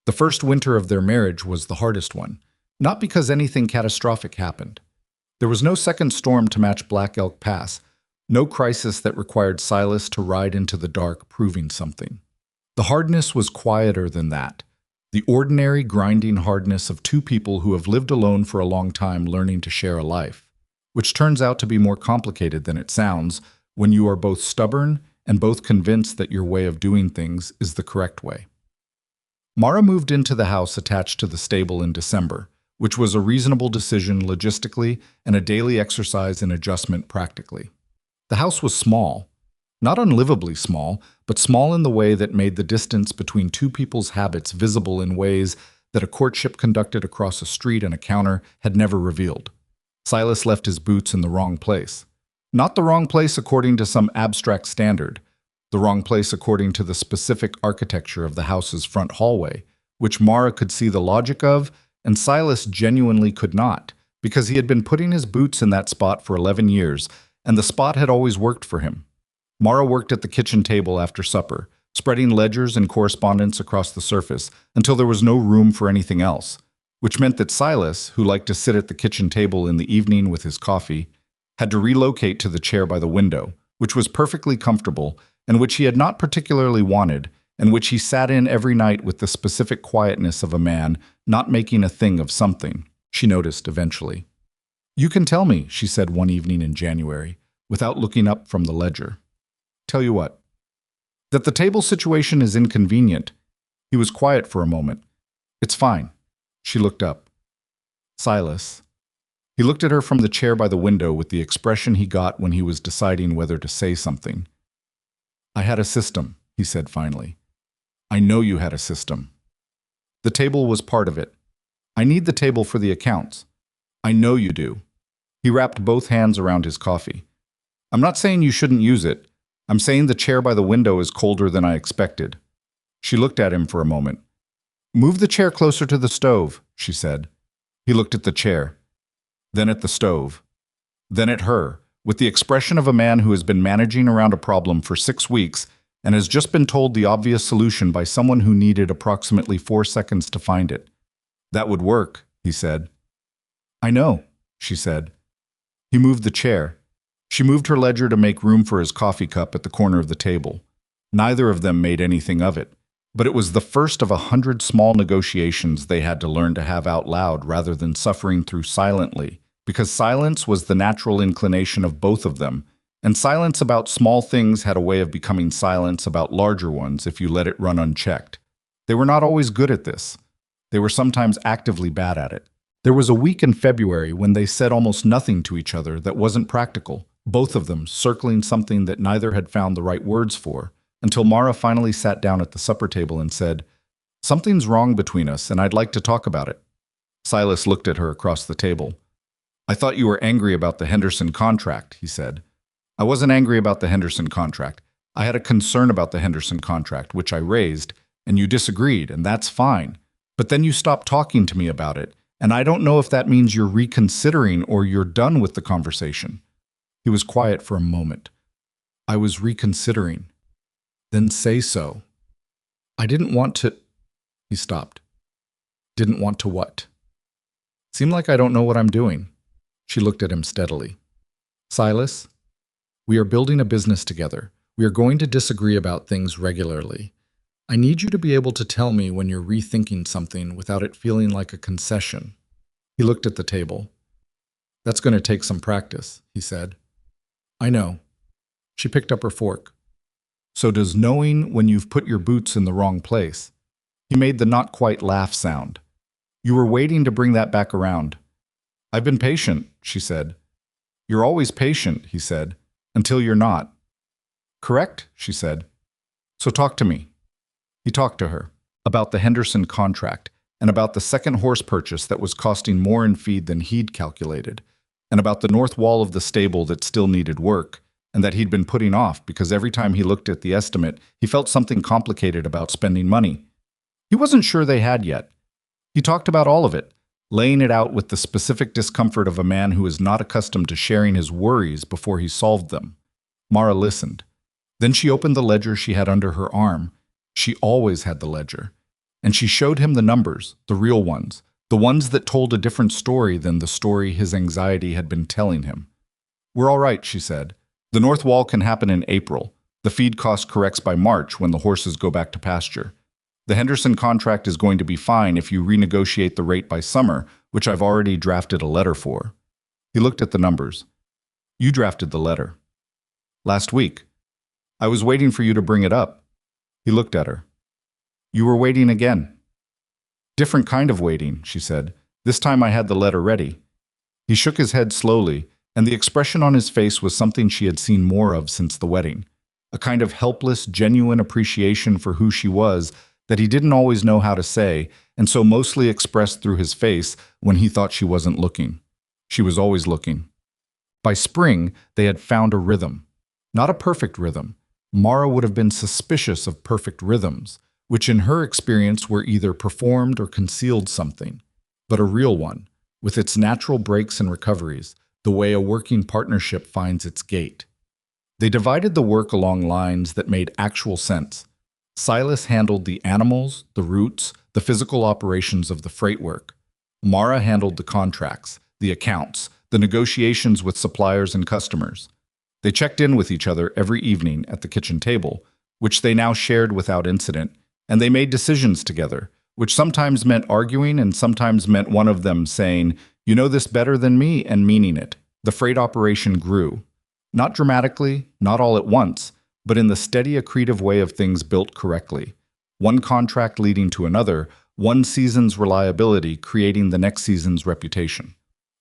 The first winter of their marriage was the hardest one, not because anything catastrophic happened. There was no second storm to match Black Elk Pass, no crisis that required Silas to ride into the dark proving something. The hardness was quieter than that. The ordinary, grinding hardness of 2 people who have lived alone for a long time learning to share a life, which turns out to be more complicated than it sounds when you are both stubborn and both convinced that your way of doing things is the correct way. Mara moved into the house attached to the stable in December, which was a reasonable decision logistically and a daily exercise in adjustment practically. The house was small. Not unlivably small, but small in the way that made the distance between 2 people's habits visible in ways that a courtship conducted across a street and a counter had never revealed. Silas left his boots in the wrong place. Not the wrong place according to some abstract standard, the wrong place according to the specific architecture of the house's front hallway, which Mara could see the logic of, and Silas genuinely could not, because he had been putting his boots in that spot for 11 years, and the spot had always worked for him. Mara worked at the kitchen table after supper, spreading ledgers and correspondence across the surface until there was no room for anything else, which meant that Silas, who liked to sit at the kitchen table in the evening with his coffee, had to relocate to the chair by the window, which was perfectly comfortable and which he had not particularly wanted, and which he sat in every night with the specific quietness of a man not making a thing of something, she noticed eventually. "You can tell me," she said one evening in January, without looking up from the ledger. "Tell you what?" "That the table situation is inconvenient." He was quiet for a moment. "It's fine." She looked up. "Silas." He looked at her from the chair by the window with the expression he got when he was deciding whether to say something. "I had a system," he said finally. "I know you had a system. The table was part of it. I need the table for the accounts. I know you do." He wrapped both hands around his coffee. "I'm not saying you shouldn't use it. I'm saying the chair by the window is colder than I expected." She looked at him for a moment. "Move the chair closer to the stove," she said. He looked at the chair, then at the stove, then at her, with the expression of a man who has been managing around a problem for 6 weeks and has just been told the obvious solution by someone who needed approximately 4 seconds to find it. "That would work," he said. "I know," she said. He moved the chair. She moved her ledger to make room for his coffee cup at the corner of the table. Neither of them made anything of it, but it was the first of 100 small negotiations they had to learn to have out loud rather than suffering through silently, because silence was the natural inclination of both of them, and silence about small things had a way of becoming silence about larger ones if you let it run unchecked. They were not always good at this. They were sometimes actively bad at it. There was a week in February when they said almost nothing to each other that wasn't practical, both of them circling something that neither had found the right words for, until Mara finally sat down at the supper table and said, "Something's wrong between us, and I'd like to talk about it." Silas looked at her across the table. "I thought you were angry about the Henderson contract," he said. "I wasn't angry about the Henderson contract. I had a concern about the Henderson contract, which I raised, and you disagreed, and that's fine. But then you stopped talking to me about it, and I don't know if that means you're reconsidering or you're done with the conversation." He was quiet for a moment. "I was reconsidering." "Then say so." "I didn't want to—" He stopped. "Didn't want to what?" "Seem like I don't know what I'm doing." She looked at him steadily. "Silas, we are building a business together. We are going to disagree about things regularly. I need you to be able to tell me when you're rethinking something without it feeling like a concession." He looked at the table. "That's going to take some practice," he said. "I know." She picked up her fork. "So does knowing when you've put your boots in the wrong place." He made the not quite laugh sound. "You were waiting to bring that back around." "I've been patient," she said. "You're always patient," he said, "until you're not." "Correct," she said. "So talk to me." He talked to her about the Henderson contract and about the second horse purchase that was costing more in feed than he'd calculated, and about the north wall of the stable that still needed work, and that he'd been putting off because every time he looked at the estimate, he felt something complicated about spending money. He wasn't sure they had yet. He talked about all of it, laying it out with the specific discomfort of a man who is not accustomed to sharing his worries before he solved them. Mara listened. Then she opened the ledger she had under her arm. She always had the ledger. And she showed him the numbers, the real ones, the ones that told a different story than the story his anxiety had been telling him. "We're all right," she said. "The north wall can happen in April. The feed cost corrects by March when the horses go back to pasture. The Henderson contract is going to be fine if you renegotiate the rate by summer, which I've already drafted a letter for." He looked at the numbers. "You drafted the letter." "Last week. I was waiting for you to bring it up." He looked at her. "You were waiting again." "Different kind of waiting," she said. "This time I had the letter ready." He shook his head slowly, and the expression on his face was something she had seen more of since the wedding, a kind of helpless, genuine appreciation for who she was that he didn't always know how to say, and so mostly expressed through his face when he thought she wasn't looking. She was always looking. By spring, they had found a rhythm. Not a perfect rhythm. Mara would have been suspicious of perfect rhythms, which in her experience were either performed or concealed something, but a real one, with its natural breaks and recoveries, the way a working partnership finds its gait. They divided the work along lines that made actual sense. Silas handled the animals, the routes, the physical operations of the freight work. Mara handled the contracts, the accounts, the negotiations with suppliers and customers. They checked in with each other every evening at the kitchen table, which they now shared without incident, and they made decisions together, which sometimes meant arguing and sometimes meant one of them saying, "You know this better than me," and meaning it. The freight operation grew. Not dramatically, not all at once, but in the steady accretive way of things built correctly. One contract leading to another, one season's reliability creating the next season's reputation.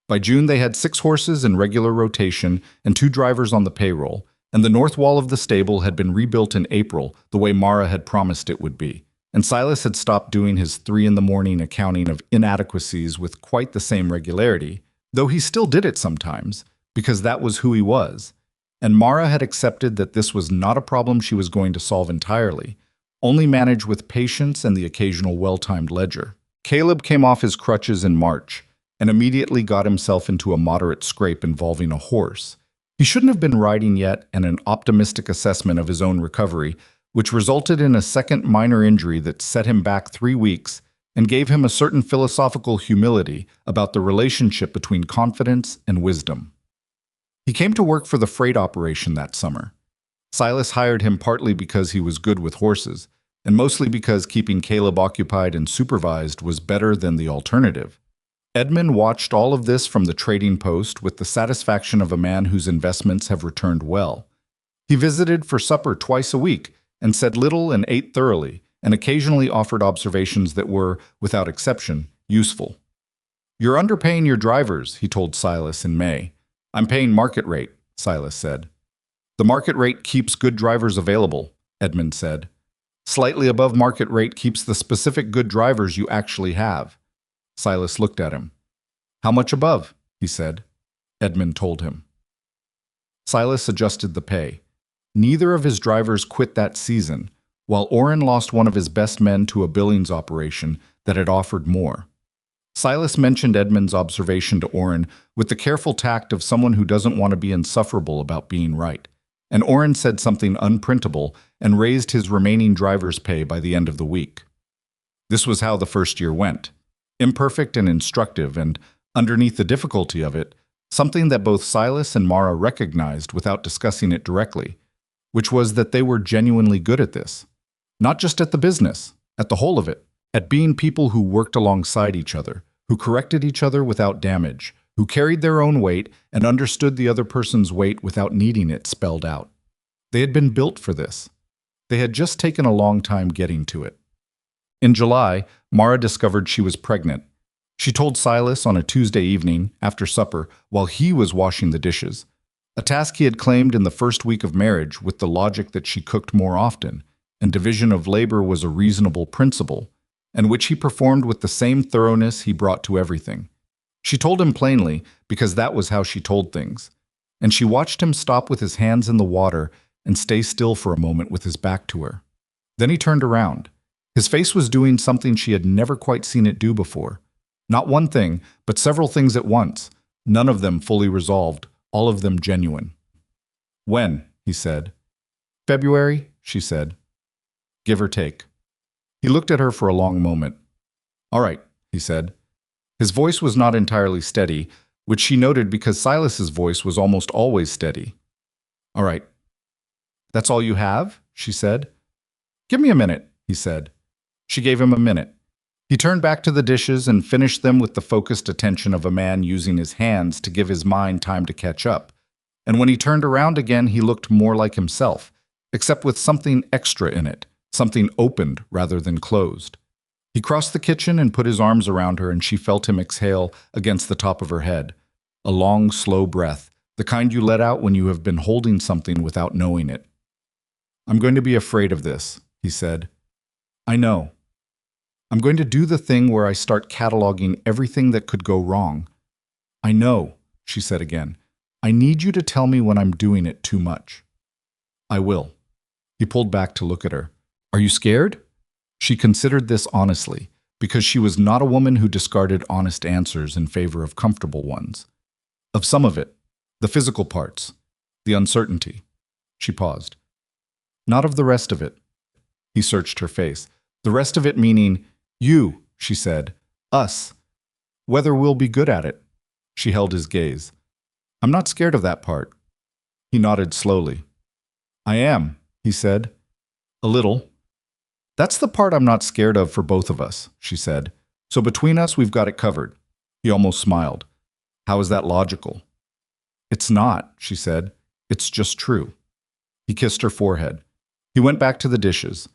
By June, they had 6 horses in regular rotation and 2 drivers on the payroll, and the north wall of the stable had been rebuilt in April the way Mara had promised it would be. And Silas had stopped doing his 3 in the morning accounting of inadequacies with quite the same regularity, though he still did it sometimes, because that was who he was. And Mara had accepted that this was not a problem she was going to solve entirely, only manage with patience and the occasional well-timed ledger. Caleb came off his crutches in March and immediately got himself into a moderate scrape involving a horse. He shouldn't have been riding yet, and an optimistic assessment of his own recovery, which resulted in a second minor injury that set him back 3 weeks and gave him a certain philosophical humility about the relationship between confidence and wisdom. He came to work for the freight operation that summer. Silas hired him partly because he was good with horses, and mostly because keeping Caleb occupied and supervised was better than the alternative. Edmund watched all of this from the trading post with the satisfaction of a man whose investments have returned well. He visited for supper twice a week and said little and ate thoroughly, and occasionally offered observations that were, without exception, useful. "You're underpaying your drivers," he told Silas in May. "I'm paying market rate," Silas said. "The market rate keeps good drivers available," Edmund said. "Slightly above market rate keeps the specific good drivers you actually have." Silas looked at him. "How much above?" he said. Edmund told him. Silas adjusted the pay. Neither of his drivers quit that season, while Orrin lost one of his best men to a Billings operation that had offered more. Silas mentioned Edmund's observation to Orrin with the careful tact of someone who doesn't want to be insufferable about being right, and Orrin said something unprintable and raised his remaining driver's pay by the end of the week. This was how the first year went. Imperfect and instructive, and, underneath the difficulty of it, something that both Silas and Mara recognized without discussing it directly, which was that they were genuinely good at this. Not just at the business, at the whole of it, at being people who worked alongside each other, who corrected each other without damage, who carried their own weight and understood the other person's weight without needing it spelled out. They had been built for this. They had just taken a long time getting to it. In July, Mara discovered she was pregnant. She told Silas on a Tuesday evening, after supper, while he was washing the dishes, a task he had claimed in the first week of marriage with the logic that she cooked more often, and division of labor was a reasonable principle, and which he performed with the same thoroughness he brought to everything. She told him plainly, because that was how she told things, and she watched him stop with his hands in the water and stay still for a moment with his back to her. Then he turned around. His face was doing something she had never quite seen it do before. Not one thing, but several things at once, none of them fully resolved, all of them genuine. "When?" he said. "February," she said. "Give or take." He looked at her for a long moment. "All right," he said. His voice was not entirely steady, which she noted because Silas's voice was almost always steady. "All right." "That's all you have?" she said. "Give me a minute," he said. She gave him a minute. He turned back to the dishes and finished them with the focused attention of a man using his hands to give his mind time to catch up. And when he turned around again, he looked more like himself, except with something extra in it, something opened rather than closed. He crossed the kitchen and put his arms around her, and she felt him exhale against the top of her head. A long, slow breath, the kind you let out when you have been holding something without knowing it. "I'm going to be afraid of this," he said. "I know. I'm going to do the thing where I start cataloging everything that could go wrong. I know," she said again. "I need you to tell me when I'm doing it too much." "I will." He pulled back to look at her. "Are you scared?" She considered this honestly, because she was not a woman who discarded honest answers in favor of comfortable ones. Of some of it, the physical parts, the uncertainty. She paused. "Not of the rest of it." He searched her face. "The rest of it meaning, you," she said. "Us. Whether we'll be good at it." She held his gaze. I'm not scared of that part. He nodded slowly. I am, he said. A little. That's the part I'm not scared of for both of us, she said. So between us, we've got it covered. He almost smiled. How is that logical? It's not, she said. It's just true. He kissed her forehead. He went back to the dishes.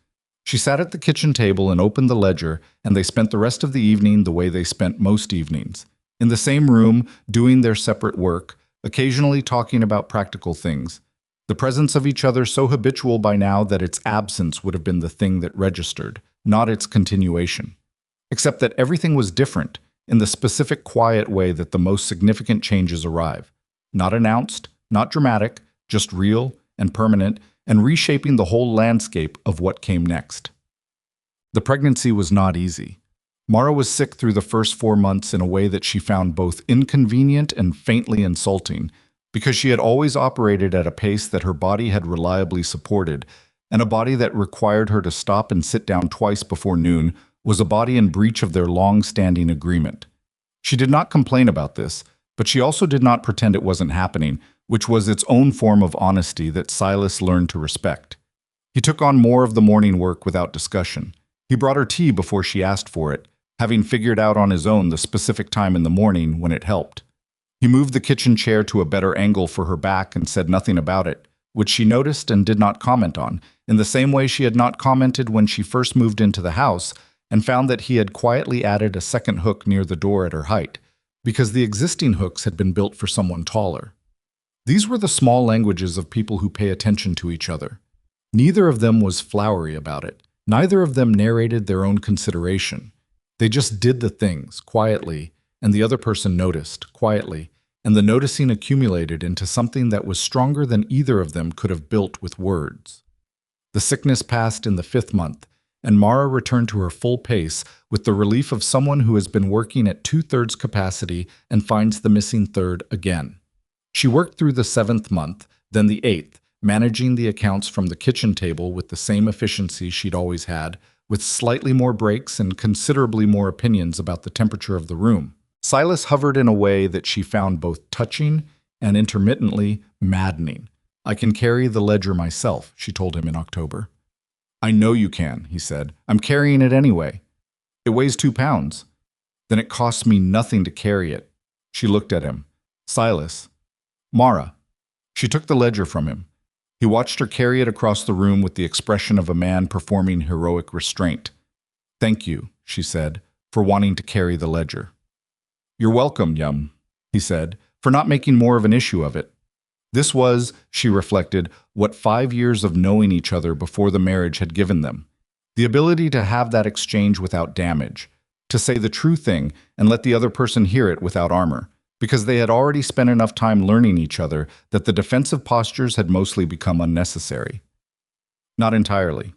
She sat at the kitchen table and opened the ledger, and they spent the rest of the evening the way they spent most evenings. In the same room, doing their separate work, occasionally talking about practical things. The presence of each other so habitual by now that its absence would have been the thing that registered, not its continuation. Except that everything was different, in the specific quiet way that the most significant changes arrive. Not announced, not dramatic, just real and permanent, and reshaping the whole landscape of what came next. The pregnancy was not easy. Mara was sick through the first 4 months in a way that she found both inconvenient and faintly insulting, because she had always operated at a pace that her body had reliably supported, and a body that required her to stop and sit down twice before noon was a body in breach of their long-standing agreement. She did not complain about this, but she also did not pretend it wasn't happening, which was its own form of honesty that Silas learned to respect. He took on more of the morning work without discussion. He brought her tea before she asked for it, having figured out on his own the specific time in the morning when it helped. He moved the kitchen chair to a better angle for her back and said nothing about it, which she noticed and did not comment on, in the same way she had not commented when she first moved into the house and found that he had quietly added a second hook near the door at her height, because the existing hooks had been built for someone taller. These were the small languages of people who pay attention to each other. Neither of them was flowery about it. Neither of them narrated their own consideration. They just did the things, quietly, and the other person noticed, quietly, and the noticing accumulated into something that was stronger than either of them could have built with words. The sickness passed in the 5th month, and Mara returned to her full pace with the relief of someone who has been working at 2/3 capacity and finds the missing third again. She worked through the 7th month, then the 8th, managing the accounts from the kitchen table with the same efficiency she'd always had, with slightly more breaks and considerably more opinions about the temperature of the room. Silas hovered in a way that she found both touching and intermittently maddening. I can carry the ledger myself, she told him in October. I know you can, he said. I'm carrying it anyway. It weighs 2 pounds. Then it costs me nothing to carry it. She looked at him. Silas. Mara. She took the ledger from him. He watched her carry it across the room with the expression of a man performing heroic restraint. Thank you, she said, for wanting to carry the ledger. You're welcome, Yum, he said, for not making more of an issue of it. This was, she reflected, what 5 years of knowing each other before the marriage had given them. The ability to have that exchange without damage, to say the true thing and let the other person hear it without armor, because they had already spent enough time learning each other that the defensive postures had mostly become unnecessary. Not entirely.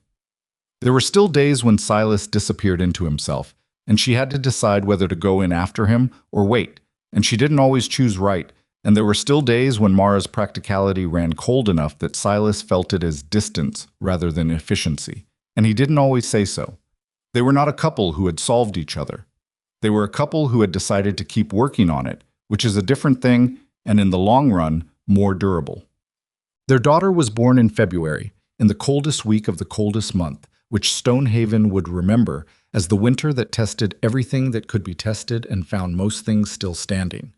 There were still days when Silas disappeared into himself, and she had to decide whether to go in after him or wait, and she didn't always choose right, and there were still days when Mara's practicality ran cold enough that Silas felt it as distance rather than efficiency, and he didn't always say so. They were not a couple who had solved each other. They were a couple who had decided to keep working on it, which is a different thing and in the long run, more durable. Their daughter was born in February, in the coldest week of the coldest month, which Stonehaven would remember as the winter that tested everything that could be tested and found most things still standing.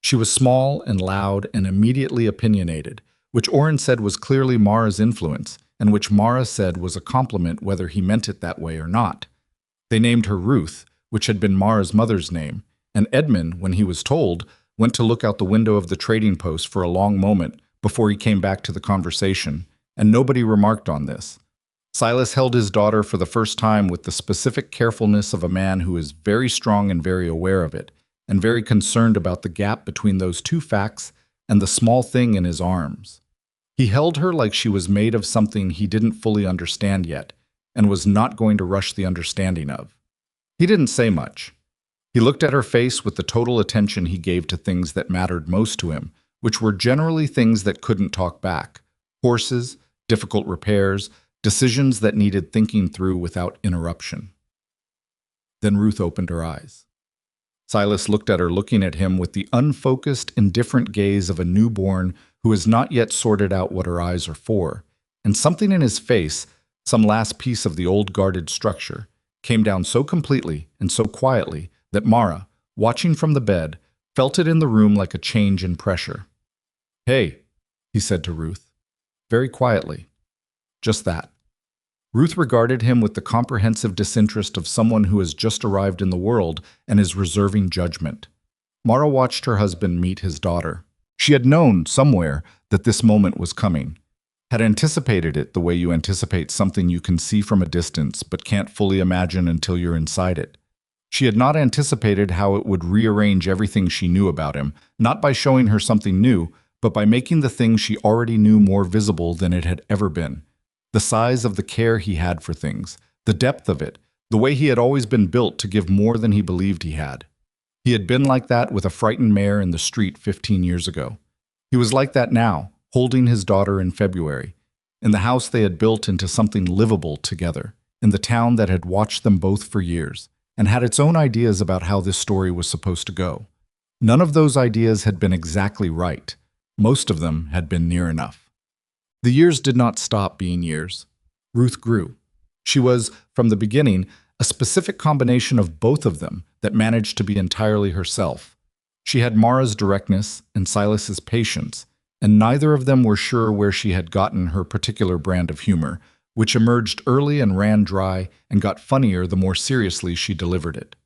She was small and loud and immediately opinionated, which Oren said was clearly Mara's influence, and which Mara said was a compliment whether he meant it that way or not. They named her Ruth, which had been Mara's mother's name, and Edmund, when he was told, went to look out the window of the trading post for a long moment before he came back to the conversation, and nobody remarked on this. Silas held his daughter for the first time with the specific carefulness of a man who is very strong and very aware of it, and very concerned about the gap between those two facts and the small thing in his arms. He held her like she was made of something he didn't fully understand yet, and was not going to rush the understanding of. He didn't say much. He looked at her face with the total attention he gave to things that mattered most to him, which were generally things that couldn't talk back. Horses, difficult repairs, decisions that needed thinking through without interruption. Then Ruth opened her eyes. Silas looked at her, looking at him with the unfocused, indifferent gaze of a newborn who has not yet sorted out what her eyes are for. And something in his face, some last piece of the old guarded structure, came down so completely and so quietly that Mara, watching from the bed, felt it in the room like a change in pressure. "Hey," he said to Ruth, very quietly. Just that. Ruth regarded him with the comprehensive disinterest of someone who has just arrived in the world and is reserving judgment. Mara watched her husband meet his daughter. She had known, somewhere, that this moment was coming, had anticipated it the way you anticipate something you can see from a distance but can't fully imagine until you're inside it. She had not anticipated how it would rearrange everything she knew about him, not by showing her something new, but by making the things she already knew more visible than it had ever been. The size of the care he had for things, the depth of it, the way he had always been built to give more than he believed he had. He had been like that with a frightened mare in the street 15 years ago. He was like that now, holding his daughter in February, in the house they had built into something livable together, in the town that had watched them both for years, and had its own ideas about how this story was supposed to go. None of those ideas had been exactly right. Most of them had been near enough. The years did not stop being years. Ruth grew. She was, from the beginning, a specific combination of both of them that managed to be entirely herself. She had Mara's directness and Silas's patience, and neither of them were sure where she had gotten her particular brand of humor, which emerged early and ran dry and got funnier the more seriously she delivered it.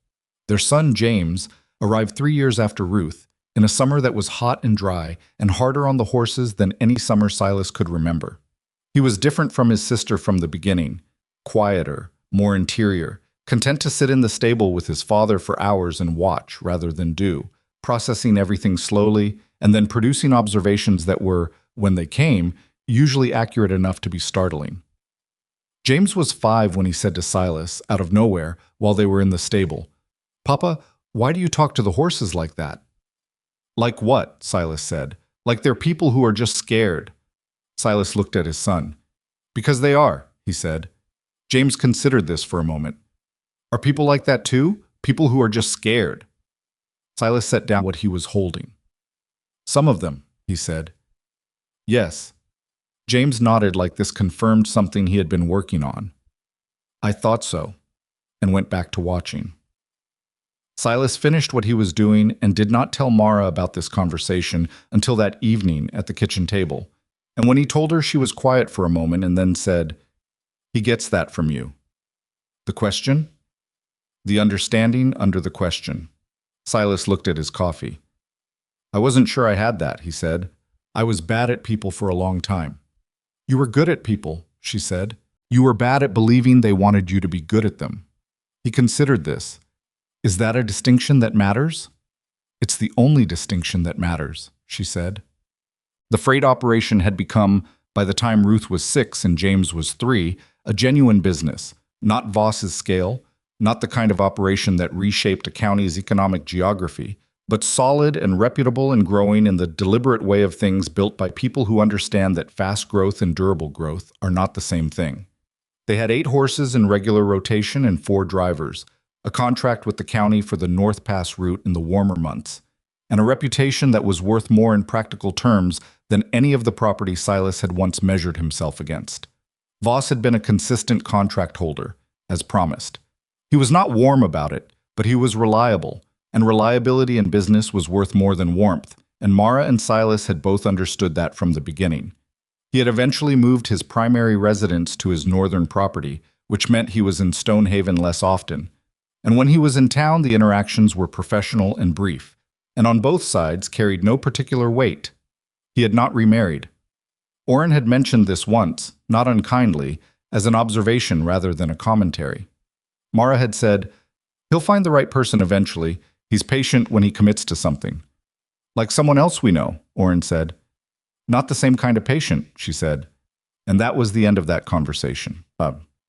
Their son, James, arrived 3 years after Ruth, in a summer that was hot and dry and harder on the horses than any summer Silas could remember. He was different from his sister from the beginning, quieter, more interior, content to sit in the stable with his father for hours and watch rather than do, processing everything slowly and then producing observations that were, when they came, usually accurate enough to be startling. James was 5 when he said to Silas, out of nowhere, while they were in the stable, "Papa, why do you talk to the horses like that?" "Like what?" Silas said. "Like they're people who are just scared." Silas looked at his son. "Because they are," he said. James considered this for a moment. "Are people like that too? People who are just scared?" Silas set down what he was holding. "Some of them," he said. "Yes." James nodded like this confirmed something he had been working on. "I thought so," and went back to watching. Silas finished what he was doing and did not tell Mara about this conversation until that evening at the kitchen table. And when he told her, she was quiet for a moment and then said, "He gets that from you." The question? The understanding under the question. Silas looked at his coffee. "I wasn't sure I had that," he said. "I was bad at people for a long time." "You were good at people," she said. "You were bad at believing they wanted you to be good at them." He considered this. "Is that a distinction that matters?" "It's the only distinction that matters," she said. The freight operation had become, by the time Ruth was 6 and James was 3, a genuine business, not Voss's scale, not the kind of operation that reshaped a county's economic geography, but solid and reputable and growing in the deliberate way of things built by people who understand that fast growth and durable growth are not the same thing. They had 8 horses in regular rotation and 4 drivers, a contract with the county for the North Pass route in the warmer months, and a reputation that was worth more in practical terms than any of the property Silas had once measured himself against. Voss had been a consistent contract holder, as promised. He was not warm about it, but he was reliable, and reliability in business was worth more than warmth, and Mara and Silas had both understood that from the beginning. He had eventually moved his primary residence to his northern property, which meant he was in Stonehaven less often. And when he was in town, the interactions were professional and brief, and on both sides carried no particular weight. He had not remarried. Orrin had mentioned this once, not unkindly, as an observation rather than a commentary. Mara had said, "He'll find the right person eventually. He's patient when he commits to something." "Like someone else we know," Orrin said. "Not the same kind of patient," she said. And that was the end of that conversation.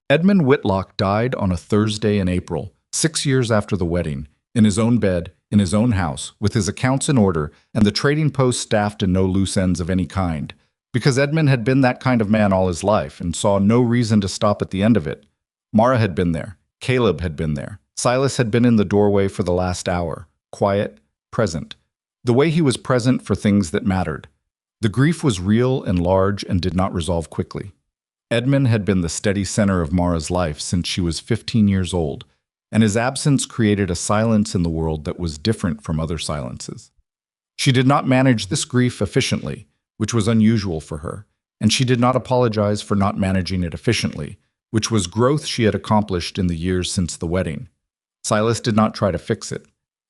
Edmund Whitlock died on a Thursday in April, 6 years after the wedding, in his own bed, in his own house, with his accounts in order, and the trading post staffed and no loose ends of any kind. Because Edmund had been that kind of man all his life, and saw no reason to stop at the end of it. Mara had been there. Caleb had been there. Silas had been in the doorway for the last hour, quiet, present. The way he was present for things that mattered. The grief was real and large and did not resolve quickly. Edmund had been the steady center of Mara's life since she was 15 years old, and his absence created a silence in the world that was different from other silences. She did not manage this grief efficiently, which was unusual for her, and she did not apologize for not managing it efficiently, which was growth she had accomplished in the years since the wedding. Silas did not try to fix it.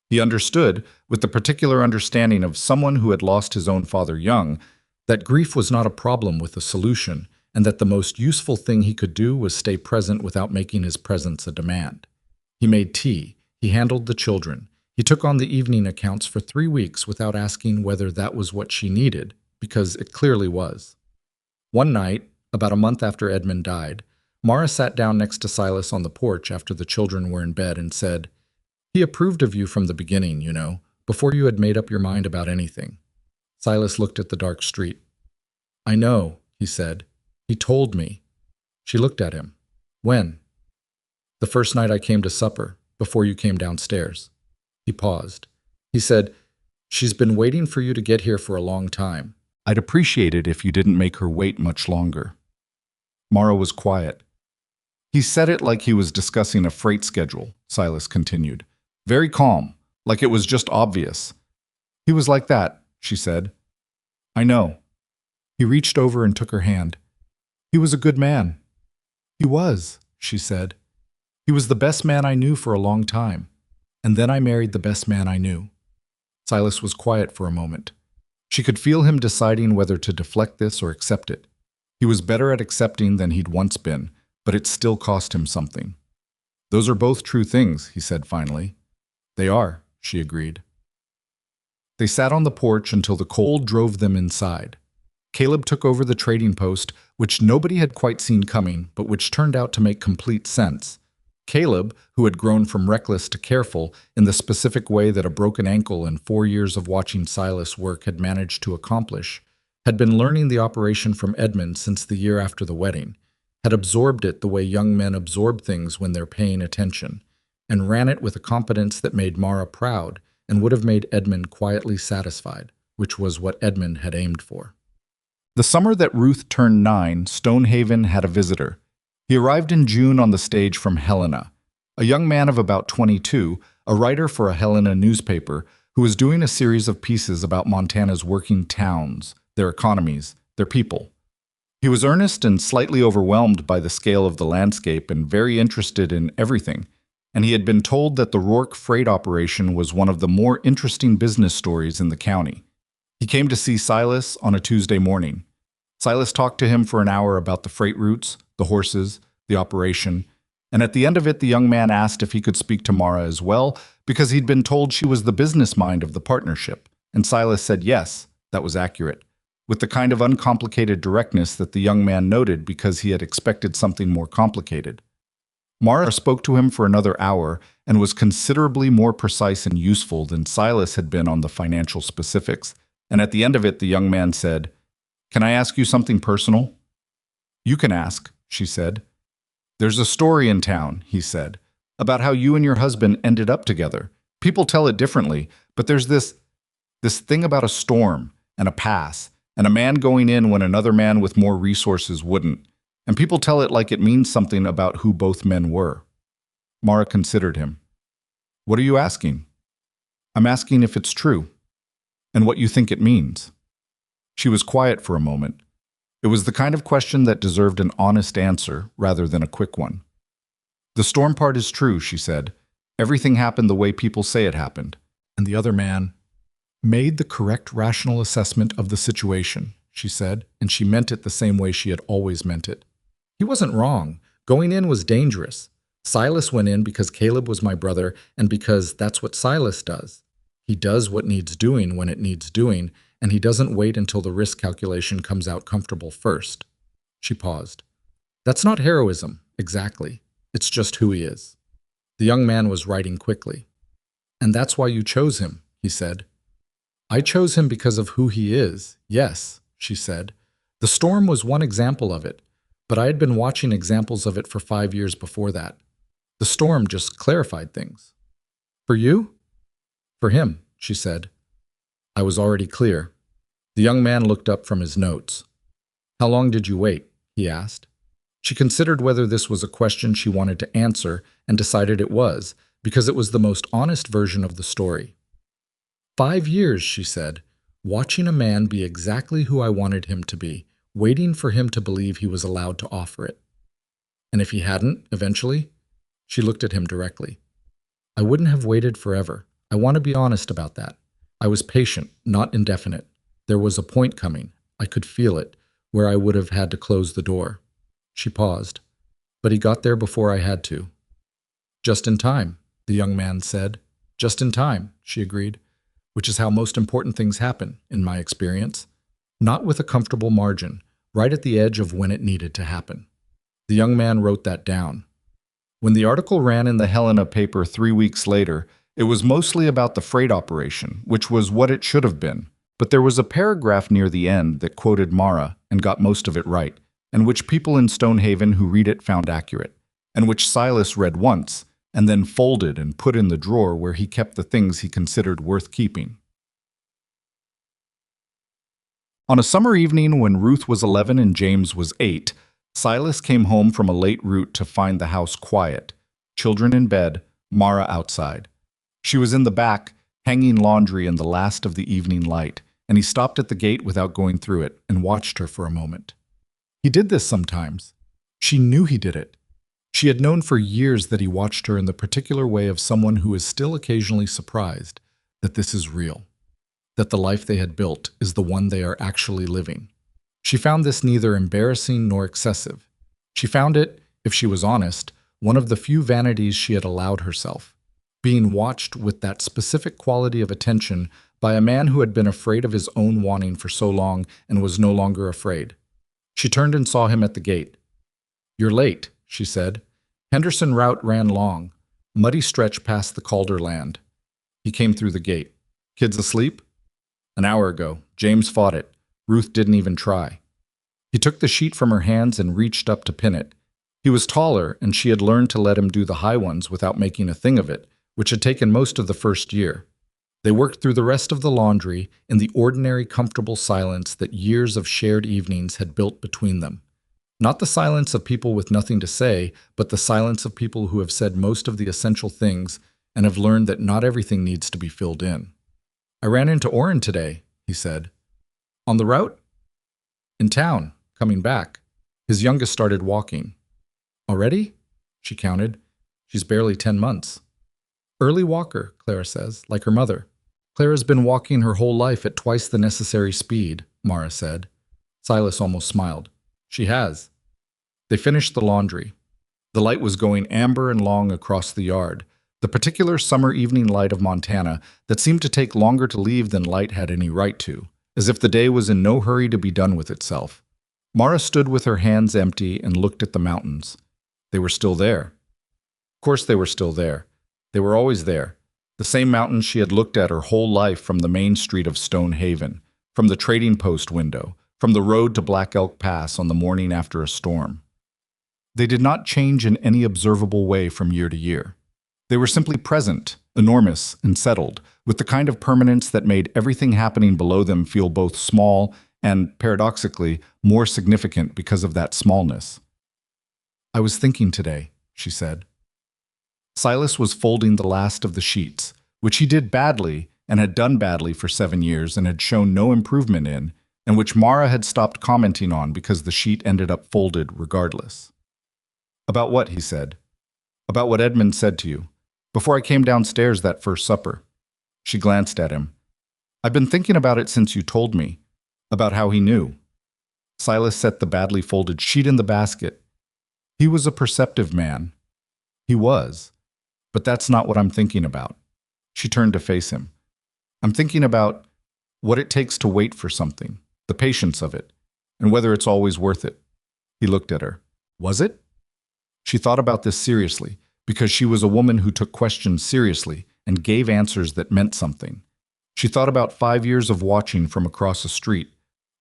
He understood, with the particular understanding of someone who had lost his own father young, that grief was not a problem with a solution, and that the most useful thing he could do was stay present without making his presence a demand. He made tea, he handled the children, he took on the evening accounts for 3 weeks without asking whether that was what she needed, because it clearly was. One night, about a month after Edmund died, Mara sat down next to Silas on the porch after the children were in bed and said, "He approved of you from the beginning, you know, before you had made up your mind about anything." Silas looked at the dark street. "I know," he said. "He told me." She looked at him. "When?" "The first night I came to supper, before you came downstairs." He paused. He said, "She's been waiting for you to get here for a long time. I'd appreciate it if you didn't make her wait much longer." Mara was quiet. "He said it like he was discussing a freight schedule," Silas continued. "Very calm, like it was just obvious." "He was like that," she said. "I know." He reached over and took her hand. "He was a good man." "He was," she said. "He was the best man I knew for a long time. And then I married the best man I knew." Silas was quiet for a moment. She could feel him deciding whether to deflect this or accept it. He was better at accepting than he'd once been, but it still cost him something. "Those are both true things," he said finally. "They are," she agreed. They sat on the porch until the cold drove them inside. Caleb took over the trading post, which nobody had quite seen coming, but which turned out to make complete sense. Caleb, who had grown from reckless to careful in the specific way that a broken ankle and 4 years of watching Silas work had managed to accomplish, had been learning the operation from Edmund since the year after the wedding, had absorbed it the way young men absorb things when they're paying attention, and ran it with a competence that made Mara proud and would have made Edmund quietly satisfied, which was what Edmund had aimed for. The summer that Ruth turned 9, Stonehaven had a visitor. He arrived in June on the stage from Helena, a young man of about 22, a writer for a Helena newspaper, who was doing a series of pieces about Montana's working towns, their economies, their people. He was earnest and slightly overwhelmed by the scale of the landscape and very interested in everything, and he had been told that the Rourke freight operation was one of the more interesting business stories in the county. He came to see Silas on a Tuesday morning. Silas talked to him for an hour about the freight routes, the horses, the operation, and at the end of it the young man asked if he could speak to Mara as well, because he'd been told she was the business mind of the partnership, and Silas said yes, that was accurate, with the kind of uncomplicated directness that the young man noted because he had expected something more complicated. Mara spoke to him for another hour and was considerably more precise and useful than Silas had been on the financial specifics, and at the end of it the young man said, "Can I ask you something personal?" "You can ask," she said. "There's a story in town," he said, "about how you and your husband ended up together. People tell it differently, but there's this thing about a storm and a pass and a man going in when another man with more resources wouldn't, and people tell it like it means something about who both men were." Mara considered him. "What are you asking?" "I'm asking if it's true, and what you think it means." She was quiet for a moment. It was the kind of question that deserved an honest answer rather than a quick one. "The storm part is true," she said. "Everything happened the way people say it happened. And the other man made the correct rational assessment of the situation," she said, and she meant it the same way she had always meant it. "He wasn't wrong. Going in was dangerous. Silas went in because Caleb was my brother and because that's what Silas does. He does what needs doing when it needs doing, and he doesn't wait until the risk calculation comes out comfortable first." She paused. "That's not heroism, exactly. It's just who he is." The young man was writing quickly. "And that's why you chose him," he said. "I chose him because of who he is, yes," she said. "The storm was one example of it, but I had been watching examples of it for 5 years before that. The storm just clarified things." "For you?" For him, she said. I was already clear. The young man looked up from his notes. How long did you wait? He asked. She considered whether this was a question she wanted to answer and decided it was, because it was the most honest version of the story. 5 years, she said, watching a man be exactly who I wanted him to be, waiting for him to believe he was allowed to offer it. And if he hadn't, eventually? She looked at him directly. I wouldn't have waited forever. I want to be honest about that. I was patient, not indefinite. There was a point coming. I could feel it, where I would have had to close the door. She paused. But he got there before I had to. Just in time, the young man said. Just in time, she agreed, which is how most important things happen, in my experience. Not with a comfortable margin, right at the edge of when it needed to happen. The young man wrote that down. When the article ran in the Helena paper 3 weeks later, it was mostly about the freight operation, which was what it should have been. But there was a paragraph near the end that quoted Mara and got most of it right, and which people in Stonehaven who read it found accurate, and which Silas read once, and then folded and put in the drawer where he kept the things he considered worth keeping. On a summer evening when Ruth was 11 and James was 8, Silas came home from a late route to find the house quiet, children in bed, Mara outside. She was in the back, hanging laundry in the last of the evening light, and he stopped at the gate without going through it and watched her for a moment. He did this sometimes. She knew he did it. She had known for years that he watched her in the particular way of someone who is still occasionally surprised that this is real, that the life they had built is the one they are actually living. She found this neither embarrassing nor excessive. She found it, if she was honest, one of the few vanities she had allowed herself, being watched with that specific quality of attention by a man who had been afraid of his own wanting for so long and was no longer afraid. She turned and saw him at the gate. You're late, she said. Henderson route ran long, muddy stretch past the Calder land. He came through the gate. Kids asleep? An hour ago. James fought it. Ruth didn't even try. He took the sheet from her hands and reached up to pin it. He was taller, and she had learned to let him do the high ones without making a thing of it, which had taken most of the first year. They worked through the rest of the laundry in the ordinary, comfortable silence that years of shared evenings had built between them. Not the silence of people with nothing to say, but the silence of people who have said most of the essential things and have learned that not everything needs to be filled in. I ran into Orrin today, he said. On the route? In town, coming back. His youngest started walking. Already? She counted. She's barely 10 months. Early walker, Clara says, like her mother. Clara's been walking her whole life at twice the necessary speed, Mara said. Silas almost smiled. She has. They finished the laundry. The light was going amber and long across the yard, the particular summer evening light of Montana that seemed to take longer to leave than light had any right to, as if the day was in no hurry to be done with itself. Mara stood with her hands empty and looked at the mountains. They were still there. Of course they were still there. They were always there. The same mountains she had looked at her whole life from the main street of Stonehaven, from the trading post window, from the road to Black Elk Pass on the morning after a storm. They did not change in any observable way from year to year. They were simply present, enormous, and settled, with the kind of permanence that made everything happening below them feel both small and, paradoxically, more significant because of that smallness. I was thinking today, she said. Silas was folding the last of the sheets, which he did badly and had done badly for 7 years and had shown no improvement in, and which Mara had stopped commenting on because the sheet ended up folded regardless. About what, he said. About what Edmund said to you, before I came downstairs that first supper. She glanced at him. I've been thinking about it since you told me, about how he knew. Silas set the badly folded sheet in the basket. He was a perceptive man. He was. But that's not what I'm thinking about. She turned to face him. I'm thinking about what it takes to wait for something, the patience of it, and whether it's always worth it. He looked at her. Was it? She thought about this seriously, because she was a woman who took questions seriously and gave answers that meant something. She thought about 5 years of watching from across a street,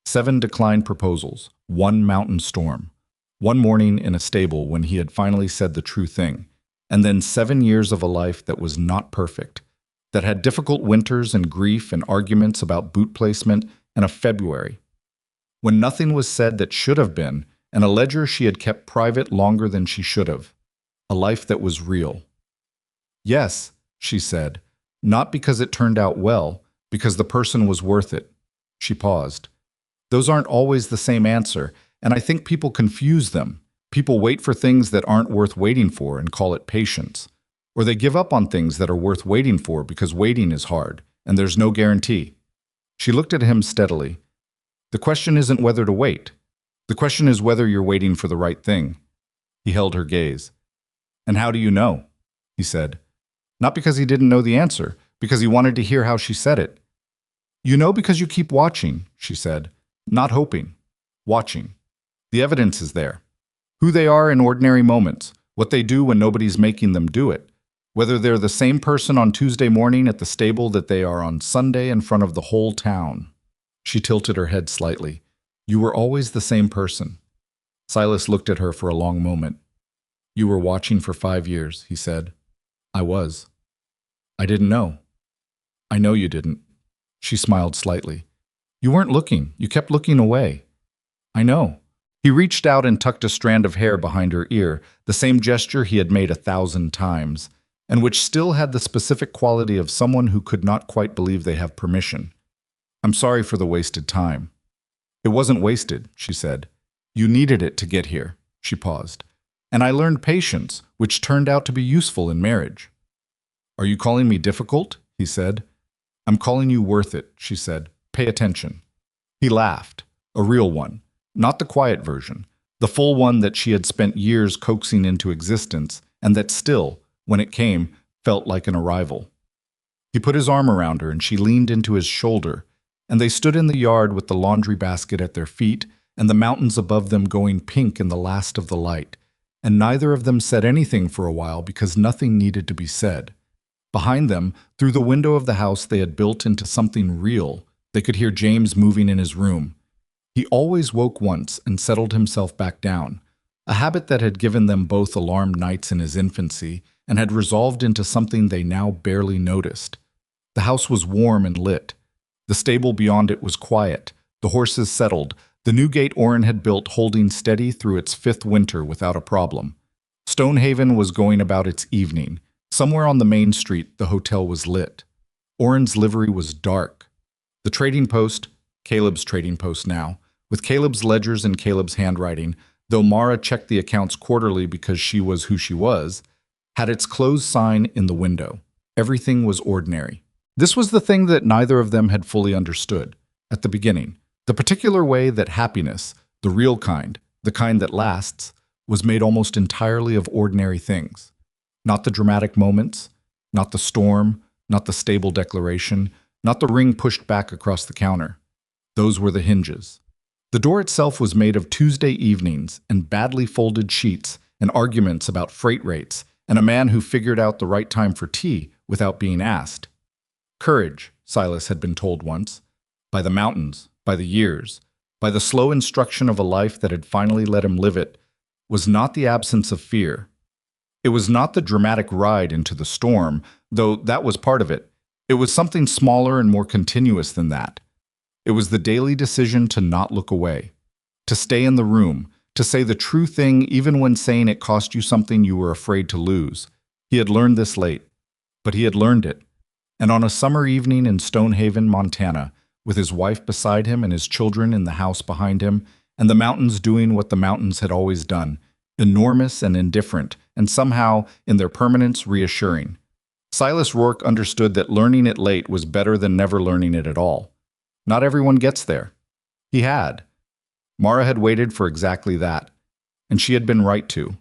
7 declined proposals, 1 mountain storm, 1 morning in a stable when he had finally said the true thing, and then 7 years of a life that was not perfect, that had difficult winters and grief and arguments about boot placement, and a February when nothing was said that should have been, and a ledger she had kept private longer than she should have. A life that was real. Yes, she said, not because it turned out well, because the person was worth it. She paused. Those aren't always the same answer, and I think people confuse them. People wait for things that aren't worth waiting for and call it patience. Or they give up on things that are worth waiting for because waiting is hard, and there's no guarantee. She looked at him steadily. The question isn't whether to wait. The question is whether you're waiting for the right thing. He held her gaze. And how do you know? He said. Not because he didn't know the answer, because he wanted to hear how she said it. You know because you keep watching, she said. Not hoping. Watching. The evidence is there. Who they are in ordinary moments, what they do when nobody's making them do it. Whether they're the same person on Tuesday morning at the stable that they are on Sunday in front of the whole town. She tilted her head slightly. You were always the same person. Silas looked at her for a long moment. You were watching for 5 years, he said. I was. I didn't know. I know you didn't. She smiled slightly. You weren't looking. You kept looking away. I know. He reached out and tucked a strand of hair behind her ear, the same gesture he had made 1,000 times, and which still had the specific quality of someone who could not quite believe they have permission. I'm sorry for the wasted time. It wasn't wasted, she said. You needed it to get here. She paused. And I learned patience, which turned out to be useful in marriage. Are you calling me difficult? He said. I'm calling you worth it, she said. Pay attention. He laughed, a real one, not the quiet version, the full one that she had spent years coaxing into existence, and that still, when it came, felt like an arrival. He put his arm around her and she leaned into his shoulder, and they stood in the yard with the laundry basket at their feet and the mountains above them going pink in the last of the light, and neither of them said anything for a while because nothing needed to be said. Behind them, through the window of the house they had built into something real, they could hear James moving in his room. He always woke once and settled himself back down, a habit that had given them both alarmed nights in his infancy and had resolved into something they now barely noticed. The house was warm and lit. The stable beyond it was quiet, the horses settled, the new gate Orrin had built holding steady through its 5th winter without a problem. Stonehaven was going about its evening. Somewhere on the main street, the hotel was lit. Orrin's livery was dark. The trading post, Caleb's trading post now, with Caleb's ledgers and Caleb's handwriting, though Mara checked the accounts quarterly because she was who she was, had its closed sign in the window. Everything was ordinary. This was the thing that neither of them had fully understood at the beginning, the particular way that happiness, the real kind, the kind that lasts, was made almost entirely of ordinary things. Not the dramatic moments, not the storm, not the stable declaration, not the ring pushed back across the counter. Those were the hinges. The door itself was made of Tuesday evenings and badly folded sheets and arguments about freight rates and a man who figured out the right time for tea without being asked. Courage, Silas had been told once, by the mountains, by the years, by the slow instruction of a life that had finally let him live it, was not the absence of fear. It was not the dramatic ride into the storm, though that was part of it. It was something smaller and more continuous than that. It was the daily decision to not look away, to stay in the room, to say the true thing even when saying it cost you something you were afraid to lose. He had learned this late, but he had learned it. And on a summer evening in Stonehaven, Montana, with his wife beside him and his children in the house behind him, and the mountains doing what the mountains had always done, enormous and indifferent, and somehow, in their permanence, reassuring. Silas Rourke understood that learning it late was better than never learning it at all. Not everyone gets there. He had. Mara had waited for exactly that, and she had been right to.